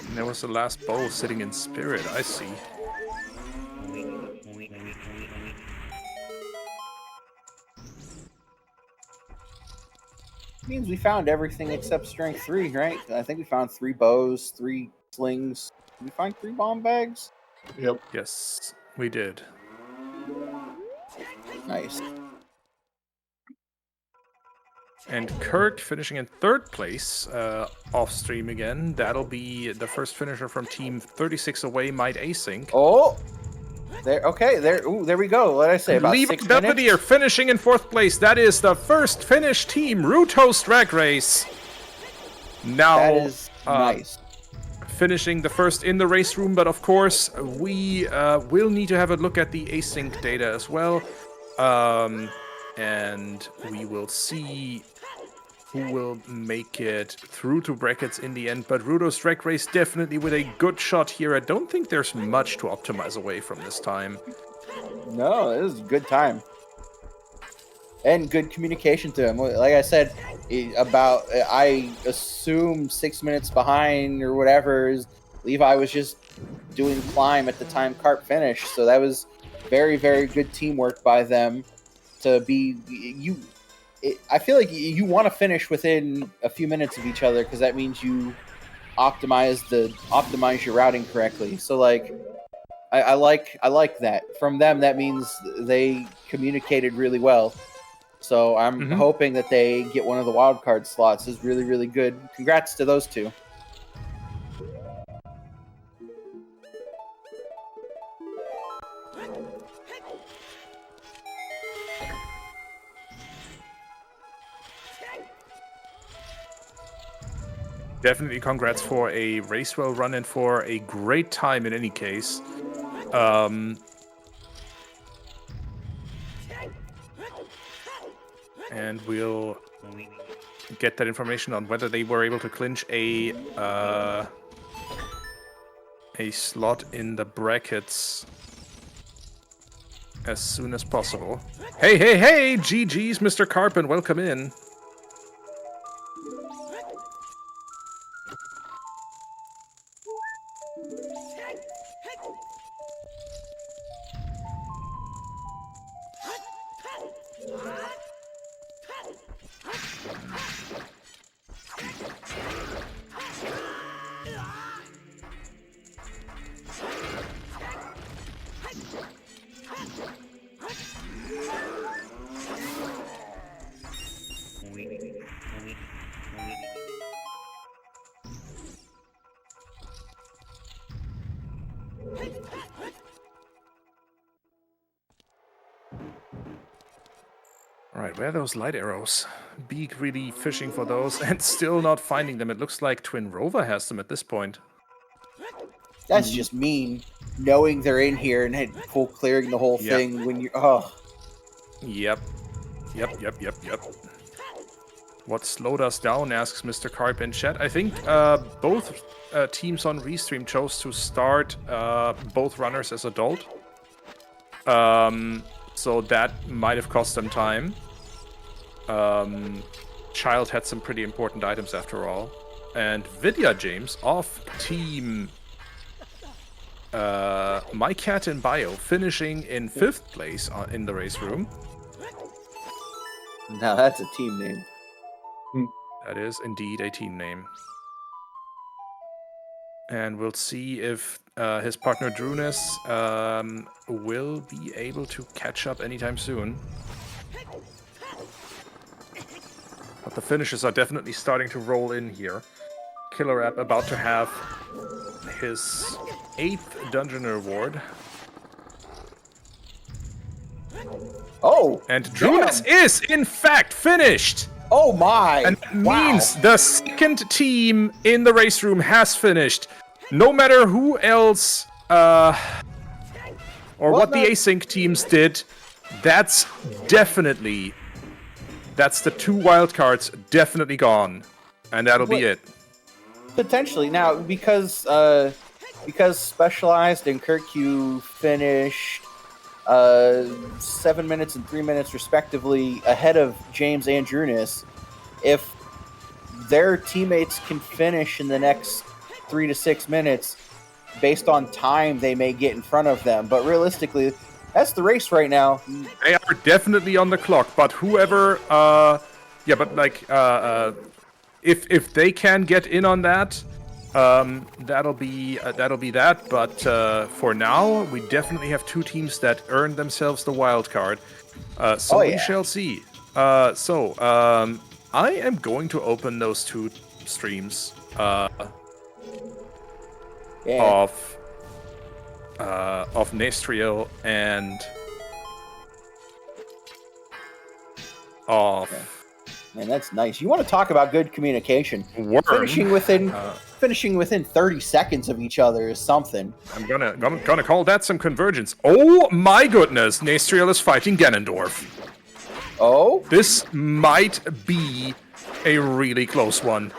And there was the last bowl sitting in spirit, I see. Means we found everything except strength 3, right? I think we found 3 bows, 3 slings. Did we find 3 bomb bags? Yep. Yes, we did. Nice. And Kurt finishing in 3rd place off stream again. That'll be the first finisher from Team 36 away, Might Async. Oh! There, okay, there we go. What did I say, about Levi 6 minutes? Belvedere finishing in 4th place. That is the first Finnish team Root Host Drag Race. Now, That is nice. finishing the first in the race room, but of course, we will need to have a look at the async data as well. And we will see who will make it through to brackets in the end. But Rudo's Drag Race definitely with a good shot here. I don't think there's much to optimize away from this time. No, it was a good time. And good communication to him. Like I said, I assume 6 minutes behind or whatever. Levi was just doing climb at the time Carp finished. So that was very, very good teamwork by them to be I feel like you want to finish within a few minutes of each other because that means you optimize your routing correctly. So like I like that. From them, that means they communicated really well. So I'm hoping that they get one of the wildcard slots. Is really, really good. Congrats to those two. Definitely congrats for a race well run and for a great time in any case. And we'll get that information on whether they were able to clinch a slot in the brackets as soon as possible. Hey, hey, hey! GG's, Mr. Carpin, welcome in. Alright, where are those light arrows? Beek really fishing for those and still not finding them. It looks like Twin Rover has them at this point. That's just mean, knowing they're in here and full clearing the whole thing when you're... Oh. Yep. What slowed us down, asks Mr. Carp in chat. I think both teams on Restream chose to start both runners as adult. So that might have cost them time. Child had some pretty important items after all. And Vidya James off team My Cat in Bio, finishing in 5th place in the race room. Now that's a team name. That is indeed a team name. And we'll see if his partner Drunas will be able to catch up anytime soon. But the finishes are definitely starting to roll in here. Killer App about to have his 8th dungeon reward. Oh! And Drunas is, in fact, finished! Oh my! And that means the second team in the race room has finished. No matter who else, or what the async teams did, that's definitely, that's the 2 wildcards definitely gone. And that'll be it. Potentially. Now, because Specialized and Kirkyu finished 7 minutes and 3 minutes respectively ahead of James and Drunas, if their teammates can finish in the next 3 to 6 minutes, based on time, they may get in front of them. But realistically, that's the race right now. They are definitely on the clock, but whoever, if they can get in on that, that'll be that. But for now, we definitely have 2 teams that earned themselves the wild card. We shall see. I am going to open those 2 streams of Nestriel and of... Man, that's nice. You want to talk about good communication. Worm. Finishing within 30 seconds of each other is something. I'm gonna call that some convergence. Oh my goodness, Nestriel is fighting Ganondorf. Oh? This might be a really close one.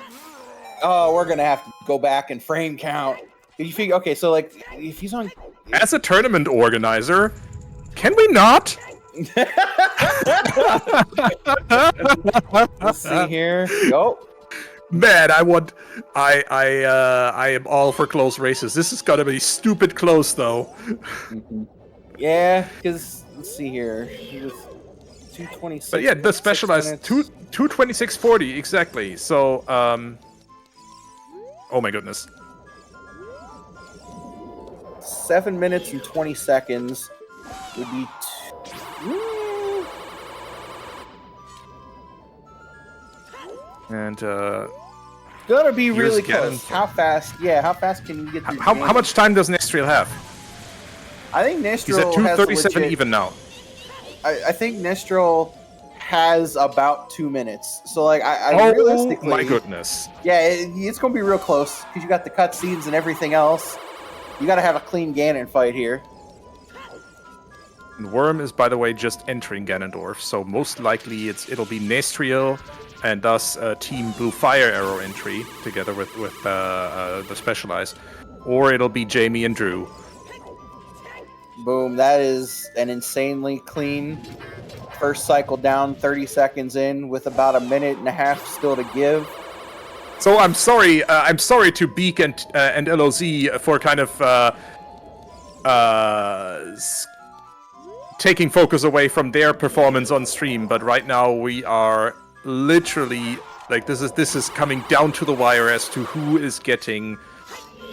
Oh, we're gonna have to go back and frame count. If you figure, okay, so like if he's on, As a tournament organizer, can we not? let's see here. Go. Man, I am all for close races. This is gonna be stupid close though. Yeah, because let's see here. He was 226. But yeah, the specialized 226.40 exactly. So oh my goodness. 7 minutes and 20 seconds would be. And Gonna be here's really Ganon. close. How fast? Yeah, how fast can you get through? how much time does Nestriel have? I think He's Nestril at has 2:37 legit, even now. I think Nestril has about 2 minutes. So like, I Oh realistically, my goodness. yeah, it's gonna be real close because you got the cutscenes and everything else. You got to have a clean Ganon fight here. And Worm is, by the way, just entering Ganondorf, so most likely it'll be Nestriel and thus Team Blue Fire Arrow entry together with the Specialized, or it'll be Jamie and Drew. Boom, that is an insanely clean first cycle down, 30 seconds in with about a minute and a half still to give. So I'm sorry to Beek and LOZ for kind of taking focus away from their performance on stream, but right now we are literally like this is coming down to the wire as to who is getting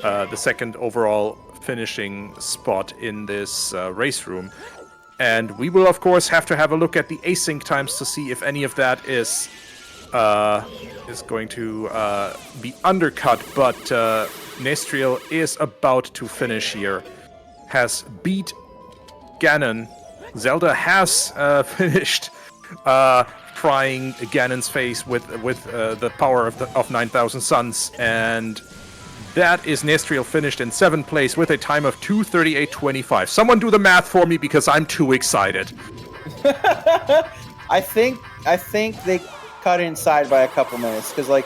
the second overall finishing spot in this race room. And we will of course have to have a look at the async times to see if any of that is going to be undercut, but Nestriel is about to finish here. Has beat Ganon. Zelda has finished prying Ganon's face with the power of 9,000 suns, and that is Nestriel finished in 7th place with a time of 2:38.25. Someone do the math for me because I'm too excited. I think they cut inside by a couple minutes because, like,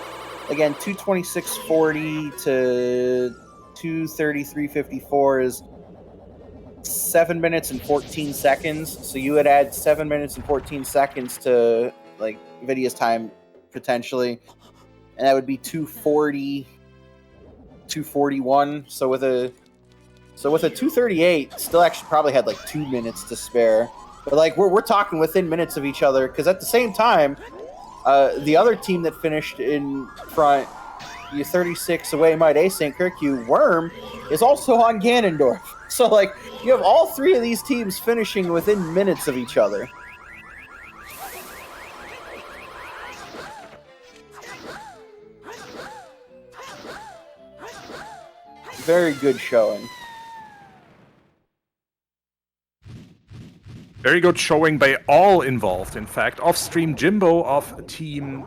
again, 226.40 to 233.54 is 7 minutes and 14 seconds. So you would add 7 minutes and 14 seconds to like Nvidia's time potentially, and that would be 240, 241. So with a 238, still actually probably had like 2 minutes to spare. But like we're talking within minutes of each other because at the same time. The other team that finished in front, you 36 away, might async Kirkyu, Worm, is also on Ganondorf. So, like, you have all three of these teams finishing within minutes of each other. Very good showing. Very good showing by all involved, in fact. Off-stream Jimbo of Team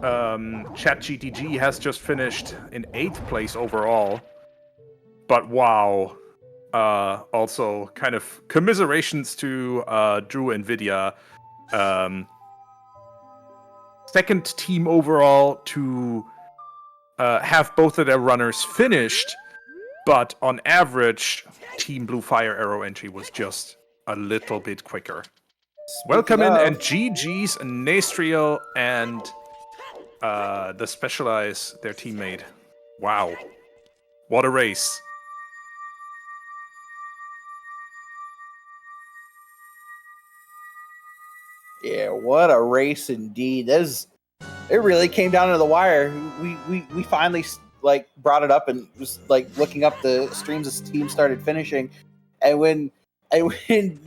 ChatGTG has just finished in 8th place overall. But wow. Also, kind of commiserations to Drew and Nvidia. Second team overall to have both of their runners finished. But on average, Team Blue Fire Arrow entry was just a little bit quicker. Welcome in, and GG's Nestriel and the Specialize, their teammate. Wow. What a race. Yeah, what a race indeed. It really came down to the wire. We finally like brought it up and was like looking up the streams as teams started finishing, and when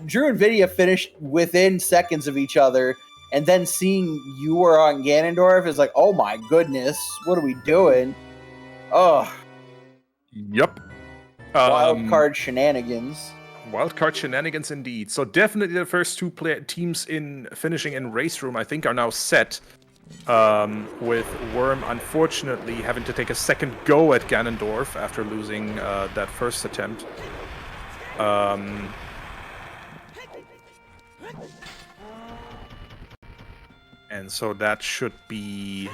Drew and Nvidia finished within seconds of each other, and then seeing you were on Ganondorf is like, oh my goodness, what are we doing? Oh, Yep. Wildcard shenanigans. Wildcard shenanigans indeed. So definitely the first two teams in finishing in race room, I think, are now set. With Worm unfortunately having to take a second go at Ganondorf after losing that first attempt. And so that should be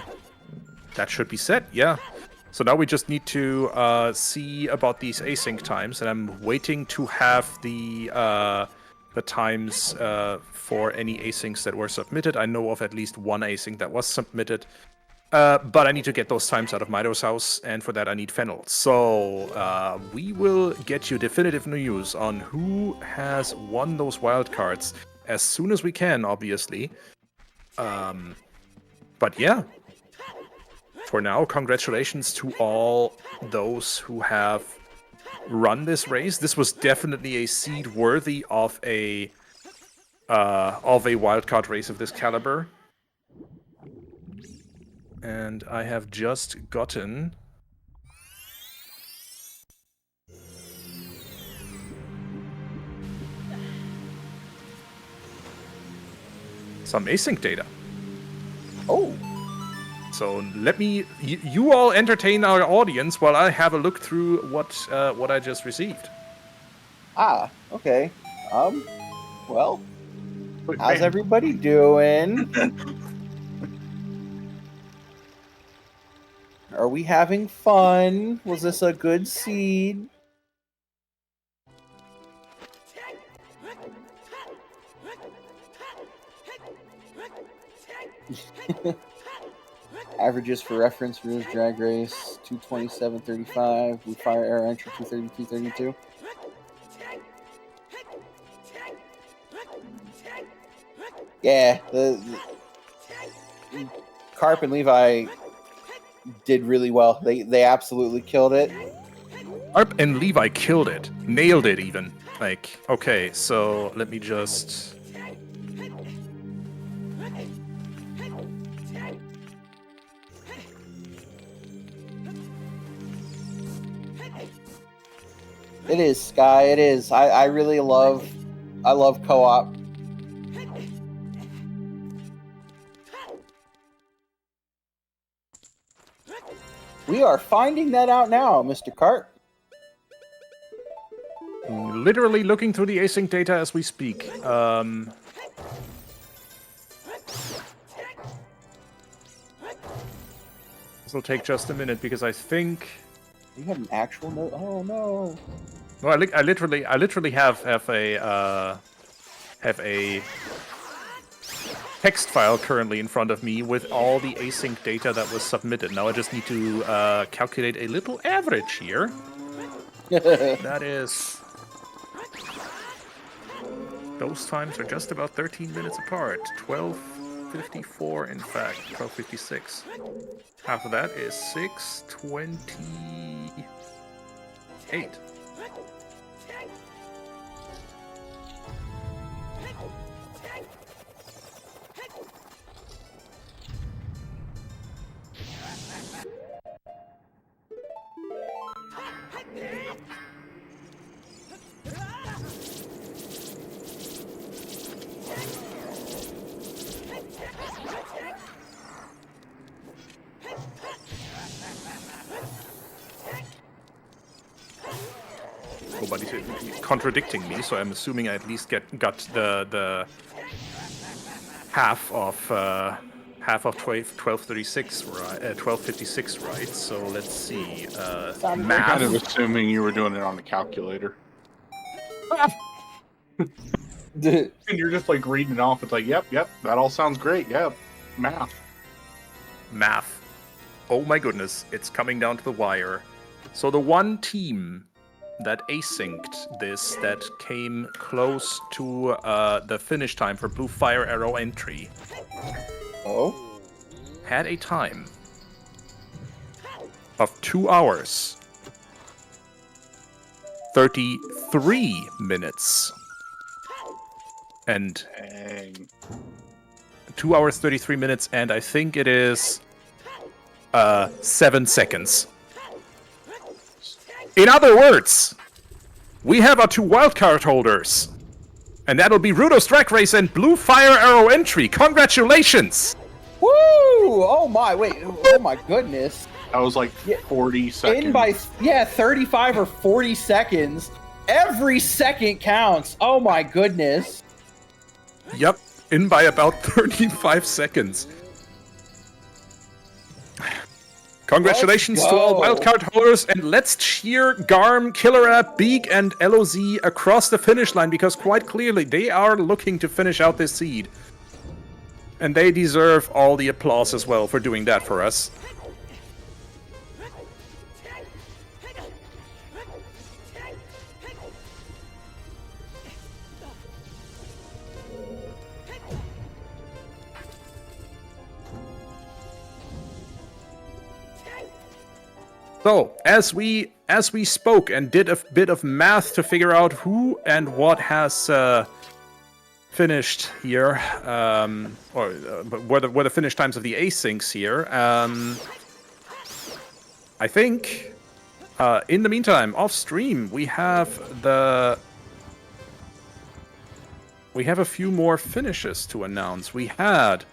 set, yeah. So now we just need to see about these async times, and I'm waiting to have the times for any asyncs that were submitted. I know of at least one async that was submitted, but I need to get those times out of Mido's house, and for that I need Fennel. So we will get you definitive news on who has won those wildcards as soon as we can, obviously. But yeah. For now, congratulations to all those who have run this race. This was definitely a seed worthy of a wildcard race of this caliber. And I have just gotten some async data. Oh. So let me, you all entertain our audience while I have a look through what I just received. Ah, okay. Well, how's everybody doing? Are we having fun? Was this a good seed? Averages for reference: Rules Drag Race 227.35, Blue Fire Air Entry 232.32. Yeah, the Carp and Levi did really well. They absolutely killed it. Carp and Levi killed it, nailed it even. Like, okay, so let me just. It is, Sky. It is. I really love co-op. We are finding that out now, Mr. Cart. Literally looking through the async data as we speak. This will take just a minute because I think. You have an actual note? Oh no! No, I literally have a text file currently in front of me with all the async data that was submitted. Now I just need to calculate a little average here. That is. Those times are just about 13 minutes apart. 12:54, in fact, 12:56. Half of that is 6:28. Nobody's contradicting me, so I'm assuming I at least got the half of 1236 right, 1256 right. So let's see. I'm Math. kind of assuming you were doing it on the calculator. And you're just like reading it off. It's like, yep, that all sounds great. Yep, math. Oh my goodness, it's coming down to the wire. So the one team that asynced this, that came close to the finish time for Blue Fire Arrow entry, had a time of 2 hours, 33 minutes, and 2 hours, 33 minutes, and I think it is 7 seconds. In other words, we have our two wildcard holders. And that'll be Rudo's Drag Race and Blue Fire Arrow entry. Congratulations! Woo! Oh my, wait. Oh my goodness. That was like 40 seconds. In by, 35 or 40 seconds. Every second counts. Oh my goodness. Yep. in by about 35 seconds. Congratulations to all wildcard holders, and let's cheer Garm, Killer App, Beek, and LOZ across the finish line, because quite clearly they are looking to finish out this seed. And they deserve all the applause as well for doing that for us. So, as we spoke and did a bit of math to figure out who and what has finished here, or what the finish times of the asyncs here, I think, in the meantime, off stream, we have a few more finishes to announce. We had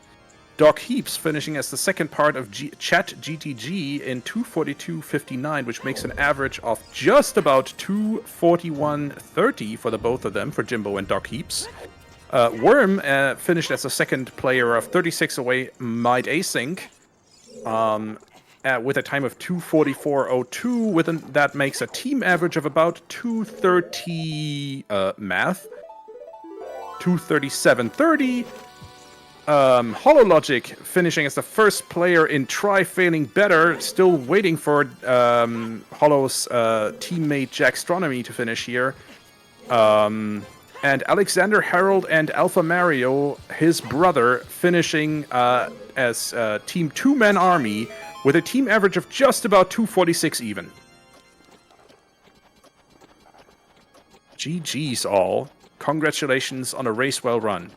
Doc Heaps finishing as the second part of Chat GTG in 2:42.59, which makes an average of just about 2:41.30 for the both of them, for Jimbo and Doc Heaps. Worm finished as the second player of 36 Away Might Async, with a time of 2:44.02. That makes a team average of about 2:30 math. 2:37.30. Holologic finishing as the first player in Try Failing Better, still waiting for Hollow's teammate Jackstronomy to finish here. And Alexander Harold and Alpha Mario, his brother, finishing as Team 2-Man Army with a team average of just about 2:46 even. GG's all. Congratulations on a race well run.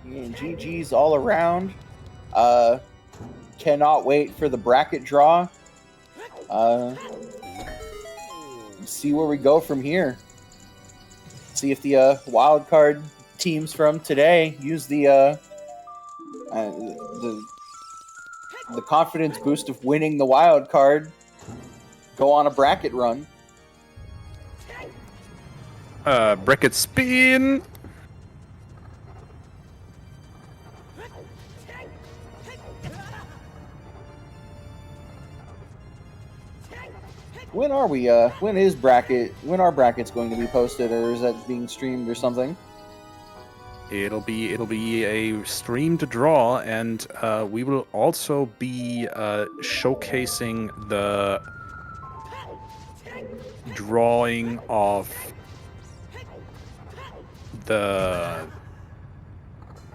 And GG's all around. Cannot wait for the bracket draw. See where we go from here. See if the wild card teams from today use the confidence boost of winning the wild card. Go on a bracket run. Bracket spin. When are we? When are brackets going to be posted, or is that being streamed or something? It'll be a stream to draw, and we will also be showcasing the drawing of the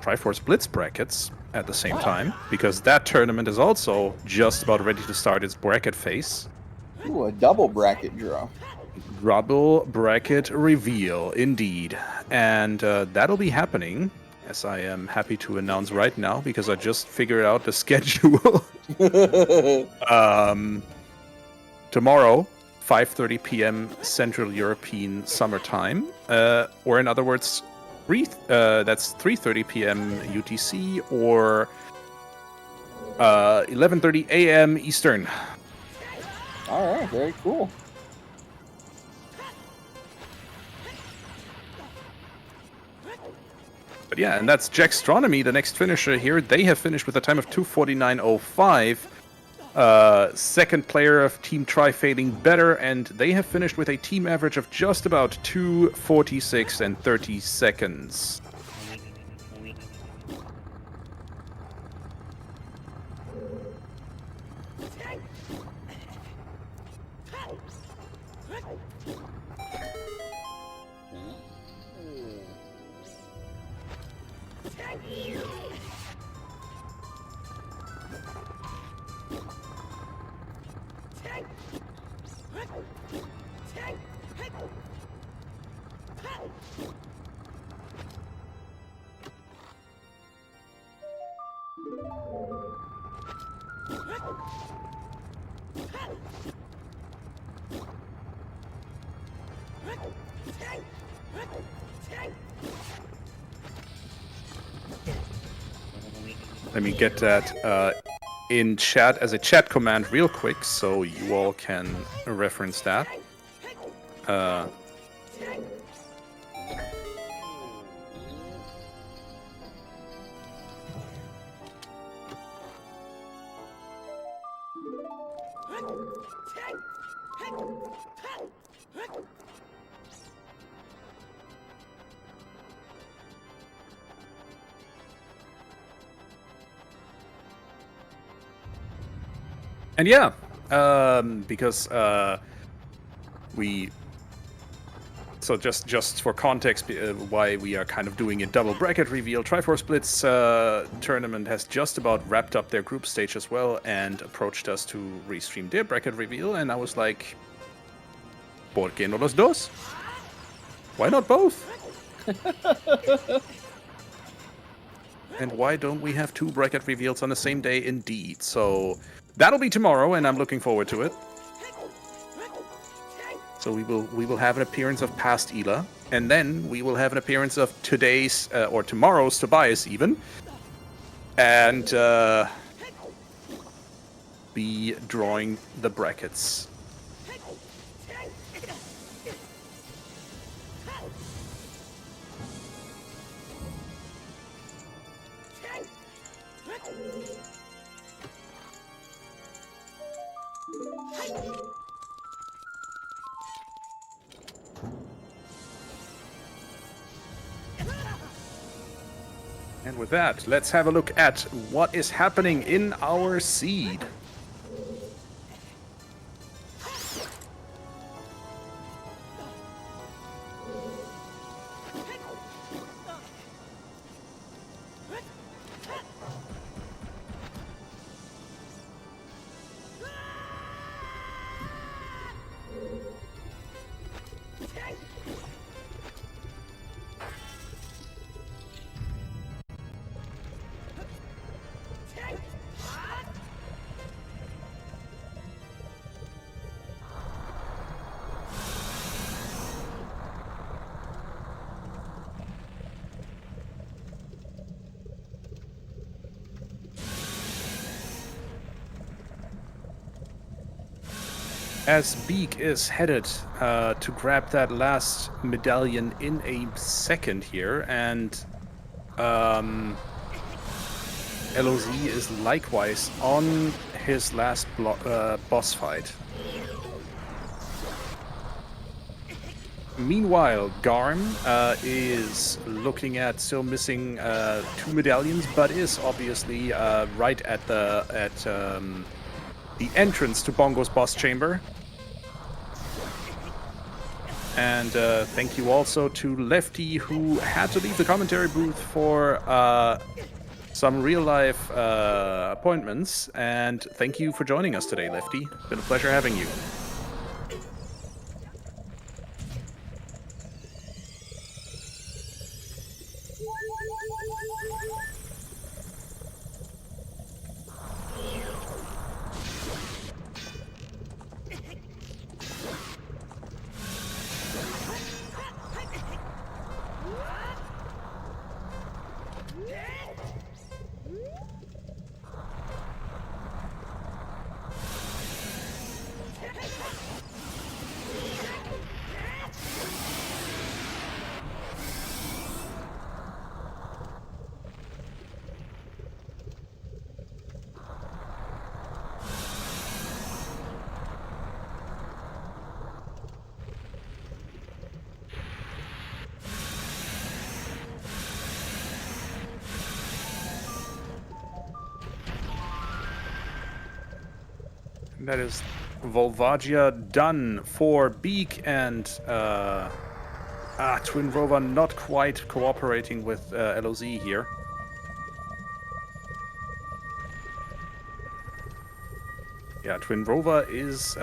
Triforce Blitz brackets at the same time, because that tournament is also just about ready to start its bracket phase. Ooh, a double bracket draw. Double bracket reveal, indeed. And that'll be happening, as I am happy to announce right now, because I just figured out the schedule. Tomorrow, 5:30 p.m. Central European Summer Time, or in other words, that's 3:30 p.m. UTC, or 11:30 a.m. Eastern. All right, very cool. But yeah, and that's Jackstronomy, the next finisher here. They have finished with a time of 2:49.05. Second player of Team Try Failing Better, and they have finished with a team average of just about 2:46 and 30 seconds. Let me get that in chat as a chat command real quick so you all can reference that. And yeah, because so just for context, why we are kind of doing a double bracket reveal, Triforce Blitz tournament has just about wrapped up their group stage as well and approached us to restream their bracket reveal, and I was like, ¿por qué no los dos? Why not both? And why don't we have two bracket reveals on the same day indeed? So that'll be tomorrow, and I'm looking forward to it. So we will have an appearance of past Ela, and then we will have an appearance of today's or tomorrow's Tobias even, and be drawing the brackets. And with that, let's have a look at what is happening in our seed. As Beek is headed to grab that last medallion in a second here, and LOZ is likewise on his last boss fight. Meanwhile, Garm is looking at still missing 2 medallions, but is obviously right at the entrance to Bongo's boss chamber. And thank you also to Lefty, who had to leave the commentary booth for some real-life appointments. And thank you for joining us today, Lefty. It's been a pleasure having you. That is Volvagia done for Beek, and Twin Rover not quite cooperating with LOZ here. Yeah, Twin Rover is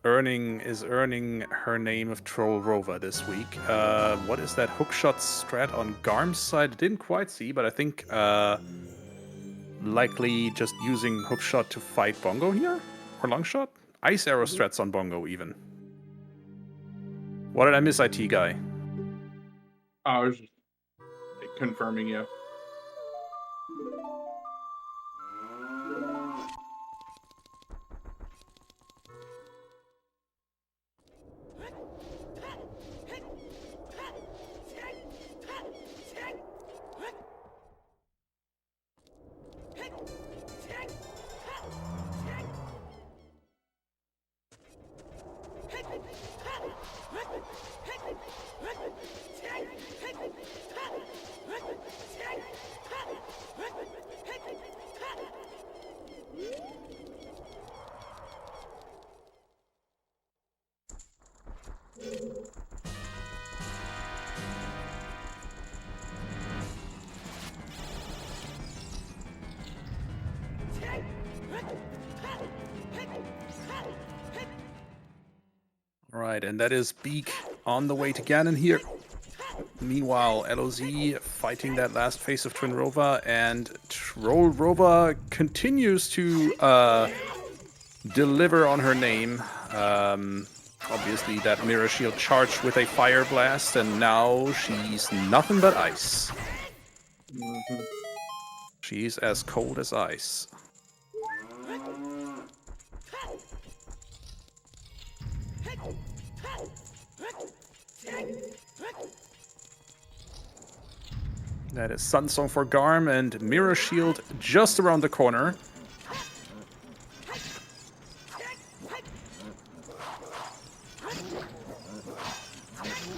earning her name of Troll Rover this week. What is that hookshot strat on Garm's side? I didn't quite see, but I think likely just using hookshot to fight Bongo here? Or longshot? Ice arrow strats on Bongo even. What did I miss, IT guy? I was just confirming you. Right, and that is Beek on the way to Ganon here. Meanwhile, LOZ fighting that last phase of Twin Rova, and Troll Rova continues to deliver on her name. Obviously, that Mirror Shield charged with a Fire Blast, and now she's nothing but ice. She's as cold as ice. That is Sun Song for Garm and Mirror Shield just around the corner.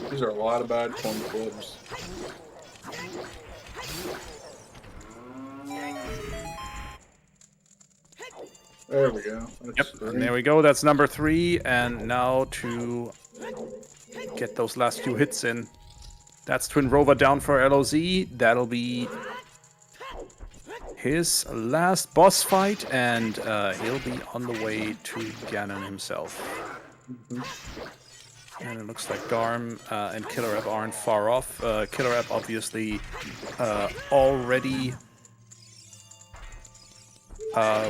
These are a lot of bad coin flips. There we go. That's Yep, and there we go. That's number 3. And now to get those last 2 hits in. That's Twin Rova down for LOZ. That'll be his last boss fight, and he'll be on the way to Ganon himself. And it looks like Garm and Killer App aren't far off. Killer App obviously already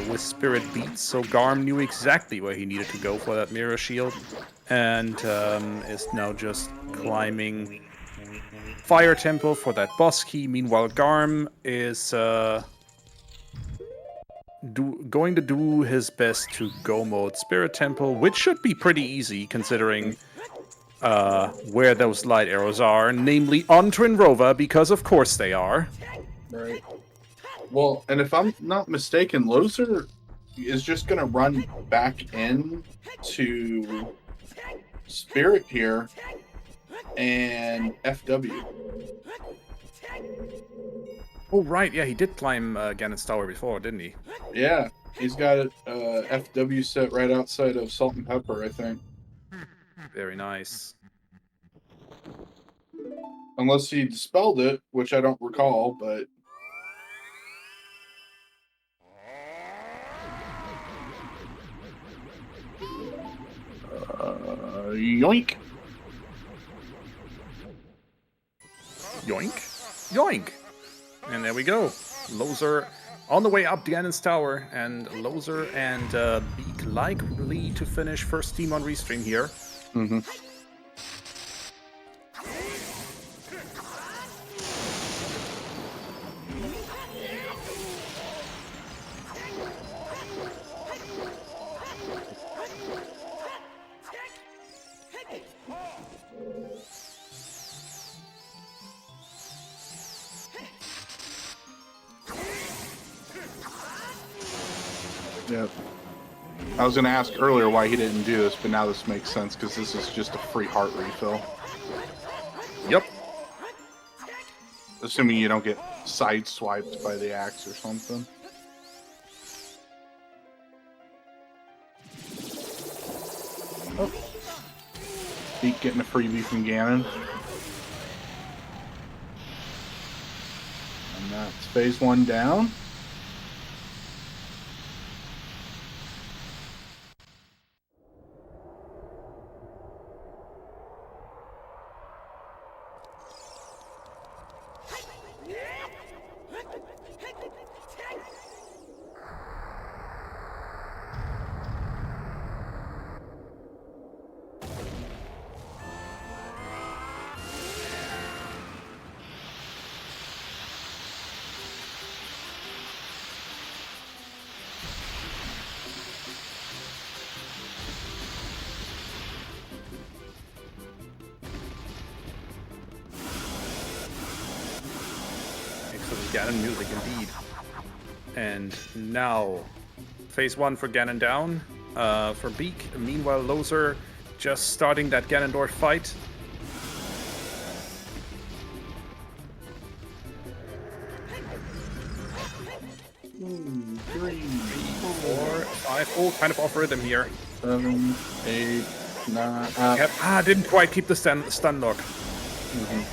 with Spirit Beats, so Garm knew exactly where he needed to go for that Mirror Shield, and is now just climbing Fire Temple for that boss key. Meanwhile, Garm is going to do his best to go mode Spirit Temple, which should be pretty easy considering where those light arrows are, namely on Twin Rova, because of course they are. Right. Well, and if I'm not mistaken, tlozsr is just going to run back in to Spirit here and FW. Oh, right. Yeah, he did climb Ganon's Tower before, didn't he? Yeah, he's got FW set right outside of Salt and Pepper, I think. Very nice. Unless he dispelled it, which I don't recall, but... yoink! Yoink. Yoink! And there we go. tlozsr on the way up Ganon's Tower, and tlozsr and Beek likely to finish first team on restream here. Mm-hmm. Yeah. I was going to ask earlier why he didn't do this, but now this makes sense because this is just a free heart refill. Yep. Assuming you don't get sideswiped by the axe or something. Oh. Beek getting a freebie from Ganon. And that's phase 1 down. Excellent Ganon music indeed. And now, phase 1 for Ganon down, for Beek. Meanwhile, tlozsr just starting that Ganondorf fight. Three, 4, 5. Oh, kind of off rhythm here. 7, 8, 9. Yep. Didn't quite keep the stun lock. Mhm.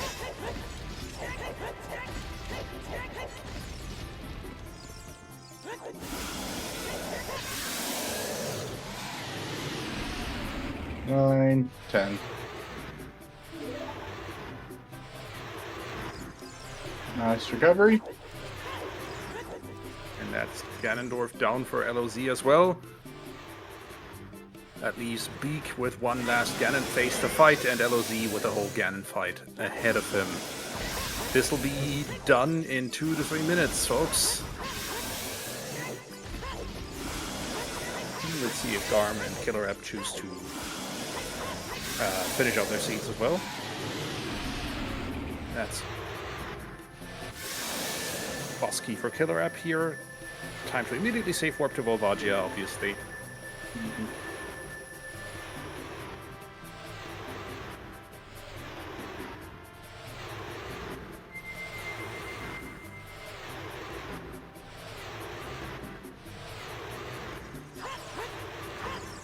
9, 10. Nice recovery. And that's Ganondorf down for LOZ as well. That leaves Beek with one last Ganon face to fight, and LOZ with a whole Ganon fight ahead of him. This will be done in 2 to 3 minutes, folks. Let's see if Garm and Killer App choose to finish out their seeds as well. That's boss key for Killer App here. Time to immediately safe warp to Volvagia, obviously.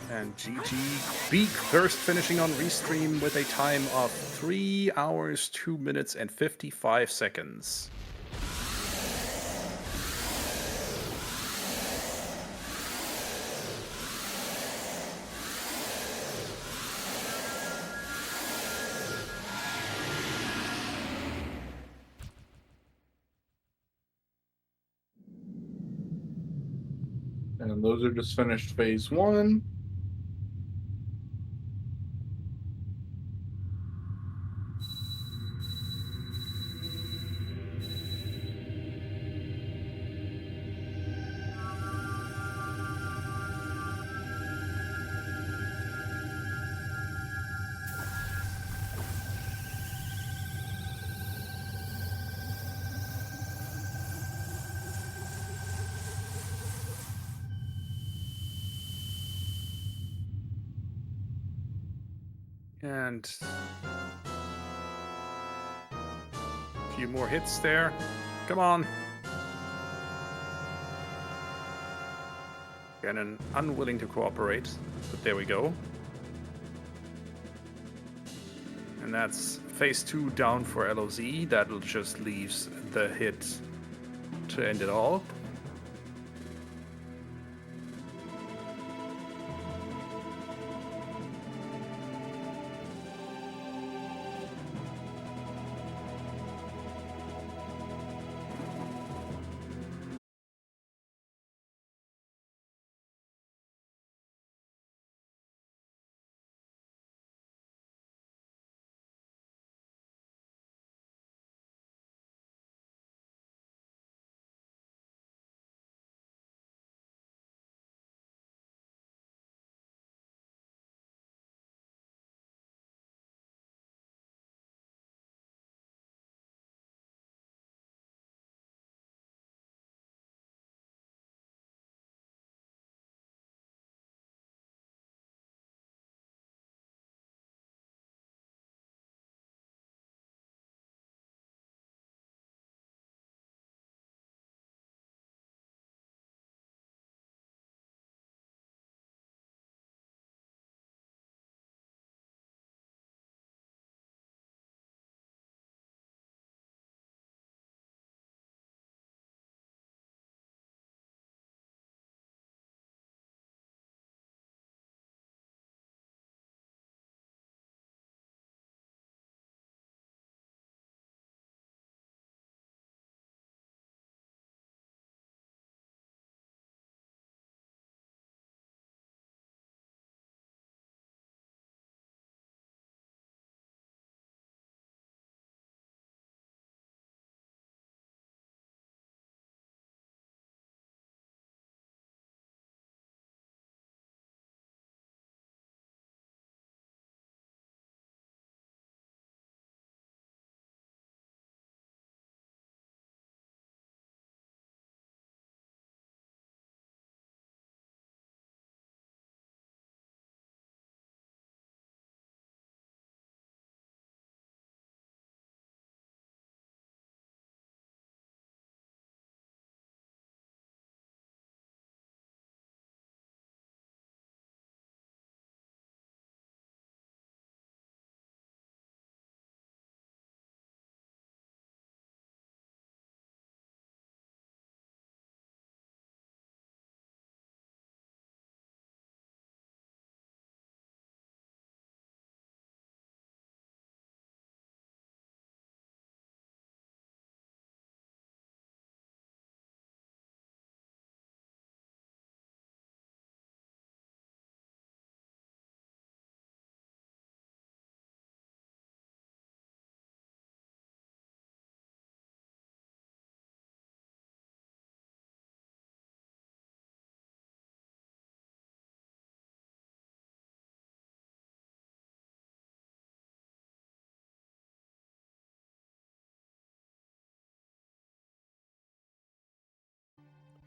And GG Beek first finishing on restream with a time of 3 hours, 2 minutes, and 55 seconds. And those are just finished phase 1. And a few more hits there. Come on. Ganon unwilling to cooperate, but there we go. And that's phase 2 down for LOZ. That'll just leaves the hit to end it all.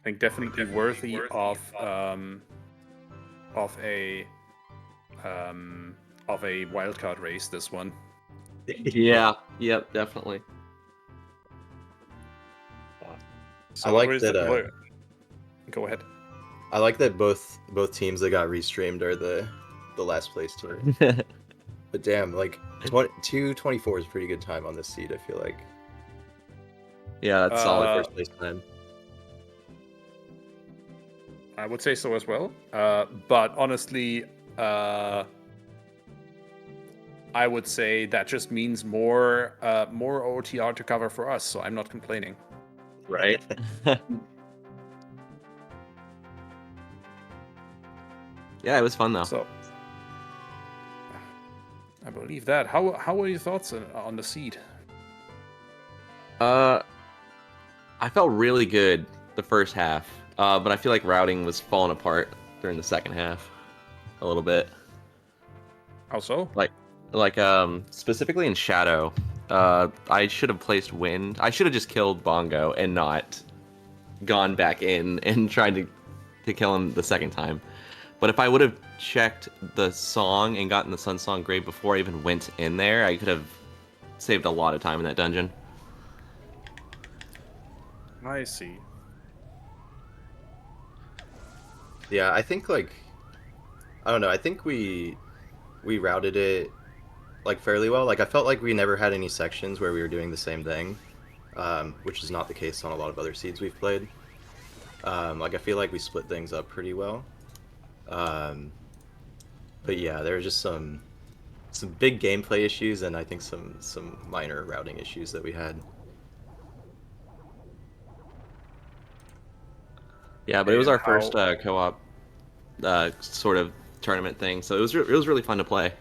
I think definitely worthy of a wildcard race. This one. Yeah. Yep. Definitely. So I like where's that. Go ahead. I like that both teams that got restreamed are the last place team. But damn, like 2:24 is a pretty good time on this seed. I feel like. Yeah, that's solid. First place time. I would say so as well. But honestly, I would say that just means more OTR to cover for us. So I'm not complaining. Right. Yeah, it was fun though. So I believe that. How were your thoughts on the seed? I felt really good the first half, but I feel like routing was falling apart during the second half a little bit. How so? Like specifically in Shadow, I should have placed Wind. I should have just killed Bongo and not gone back in and tried to kill him the second time. But if I would have checked the song and gotten the Sun Song grave before I even went in there, I could have saved a lot of time in that dungeon. I see. Yeah, I think like I don't know. I think we routed it like fairly well. Like I felt like we never had any sections where we were doing the same thing, which is not the case on a lot of other seeds we've played. Like I feel like we split things up pretty well. But yeah, there were just some big gameplay issues and I think some minor routing issues that we had. Yeah, but it was our And first co-op sort of tournament thing, so it was really fun to play.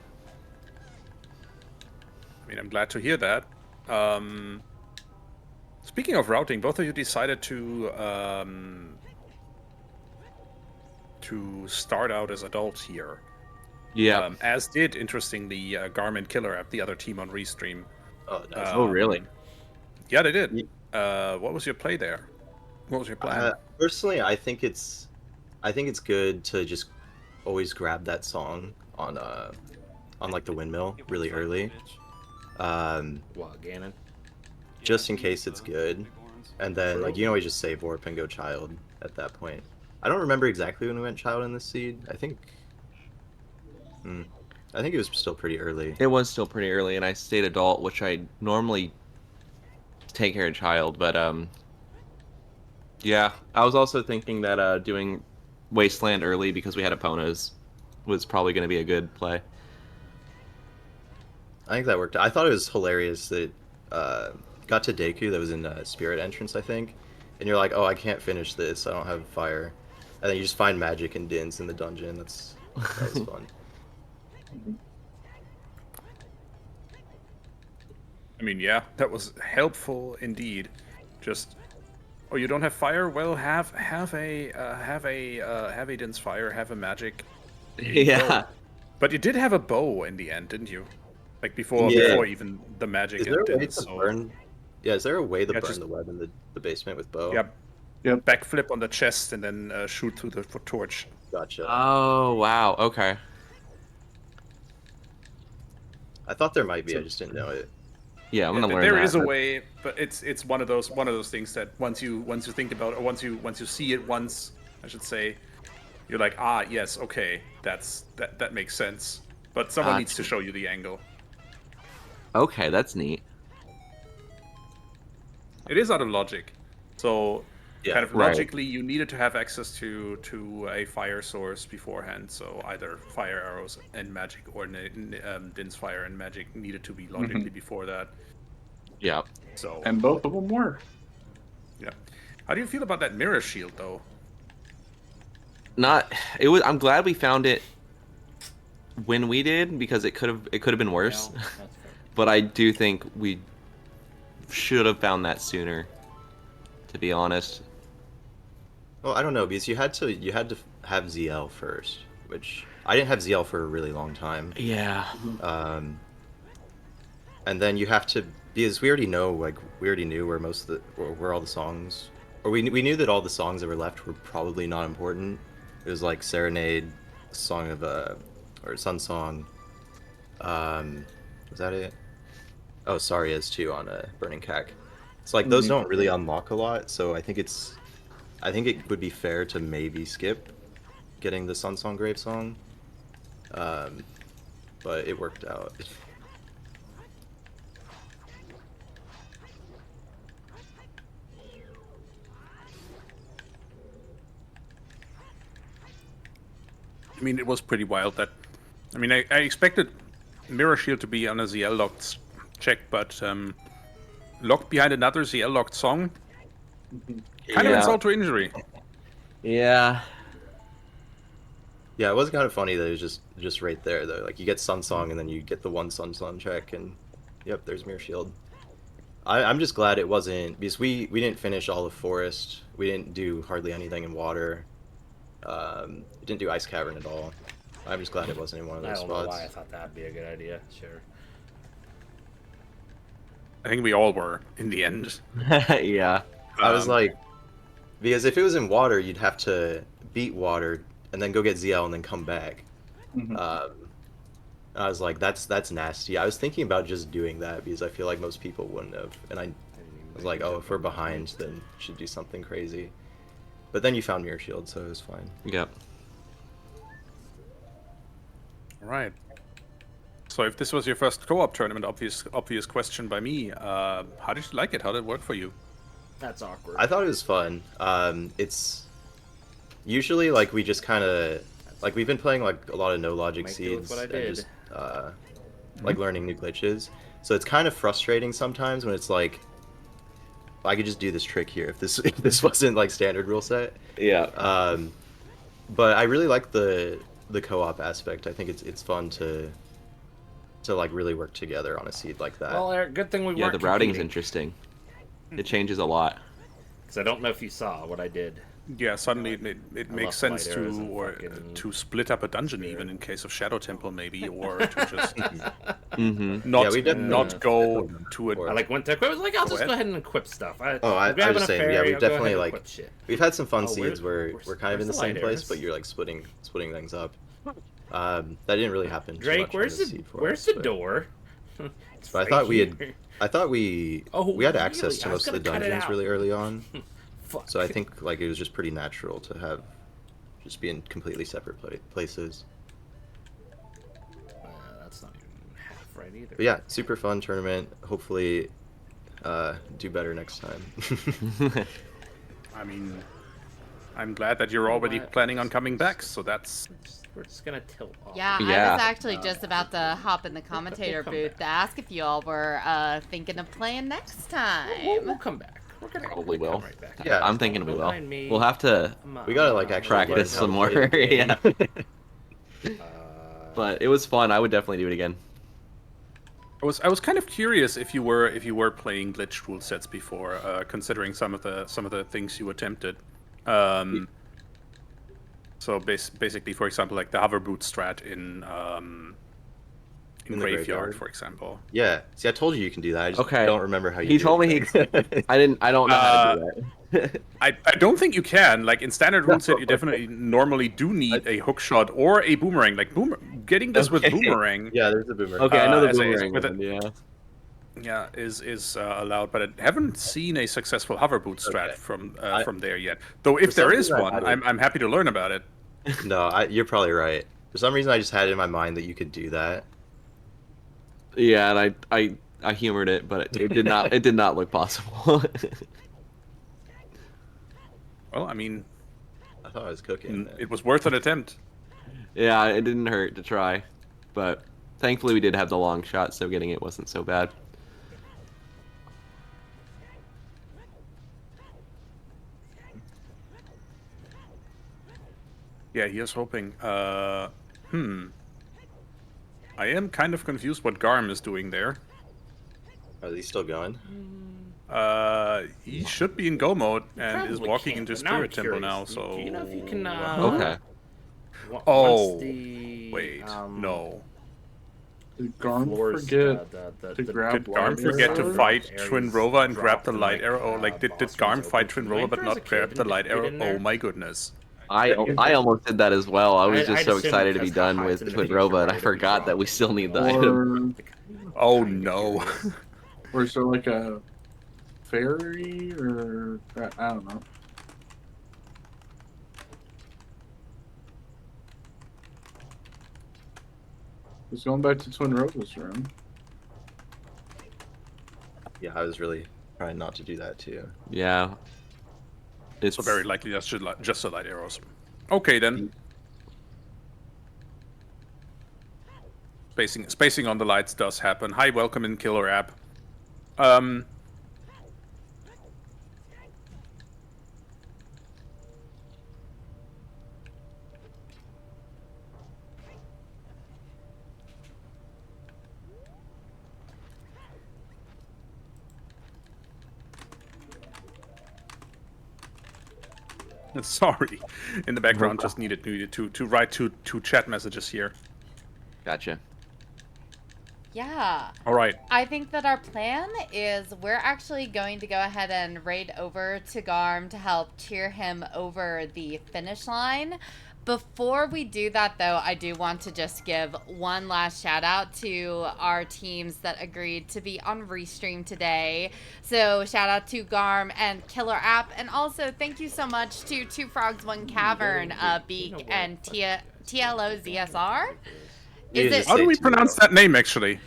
I mean, I'm glad to hear that. Speaking of routing, both of you decided to start out as adults here. Yeah. As did, interestingly, Garmin Killer App, the other team on Restream. Oh, nice. Oh, really? Yeah, they did. What was your play there? What was your plan? Personally, I think it's good to just always grab that song on like the windmill really early, What, Ganon? just in case it's good, and then like you can always just save warp and go child at that point. I don't remember exactly when we went child in this seed. I think it was still pretty early. It was still pretty early, and I stayed adult, which I normally take care of child, but yeah, I was also thinking that doing Wasteland early because we had Eponas was probably going to be a good play. I think that worked. I thought it was hilarious that got to Deku that was in Spirit Entrance, I think, and you're like, oh, I can't finish this. I don't have fire, and then you just find magic and Dins in the dungeon. That was fun. I mean, yeah, that was helpful indeed. Just, oh, you don't have fire? Well, have a Din's fire, have a magic. Yeah. bow. But you did have a bow in the end, didn't you? Like before even the magic. Is there a way Dins, to so... burn? Yeah, is there a way to burn just... the web in the basement with bow? Yep. Yep. Backflip on the chest and then shoot through the torch. Gotcha. Oh, wow. Okay. I thought there might be. I just didn't know it. Yeah, I'm gonna learn There that. is a way, but it's one of those things that once you think about it, or once you see it once, I should say, you're like, ah, yes, okay, that makes sense. But someone needs to show you the angle. Okay, that's neat. It is out of logic, so Yeah, kind of right. logically, you needed to have access to a fire source beforehand. So either fire arrows and magic, or Din's fire and magic needed to be logically before that. Yeah. So And both of them were. yeah, how do you feel about that mirror shield though? I'm glad we found it when we did, because it could have been worse. No, that's fair. But I do think we should have found that sooner, to be honest. Well, I don't know, because you had to have ZL first, which I didn't have ZL for a really long time. Yeah. And then you have to, because we already knew where where all the songs or we knew that all the songs that were left were probably not important. It was like Serenade, Song of or Sun Song. Was that it? Oh, Sorry is too on a Burning Cack. It's like those don't really unlock a lot, so I think it would be fair to maybe skip getting the Sun Song Grave Song. But it worked out. I mean, it was pretty wild that. I mean, I expected Mirror Shield to be on a ZL locked check, but locked behind another ZL locked song. Kind of insult to injury. Yeah. Yeah, it was kind of funny that it was just right there though. Like you get Sun Song and then you get the one Sun Song check, and yep, there's Mirror Shield. I'm just glad it wasn't, because we didn't finish all of Forest. We didn't do hardly anything in Water. Didn't do Ice Cavern at all. I'm just glad it wasn't in one of those I don't spots. know why I thought that'd be a good idea. Sure. I think we all were in the end. Yeah. I was like, because if it was in Water, you'd have to beat Water and then go get ZL and then come back. I was like, that's nasty. I was thinking about just doing that because I feel like most people wouldn't have. And I was like, oh, if we're behind, then we should do something crazy. But then you found Mirror Shield, so it was fine. Yep. All right. So if this was your first co-op tournament, obvious question by me. How did you like it? How did it work for you? That's awkward. I thought it was fun. It's usually like we just kind of like we've been playing like a lot of no logic Might do with seeds what I and did. just like learning new glitches. So it's kind of frustrating sometimes when it's like I could just do this trick here if this wasn't like standard rule set. Yeah. But I really like the co-op aspect. I think it's fun to like really work together on a seed like that. Well, Eric, good thing we Yeah, weren't the routing's competing, interesting. It changes a lot. 'cause I don't know if you saw what I did. Yeah, suddenly it makes left sense light to arrows and or fucking to split up a dungeon even in case of Shadow Temple maybe, or to just Mm-hmm. not Yeah, we definitely- not go to I a. like went to equip. I was like, I'll Go just ahead. go ahead and equip stuff. I I'm was grabbing a saying, fairy, yeah, we've I'll go ahead definitely and like equip shit. we've had some fun Oh, seeds where where's- we're kind of in the where's the same light place, arrows? but you're like splitting things up. That didn't really happen. too Drake, much on where's the the seed for where's us, the but- door? It's But I right thought we here. we had access really? to I was most of the gonna cut it dungeons out. really early on, Fuck. so I think like it was just pretty natural to have just be in completely separate places. That's not even half right either. But yeah, super fun tournament. Hopefully, do better next time. I mean, I'm glad that you're already planning on coming back. So that's We're just gonna tilt off. Yeah, I Yeah. was actually just about to hop in the commentator come booth back. to ask if you all were thinking of playing next time. We'll come back. We're gonna Probably come will. right back. Yeah. I'm thinking we Don't will. mind me. We'll have to We gotta like actually learn practice how some to more. play the game. Yeah. But it was fun. I would definitely do it again. I was kind of curious if you were playing glitch rule sets before, considering some of the things you attempted. So basically, for example, like the hover boot strat in In the graveyard, graveyard? for example. Yeah. See, I told you can do that. I just Okay. don't remember how you. He do told it. me he. I don't know how to do that. I don't think you can. Like in standard rule set, you definitely normally do need a hook shot or a boomerang. Like getting this with Okay. boomerang. Yeah, there's a boomerang. Okay, I know the as a- boomerang with a- one, yeah. Yeah, is allowed, but I haven't seen a successful hover boot strat Okay. from there yet. Though if For some there is reason I one, had it. I'm happy to learn about it. No, you're probably right. For some reason, I just had it in my mind that you could do that. Yeah, and I humored it, but it did not look possible. Well, I mean, I thought I was cooking. then. it was worth an attempt. Yeah, it didn't hurt to try, but thankfully we did have the long shot, so getting it wasn't so bad. Yeah, here's hoping. I am kind of confused what Garm is doing there. Are these still going? He should be in go mode and is Probably walking can't, into but now I'm Spirit Temple now. curious. So Do you know if you can? Okay. Oh, once the, wait, no. Did Garm floors, forget the to grab Did Garm light forget to arrows? fight areas Twin Rover and grab dropped the and, light like, arrow? Or like, did boss Garm rooms fight open. Twin You Rover went but there as a not kid grab and the didn't light get arrow? in there? Oh my goodness. I almost did that as well. I was just I'd so assume excited to be because done the with heights and Twin everything Rover, and I should forgot already that we dropped. still need the item. Or, Oh Kinda no. curious. or is there like a fairy or I don't know. Just going back to Twin Rover's room. Yeah, I was really trying not to do that too. Yeah. It's So very likely that's just the light arrows. Okay then. Spacing on the lights does happen. Hi, welcome in Killer App. Sorry, in the background, just needed to write two chat messages here. Gotcha. Yeah. All right. I think that our plan is we're actually going to go ahead and raid over to Garm to help cheer him over the finish line. Before we do that, though, I do want to just give one last shout out to our teams that agreed to be on Restream today. So shout out to Garm and Killer App, and also thank you so much to Two Frogs One Cavern, Beek, and tlozsr. You Is just it How do say we Tilo. pronounce that name actually?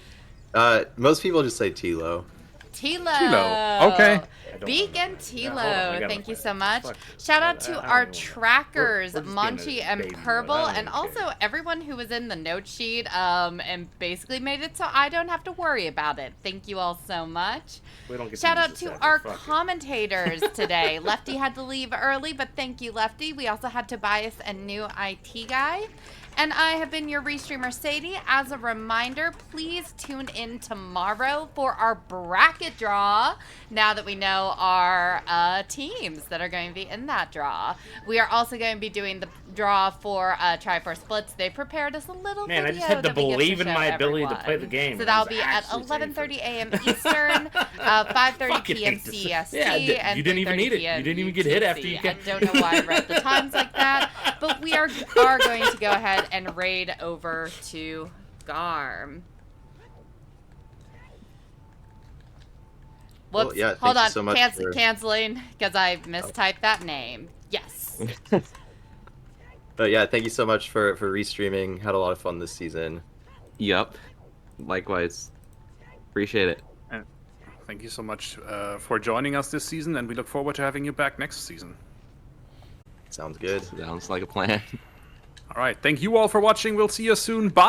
Most people just say Tilo. Tilo? Tilo. Okay. Beek and Yeah, hold on, I Tilo, gotta thank you play so that. much. Fuck. Shout out I to don't our even- trackers, we're just being a Monchi and baby boy. Purple, I don't and even also care. everyone who was in the note sheet and basically made it so I don't have to worry about it. Thank you all so much. We don't get Shout use out this to ever. our Fuck it. commentators today. Lefty had to leave early, but thank you, Lefty. We also had Tobias and NewITGuy. And I have been your restreamer, Sadie. As a reminder, please tune in tomorrow for our bracket draw, now that we know our teams that are going to be in that draw. We are also going to be doing the draw for Triforce Splits. They prepared us a little Man, I video just had to that we get believe in show my ability to play everyone. the game. So and I that'll was be at actually saving for 11:30 it. a.m. Eastern, 5:30 Fucking p.m. hate this. CST, Yeah, and you didn't even 3:30 need it. p.m. You didn't even get hit after you UTC. got- I don't know why I read the times like that, but we are going to go ahead and raid over to Garm. Well, Whoops, yeah, hold thank you on, so much for- canceling, because I mistyped that name. Yes. But yeah, thank you so much for restreaming. Had a lot of fun this season. Yep. Likewise. Appreciate it. Thank you so much for joining us this season, and we look forward to having you back next season. Sounds good. Sounds like a plan. All right. Thank you all for watching. We'll see you soon. Bye.